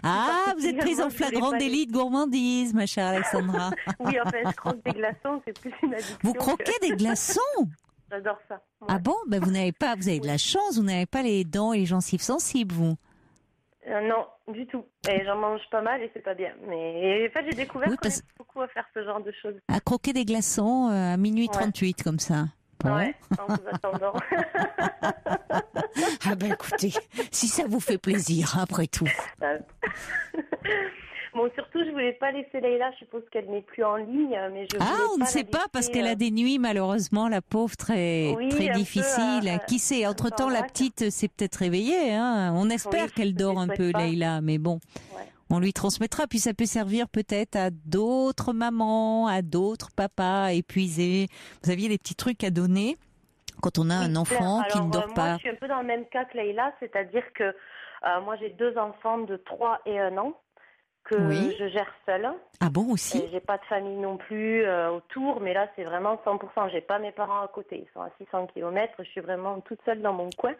[SPEAKER 1] Ah, vous êtes prise en flagrant délit de gourmandise, ma chère Alexandra.
[SPEAKER 5] Oui, en fait, je croque des glaçons, c'est plus une addiction.
[SPEAKER 1] Vous croquez des glaçons?
[SPEAKER 5] J'adore ça. Ouais.
[SPEAKER 1] Ah bon? Ben vous avez de la chance, vous n'avez pas les dents et les gencives sensibles, vous.
[SPEAKER 5] Non, du tout. Et j'en mange pas mal et c'est pas bien. Mais en fait, j'ai découvert qu'on aime beaucoup à faire ce genre de choses.
[SPEAKER 1] À croquer des glaçons à minuit 38, comme ça. Bon.
[SPEAKER 5] Ouais, en vous attendant.
[SPEAKER 1] Ah ben écoutez, si ça vous fait plaisir, après tout.
[SPEAKER 5] Bon, surtout, je voulais pas laisser Leïla, je suppose qu'elle n'est plus en ligne, mais
[SPEAKER 1] on ne sait pas, parce qu'elle a des nuits, malheureusement, la pauvre, très difficiles. Qui sait, entre-temps, la petite s'est peut-être réveillée, hein. On espère qu'elle dort un peu, Leïla, mais bon. Ouais. On lui transmettra, puis ça peut servir peut-être à d'autres mamans, à d'autres papas épuisés. Vous aviez des petits trucs à donner quand on a un enfant qui ne dort pas.
[SPEAKER 5] Moi, je suis un peu dans le même cas que Leïla, c'est-à-dire que moi, j'ai 2 enfants de 3 et 1 an. Que je gère seule.
[SPEAKER 1] Ah bon, aussi?
[SPEAKER 5] J'ai pas de famille non plus autour, mais là c'est vraiment 100%. J'ai pas mes parents à côté, ils sont à 600 km. Je suis vraiment toute seule dans mon coin.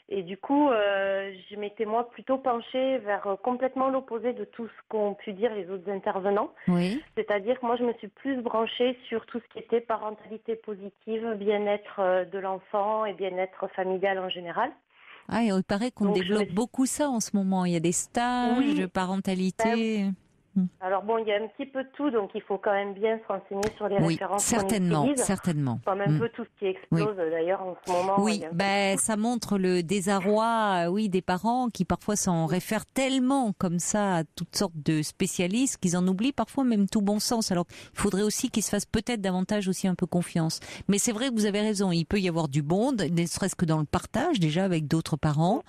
[SPEAKER 5] Et du coup, je m'étais moi plutôt penchée vers complètement l'opposé de tout ce qu'ont pu dire les autres intervenants.
[SPEAKER 1] Oui.
[SPEAKER 5] C'est-à-dire que moi je me suis plus branchée sur tout ce qui était parentalité positive, bien-être de l'enfant et bien-être familial en général.
[SPEAKER 1] Ah, et il paraît qu'on développe beaucoup ça en ce moment. Il y a des stages de parentalité.
[SPEAKER 5] Alors bon, il y a un petit peu de tout, donc il faut quand même bien se renseigner sur les références
[SPEAKER 1] certainement,
[SPEAKER 5] qu'on utilise.
[SPEAKER 1] certainement.
[SPEAKER 5] Comme un peu tout ce qui explose d'ailleurs en ce moment.
[SPEAKER 1] Oui, ça montre le désarroi, des parents qui parfois s'en réfèrent tellement comme ça à toutes sortes de spécialistes qu'ils en oublient parfois même tout bon sens. Alors il faudrait aussi qu'ils se fassent peut-être davantage aussi un peu confiance. Mais c'est vrai que vous avez raison, il peut y avoir du bon, ne serait-ce que dans le partage déjà avec d'autres parents,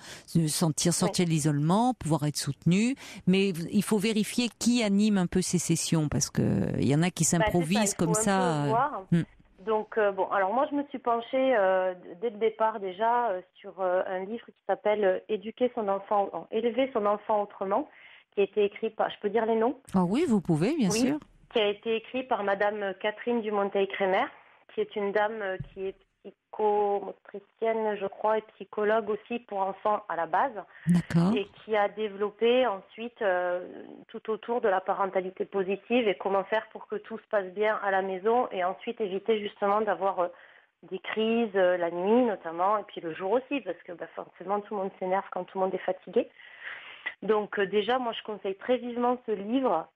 [SPEAKER 1] sortir de l'isolement, pouvoir être soutenu. Mais il faut vérifier qui anime un peu ces sessions, parce que il y en a qui s'improvisent comme ça.
[SPEAKER 5] Donc alors moi je me suis penchée dès le départ déjà sur un livre qui s'appelle Élever son enfant autrement, qui a été écrit par, je peux dire les noms?
[SPEAKER 1] Ah oui, vous pouvez, bien sûr.
[SPEAKER 5] Qui a été écrit par Madame Catherine Dumonteil-Crémer, qui est une dame qui est psychomotricienne, je crois, et psychologue aussi pour enfants à la base.
[SPEAKER 1] D'accord.
[SPEAKER 5] Et qui a développé ensuite tout autour de la parentalité positive et comment faire pour que tout se passe bien à la maison et ensuite éviter justement d'avoir des crises la nuit notamment et puis le jour aussi parce que forcément tout le monde s'énerve quand tout le monde est fatigué. Donc déjà, moi je conseille très vivement ce livre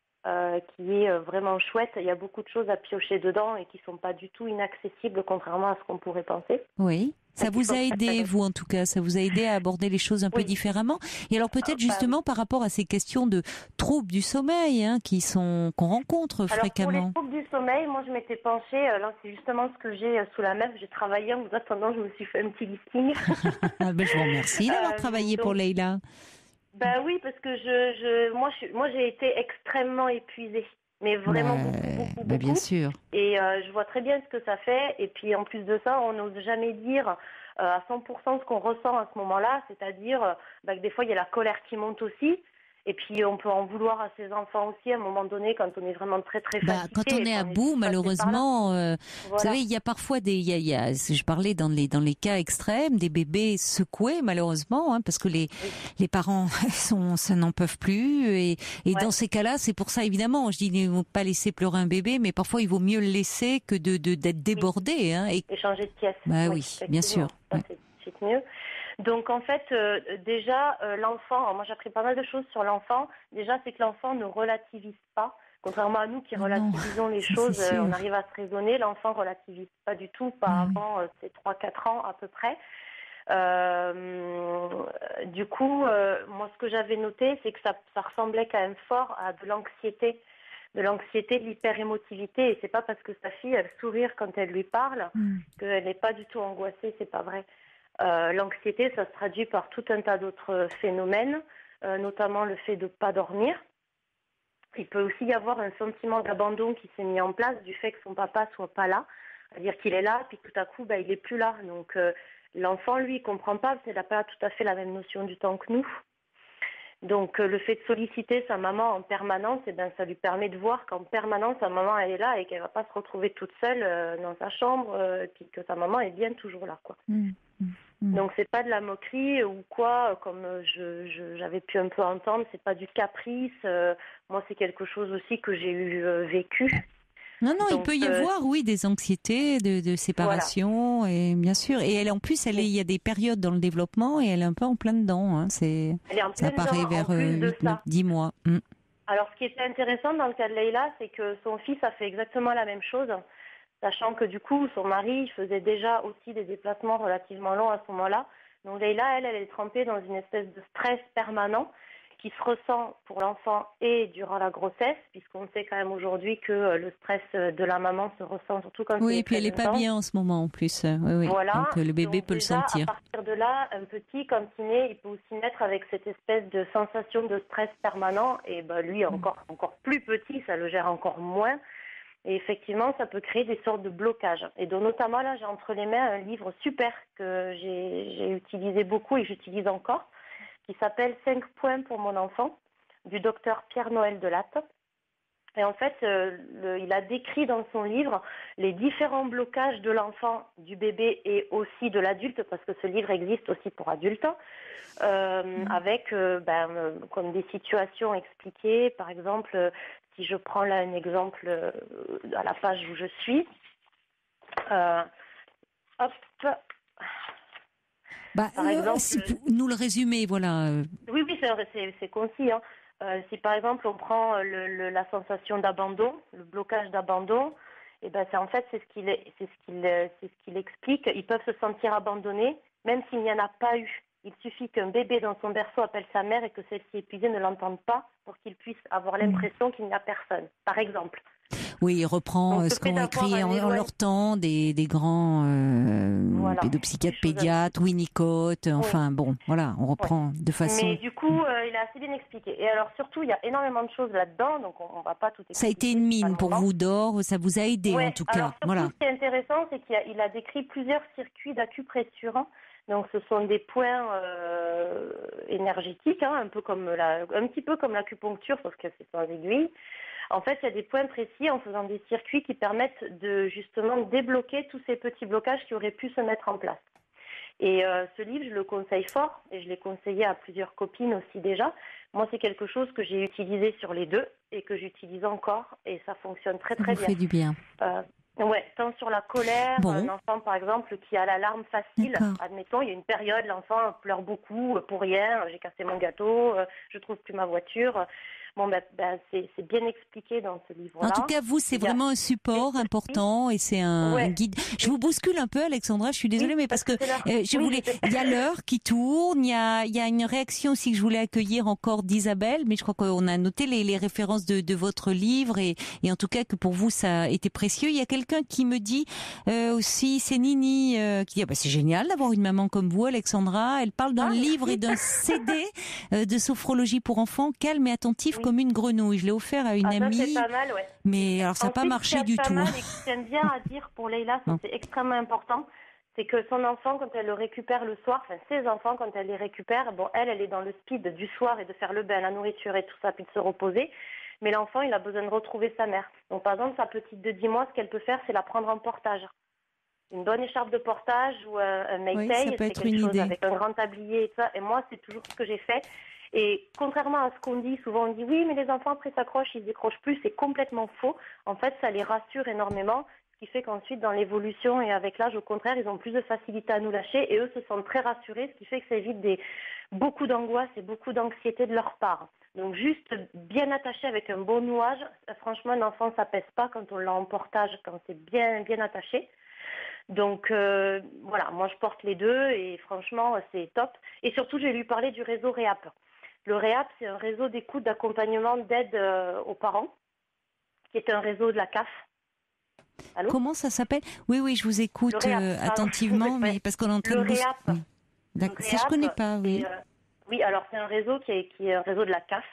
[SPEAKER 5] qui est vraiment chouette. Il y a beaucoup de choses à piocher dedans et qui ne sont pas du tout inaccessibles, contrairement à ce qu'on pourrait penser.
[SPEAKER 1] Oui, ça vous a aidé, vous en tout cas, ça vous a aidé à aborder les choses un peu différemment. Et alors peut-être justement par rapport à ces questions de troubles du sommeil qu'on rencontre fréquemment.
[SPEAKER 5] Alors pour les troubles du sommeil, moi je m'étais penchée, là c'est justement ce que j'ai sous la main, j'ai travaillé en vous attendant, je me suis fait un petit listing.
[SPEAKER 1] Je vous remercie d'avoir travaillé pour Leïla.
[SPEAKER 5] Oui, parce que moi j'ai été extrêmement épuisée, mais vraiment beaucoup.
[SPEAKER 1] Bien sûr.
[SPEAKER 5] Et je vois très bien ce que ça fait. Et puis en plus de ça, on n'ose jamais dire à 100% ce qu'on ressent à ce moment-là, c'est-à-dire que des fois il y a la colère qui monte aussi. Et puis on peut en vouloir à ses enfants aussi à un moment donné quand on est vraiment très fatigué.
[SPEAKER 1] Quand on est à bout, malheureusement, vous savez, il y a parfois je parlais dans les cas extrêmes, des bébés secoués malheureusement, parce que les parents ça n'en peuvent plus. Et dans ces cas-là, c'est pour ça évidemment, je dis il ne faut pas laisser pleurer un bébé, mais parfois il vaut mieux le laisser que d'être débordé. Et
[SPEAKER 5] changer de pièce.
[SPEAKER 1] Oui, bien sûr.
[SPEAKER 5] C'est mieux. Donc en fait, déjà, l'enfant, moi j'ai appris pas mal de choses sur l'enfant. Déjà, c'est que l'enfant ne relativise pas. Contrairement à nous qui relativisons les choses, on arrive à se raisonner. L'enfant relativise pas du tout, pas avant ses 3-4 ans à peu près.
[SPEAKER 8] Du coup, moi, ce que j'avais noté, c'est que ça ressemblait quand même fort à de l'anxiété, de l'hyper-émotivité. Et c'est pas parce que sa fille, elle sourit quand elle lui parle, qu'elle n'est pas du tout angoissée, c'est pas vrai. L'anxiété, ça se traduit par tout un tas d'autres phénomènes, notamment le fait de ne pas dormir. Il peut aussi y avoir un sentiment d'abandon qui s'est mis en place du fait que son papa soit pas là, c'est-à-dire qu'il est là, puis tout à coup, il est plus là. Donc l'enfant, lui, il comprend pas, parce qu'il n'a pas tout à fait la même notion du temps que nous. Donc le fait de solliciter sa maman en permanence, ça lui permet de voir qu'en permanence, sa maman, elle est là et qu'elle va pas se retrouver toute seule dans sa chambre, et puis que sa maman est bien toujours là, quoi. Donc c'est pas de la moquerie ou quoi, comme j'avais pu un peu entendre, c'est pas du caprice. Moi, c'est quelque chose aussi que j'ai eu vécu.
[SPEAKER 1] Non, il peut y avoir, oui, des anxiétés de séparation, voilà. Et bien sûr. Et elle, en plus, il y a des périodes dans le développement et elle est un peu en plein dedans. Hein, ça apparaît vers 8, 9, 10 mois.
[SPEAKER 8] Alors, ce qui était intéressant dans le cas de Leïla, c'est que son fils a fait exactement la même chose, sachant que du coup, son mari faisait déjà aussi des déplacements relativement longs à ce moment-là. Donc Leïla, elle est trempée dans une espèce de stress permanent qui se ressent pour l'enfant et durant la grossesse, puisqu'on sait quand même aujourd'hui que le stress de la maman se ressent surtout quand
[SPEAKER 1] oui, et puis elle n'est pas bien en ce moment en plus. Oui.
[SPEAKER 8] Voilà.
[SPEAKER 1] Donc le bébé peut
[SPEAKER 8] déjà,
[SPEAKER 1] le sentir.
[SPEAKER 8] À partir de là, un petit, quand il naît, il peut aussi naître avec cette espèce de sensation de stress permanent. Et lui, encore plus petit, ça le gère encore moins. Et effectivement, ça peut créer des sortes de blocages. Et donc, notamment, là, j'ai entre les mains un livre super que j'ai utilisé beaucoup et j'utilise encore, qui s'appelle 5 points pour mon enfant, du docteur Pierre-Noël Delatte. Et en fait, il a décrit dans son livre les différents blocages de l'enfant, du bébé et aussi de l'adulte, parce que ce livre existe aussi pour adultes, avec comme des situations expliquées. Par exemple, si je prends là un exemple à la page où je suis,
[SPEAKER 1] par exemple, si nous le résumer, voilà.
[SPEAKER 8] Oui, c'est concis. Hein. Si par exemple on prend la sensation d'abandon, le blocage d'abandon, c'est ce qu'il explique. Ils peuvent se sentir abandonnés, même s'il n'y en a pas eu. Il suffit qu'un bébé dans son berceau appelle sa mère et que celle-ci épuisée ne l'entende pas pour qu'il puisse avoir l'impression qu'il n'y a personne, par exemple.
[SPEAKER 1] Oui, il reprend ce qu'ont écrit en leur temps des grands pédopsychiatres, pédiatres, Winnicott, on reprend de façon...
[SPEAKER 8] Mais du coup, il a assez bien expliqué. Et alors surtout, il y a énormément de choses là-dedans, donc on ne va pas tout expliquer.
[SPEAKER 1] Ça a été une mine pour vous d'or, ça vous a aidé en tout cas.
[SPEAKER 8] Ce qui est intéressant, c'est qu'il a décrit plusieurs circuits d'acupressure. Donc ce sont des points énergétiques, un petit peu comme l'acupuncture, sauf que c'est sans aiguille. En fait, il y a des points précis en faisant des circuits qui permettent de justement débloquer tous ces petits blocages qui auraient pu se mettre en place. Et ce livre, je le conseille fort, et je l'ai conseillé à plusieurs copines aussi déjà. Moi, c'est quelque chose que j'ai utilisé sur les deux et que j'utilise encore, et ça fonctionne très très bien.
[SPEAKER 1] Ça vous fait du bien.
[SPEAKER 8] Tant sur la colère, un enfant par exemple qui a la larme facile, admettons, il y a une période, l'enfant pleure beaucoup pour rien, j'ai cassé mon gâteau, je trouve plus ma voiture. C'est bien expliqué dans ce livre-là.
[SPEAKER 1] En tout cas, vous, c'est vraiment un support important et c'est un guide. Je vous bouscule un peu, Alexandra, je suis désolée, mais parce que il y a l'heure qui tourne, il y a une réaction aussi que je voulais accueillir encore d'Isabelle, mais je crois qu'on a noté les références de votre livre et en tout cas que pour vous, ça a été précieux. Il y a quelqu'un qui me dit aussi, c'est Nini, qui dit c'est génial d'avoir une maman comme vous, Alexandra. Elle parle d'un livre et d'un CD de sophrologie pour enfants, calme et attentif comme une grenouille. Je l'ai offert à une amie.
[SPEAKER 8] Ça, c'est pas mal, ouais.
[SPEAKER 1] Mais alors, ça n'a pas marché du tout.
[SPEAKER 8] Ce qui est pas mal et que je tiens bien à dire pour Leïla, c'est extrêmement important, c'est que son enfant, quand elle le récupère le soir, ses enfants, quand elle les récupère, elle est dans le speed du soir et de faire le bain, la nourriture et tout ça, puis de se reposer. Mais l'enfant, il a besoin de retrouver sa mère. Donc, par exemple, sa petite de 10 mois, ce qu'elle peut faire, c'est la prendre en portage. Une bonne écharpe de portage ou un Maytay, c'est quelque chose avec un grand tablier et tout ça. Et moi, c'est toujours ce que j'ai fait. Et contrairement à ce qu'on dit, souvent on dit oui, mais les enfants après s'accrochent, ils ne décrochent plus, c'est complètement faux. En fait, ça les rassure énormément, ce qui fait qu'ensuite, dans l'évolution et avec l'âge, au contraire, ils ont plus de facilité à nous lâcher et eux se sentent très rassurés, ce qui fait que ça évite beaucoup d'angoisse et beaucoup d'anxiété de leur part. Donc juste bien attaché avec un bon nouage, franchement, un enfant, ça pèse pas quand on l'a en portage, quand c'est bien, bien attaché. Donc voilà, moi je porte les deux et franchement c'est top. Et surtout, je vais lui parler du réseau REAP. Le REAP, c'est un réseau d'écoute, d'accompagnement, d'aide aux parents, qui est un réseau de la CAF. Allô ?
[SPEAKER 1] Comment ça s'appelle ? Oui, je vous écoute attentivement, mais parce qu'on est en train
[SPEAKER 8] de...
[SPEAKER 1] Le REAP. Oui. D'accord. Ça, je ne connais pas, oui.
[SPEAKER 8] Oui, alors c'est un réseau qui est un réseau de la CAF,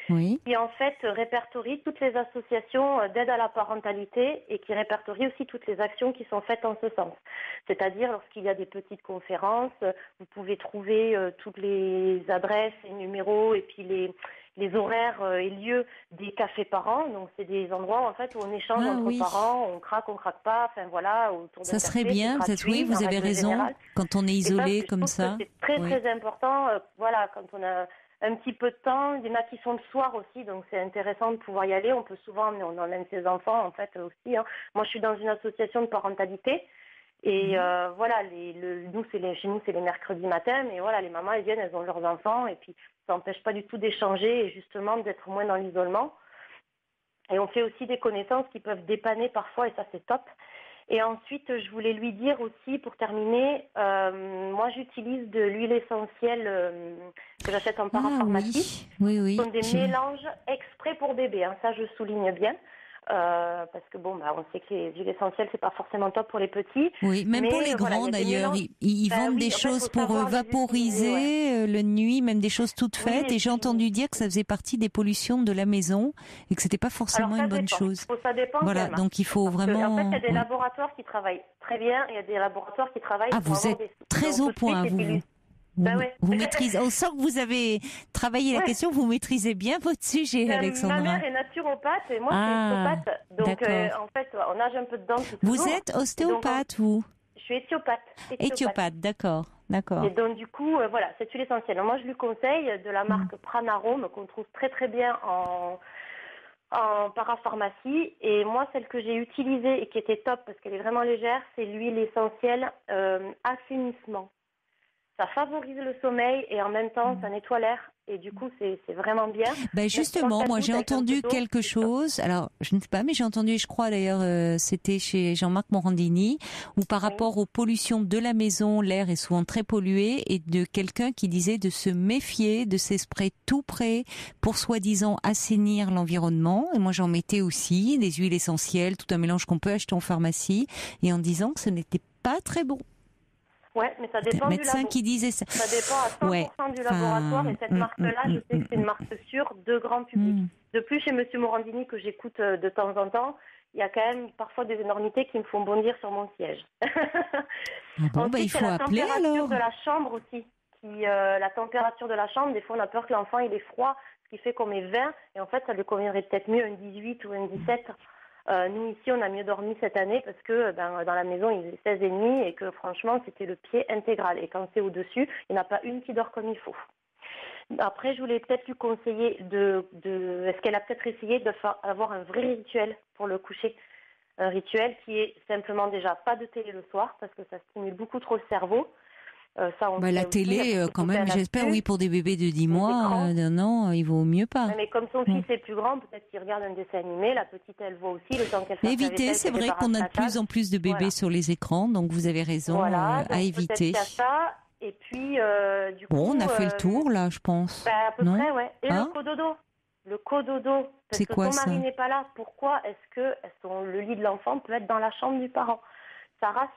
[SPEAKER 8] qui en fait répertorie toutes les associations d'aide à la parentalité et qui répertorie aussi toutes les actions qui sont faites en ce sens. C'est-à-dire, lorsqu'il y a des petites conférences, vous pouvez trouver toutes les adresses et numéros et puis les horaires et lieux des cafés parents. Donc, c'est des endroits en fait où on échange entre parents, on craque pas, enfin voilà. Autour
[SPEAKER 1] ça serait bien, peut-être, oui, vous avez raison, quand on est isolé comme ça.
[SPEAKER 8] C'est très important, voilà, quand on a un petit peu de temps. Il y en a qui sont le soir aussi, donc c'est intéressant de pouvoir y aller. On peut souvent, on emmène ses enfants en fait aussi. Moi, je suis dans une association de parentalité. Et voilà, chez nous, c'est les mercredis matins, mais voilà, les mamans, elles viennent, elles ont leurs enfants, et puis ça n'empêche pas du tout d'échanger et justement d'être moins dans l'isolement. Et on fait aussi des connaissances qui peuvent dépanner parfois, et ça, c'est top. Et ensuite, je voulais lui dire aussi, pour terminer, moi, j'utilise de l'huile essentielle que j'achète en parapharmacie.
[SPEAKER 1] Oui.
[SPEAKER 8] Ce sont des mélanges exprès pour bébé, ça, je souligne bien. Parce que on sait que les huiles essentielles, c'est pas forcément top pour les petits.
[SPEAKER 1] Oui, même pour les grands d'ailleurs. Ils vendent des choses pour vaporiser la nuit, même des choses toutes faites. Et j'ai entendu dire que ça faisait partie des pollutions de la maison et que c'était pas forcément une bonne chose.
[SPEAKER 8] Ça dépend.
[SPEAKER 1] Voilà, donc il faut vraiment.
[SPEAKER 8] En fait, il y a des laboratoires qui travaillent très bien et il y a des laboratoires qui travaillent.
[SPEAKER 1] Ah, vous êtes très au point, vous. Vous maîtrisez. On sent que vous avez travaillé la question. Vous maîtrisez bien votre sujet, Alexandra.
[SPEAKER 8] Ma mère est naturopathe et moi je suis ostéopathe. Donc en fait, on nage un peu dedans.
[SPEAKER 1] Vous êtes ostéopathe, vous ?
[SPEAKER 8] Je suis éthiopathe.
[SPEAKER 1] Éthiopathe, d'accord.
[SPEAKER 8] Et donc du coup, voilà, cette huile essentielle. Alors, moi, je lui conseille de la marque Pranarome qu'on trouve très très bien en parapharmacie. Et moi, celle que j'ai utilisée et qui était top parce qu'elle est vraiment légère, c'est l'huile essentielle assainissement. Ça favorise le sommeil et en même temps, ça nettoie l'air. Et du coup, c'est vraiment bien.
[SPEAKER 1] Justement, moi, j'ai entendu quelque chose. Alors, je ne sais pas, mais j'ai entendu, je crois d'ailleurs, c'était chez Jean-Marc Morandini, où par rapport aux pollutions de la maison, l'air est souvent très pollué, et de quelqu'un qui disait de se méfier de ces sprays tout prêts pour soi-disant assainir l'environnement. Et moi, j'en mettais aussi des huiles essentielles, tout un mélange qu'on peut acheter en pharmacie, et en disant que ce n'était pas très bon.
[SPEAKER 8] Ouais, mais ça dépend du
[SPEAKER 1] médecin qui disait ça.
[SPEAKER 8] Ça dépend à 100% du laboratoire et cette marque-là, je sais que c'est une marque sûre de grand public. De plus, chez Monsieur Morandini, que j'écoute de temps en temps, il y a quand même parfois des énormités qui me font bondir sur mon siège. Ensuite,
[SPEAKER 1] il faut appeler alors.
[SPEAKER 8] La température de la chambre aussi. La température de la chambre, des fois on a peur que l'enfant il est froid, ce qui fait qu'on met 20 et en fait ça lui conviendrait peut-être mieux un 18 ou un 17. Nous, ici, on a mieux dormi cette année parce que dans la maison, il faisait 16,5 et que franchement, c'était le pied intégral. Et quand c'est au-dessus, il n'y en a pas une qui dort comme il faut. Après, je voulais peut-être lui conseiller est-ce qu'elle a peut-être essayé d'avoir un vrai rituel pour le coucher. Un rituel qui est simplement déjà pas de télé le soir parce que ça stimule beaucoup trop le cerveau.
[SPEAKER 1] La télé, quand même, j'espère, oui, pour des bébés de 10 mois, non, il vaut mieux pas.
[SPEAKER 8] Mais comme son fils est plus grand, peut-être qu'il regarde un dessin animé, la petite, elle voit aussi, le temps qu'elle fasse
[SPEAKER 1] éviter, c'est vrai qu'on a de plus en plus de bébés sur les écrans, donc vous avez raison, à éviter.
[SPEAKER 8] Ça. Et puis, du coup...
[SPEAKER 1] on a fait le tour, là, je pense.
[SPEAKER 8] À peu près, ouais. Et le cododo. Le cododo. Parce que ton mari n'est pas là, pourquoi est-ce que le lit de l'enfant peut être dans la chambre du parent ?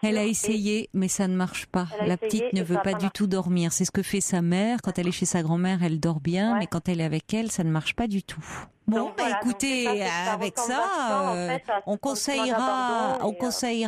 [SPEAKER 1] Elle a essayé, mais ça ne marche pas. La petite ne veut pas du tout dormir. C'est ce que fait sa mère. Quand elle est chez sa grand-mère, elle dort bien, mais quand elle est avec elle, ça ne marche pas du tout. Bon, écoutez, avec ça, on conseillera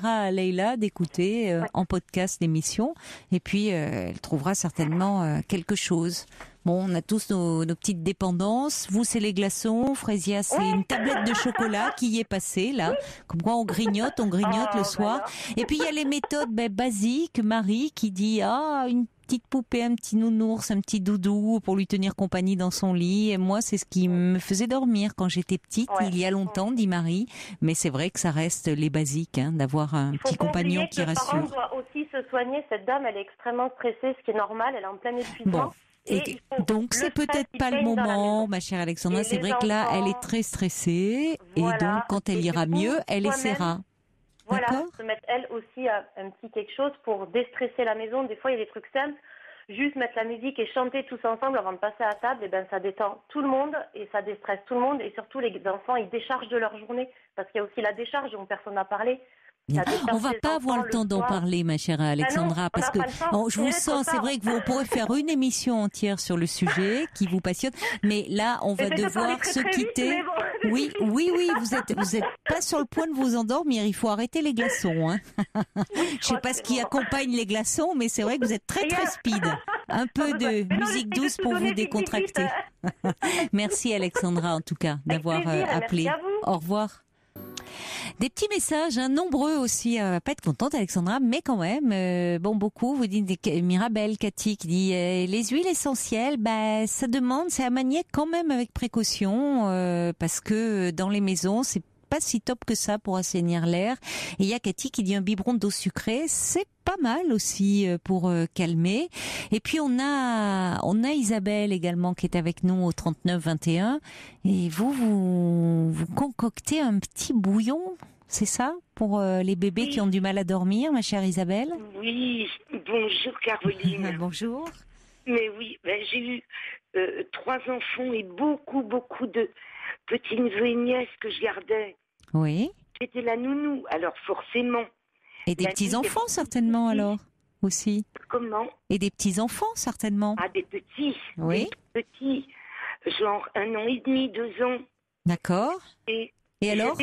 [SPEAKER 1] à Leïla d'écouter en podcast l'émission, et puis elle trouvera certainement quelque chose. Bon, on a tous nos petites dépendances. Vous, c'est les glaçons. Frésia, c'est une tablette de chocolat qui y est passée, là. Comme quoi, on grignote le soir. Et puis, il y a les méthodes basiques. Marie qui dit, une petite poupée, un petit nounours, un petit doudou pour lui tenir compagnie dans son lit. Et moi, c'est ce qui me faisait dormir quand j'étais petite, il y a longtemps, dit Marie. Mais c'est vrai que ça reste les basiques, d'avoir un petit compagnon qui rassure.
[SPEAKER 8] Le parent doit aussi se soigner. Cette dame, elle est extrêmement stressée, ce qui est normal. Elle est en plein épuisement.
[SPEAKER 1] Bon. Et donc c'est peut-être pas le moment, ma chère Alexandra. C'est vrai que là, elle est très stressée, et donc quand elle ira mieux, elle essaiera.
[SPEAKER 8] Voilà,
[SPEAKER 1] D'accord.
[SPEAKER 8] se mettre elle aussi un petit quelque chose pour déstresser la maison. Des fois, il y a des trucs simples. Juste mettre la musique et chanter tous ensemble avant de passer à table, et ben ça détend tout le monde et ça déstresse tout le monde. Et surtout, les enfants, ils déchargent de leur journée. Parce qu'il y a aussi la décharge dont personne n'a parlé.
[SPEAKER 1] On va pas avoir le temps d'en parler, ma chère Alexandra, parce que je vous sens, c'est vrai que vous pourrez faire une émission entière sur le sujet qui vous passionne, mais là, on va devoir se quitter. Oui, vous êtes pas sur le point de vous endormir, il faut arrêter les glaçons, hein. Je sais pas ce qui accompagne les glaçons, mais c'est vrai que vous êtes très très speed. Un peu de musique douce pour vous décontracter. Merci Alexandra, en tout cas, d'avoir appelé. Au revoir. Des petits messages, nombreux aussi, pas être contente Alexandra, mais quand même, beaucoup, vous dites, Mirabelle, Cathy, qui dit, les huiles essentielles, ça demande, c'est à manier quand même avec précaution, parce que dans les maisons, c'est pas si top que ça pour assainir l'air. Et il y a Cathy qui dit un biberon d'eau sucrée, c'est pas mal aussi pour calmer. Et puis on a Isabelle également qui est avec nous au 39 21. Et vous concoctez un petit bouillon, c'est ça, pour les bébés qui ont du mal à dormir, ma chère Isabelle?
[SPEAKER 9] Oui, bonjour Caroline.
[SPEAKER 1] Bonjour.
[SPEAKER 9] Mais oui, j'ai eu 3 enfants et beaucoup de petits neveux et nièces que je gardais.
[SPEAKER 1] Oui.
[SPEAKER 9] J'étais la nounou, alors forcément.
[SPEAKER 1] Et des petits-enfants certainement alors, aussi.
[SPEAKER 9] Comment?
[SPEAKER 1] Et des petits-enfants certainement.
[SPEAKER 9] Ah, des petits.
[SPEAKER 1] Oui.
[SPEAKER 9] Des petits, genre 1 an et demi, 2 ans.
[SPEAKER 1] D'accord. Et alors,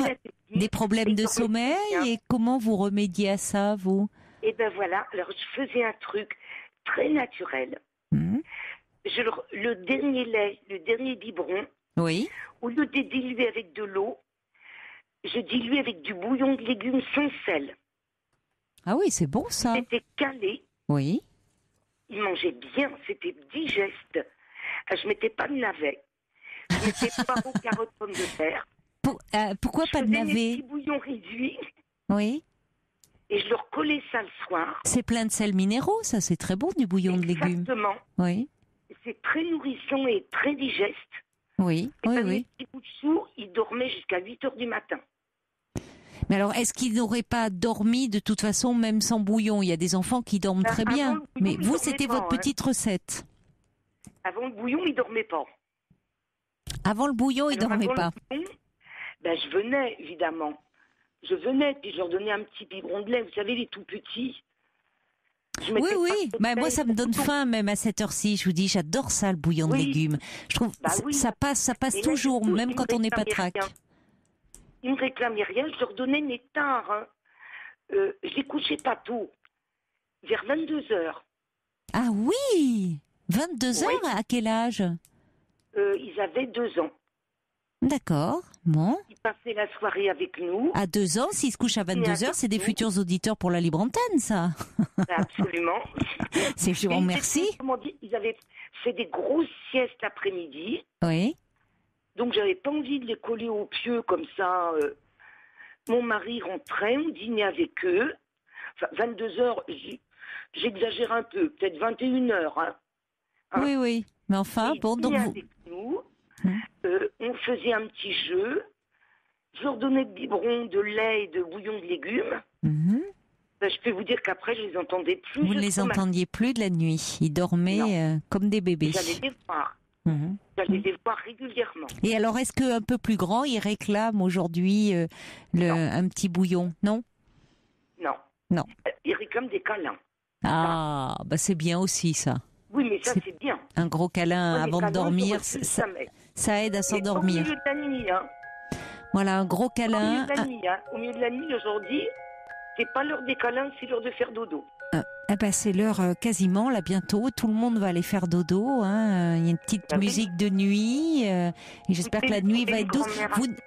[SPEAKER 1] des problèmes de sommeil, et comment vous remédiez à ça, vous?
[SPEAKER 9] Eh ben voilà, alors je faisais un truc très naturel. Le dernier lait, le dernier biberon,
[SPEAKER 1] oui.
[SPEAKER 9] Au lieu de diluer avec de l'eau, je diluais avec du bouillon de légumes sans sel.
[SPEAKER 1] Ah oui, c'est bon ça.
[SPEAKER 9] C'était calé.
[SPEAKER 1] Oui.
[SPEAKER 9] Ils mangeaient bien, c'était digeste. Je mettais pas de navet. Je mettais pas aux carottes, pommes de terre.
[SPEAKER 1] Pourquoi pas de navet?
[SPEAKER 9] Des petits bouillons réduits.
[SPEAKER 1] Oui.
[SPEAKER 9] Et je leur collais ça le soir.
[SPEAKER 1] C'est plein de sels minéraux, ça, c'est très bon du bouillon de légumes.
[SPEAKER 9] Exactement.
[SPEAKER 1] Oui.
[SPEAKER 9] C'est très nourrissant et très digeste.
[SPEAKER 1] Oui,
[SPEAKER 9] et
[SPEAKER 1] oui.
[SPEAKER 9] Les petits bouts de chou, ils dormaient jusqu'à 8h du matin.
[SPEAKER 1] Mais alors, est-ce qu'ils n'auraient pas dormi de toute façon, même sans bouillon? Il y a des enfants qui dorment très bien.
[SPEAKER 9] Bouillon,
[SPEAKER 1] mais vous, c'était votre petite recette.
[SPEAKER 9] Avant le bouillon, ils ne dormaient pas.
[SPEAKER 1] Avant le bouillon, ils ne dormaient pas.
[SPEAKER 9] Bouillon, je venais, évidemment. Je venais, puis je leur donnais un petit biberon de lait. Vous savez, les tout petits.
[SPEAKER 1] Oui. Moi, ça me donne faim, même à cette heure-ci. Je vous dis, j'adore ça, le bouillon de légumes. Je trouve ça passe toujours, même quand on n'est pas trac.
[SPEAKER 9] Ils me réclamaient rien, je leur donnais nectar. Je les couchais pas tôt, vers 22h.
[SPEAKER 1] Ah oui, 22h, à quel âge?
[SPEAKER 9] Ils avaient 2 ans.
[SPEAKER 1] D'accord, bon.
[SPEAKER 9] Ils passaient la soirée avec nous.
[SPEAKER 1] À 2 ans, s'ils se couchent à 22h, c'est des futurs auditeurs pour la libre antenne, ça.
[SPEAKER 9] Absolument.
[SPEAKER 1] Je vous remercie.
[SPEAKER 9] Ils avaient fait des grosses siestes l'après-midi.
[SPEAKER 1] Oui.
[SPEAKER 9] Donc, j'avais pas envie de les coller au pieu comme ça. Mon mari rentrait, on dînait avec eux. Enfin, 22h, j'exagère un peu, peut-être 21h. Hein.
[SPEAKER 1] Oui. Mais enfin, bon, donc vous...
[SPEAKER 9] avec nous, on faisait un petit jeu. Je leur donnais le biberon de lait et de bouillon de légumes. Je peux vous dire qu'après, je les entendais plus.
[SPEAKER 1] Vous ne les entendiez plus de la nuit. Ils dormaient comme des bébés.
[SPEAKER 9] J'allais les voir. J'allais les voir régulièrement.
[SPEAKER 1] Et alors, est-ce qu'un peu plus grand, ils réclament aujourd'hui un petit bouillon? Non.
[SPEAKER 9] Ils réclament des câlins.
[SPEAKER 1] Ah, c'est bien aussi ça.
[SPEAKER 9] Oui, mais ça, c'est bien.
[SPEAKER 1] Un gros câlin avant de dormir, ça aide à s'endormir.
[SPEAKER 9] Au milieu de la nuit,
[SPEAKER 1] Voilà, un gros câlin.
[SPEAKER 9] Au milieu de la nuit, aujourd'hui, c'est pas l'heure des câlins, c'est l'heure de faire dodo.
[SPEAKER 1] C'est l'heure quasiment, là, bientôt. Tout le monde va aller faire dodo. Il y a une petite musique de nuit. Et j'espère que la nuit va être douce.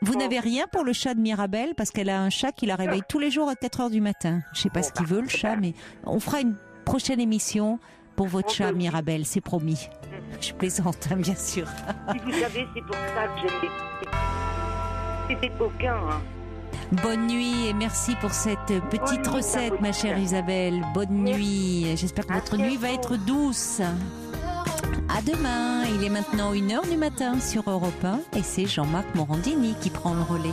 [SPEAKER 1] Vous n'avez rien pour le chat de Mirabelle? Parce qu'elle a un chat qui la réveille tous les jours à 4h du matin. Je sais pas ce qu'il veut, le chat, mais on fera une prochaine émission pour votre chat, Mirabelle, c'est promis. Je plaisante, bien sûr.
[SPEAKER 9] Si vous savez, c'est pour ça que j'aime les... C'est des coquins,
[SPEAKER 1] Bonne nuit et merci pour cette petite recette, ma chère Isabelle. Bonne nuit. J'espère que votre nuit va être douce. À demain. Il est maintenant 1h du matin sur Europe 1 et c'est Jean-Marc Morandini qui prend le relais.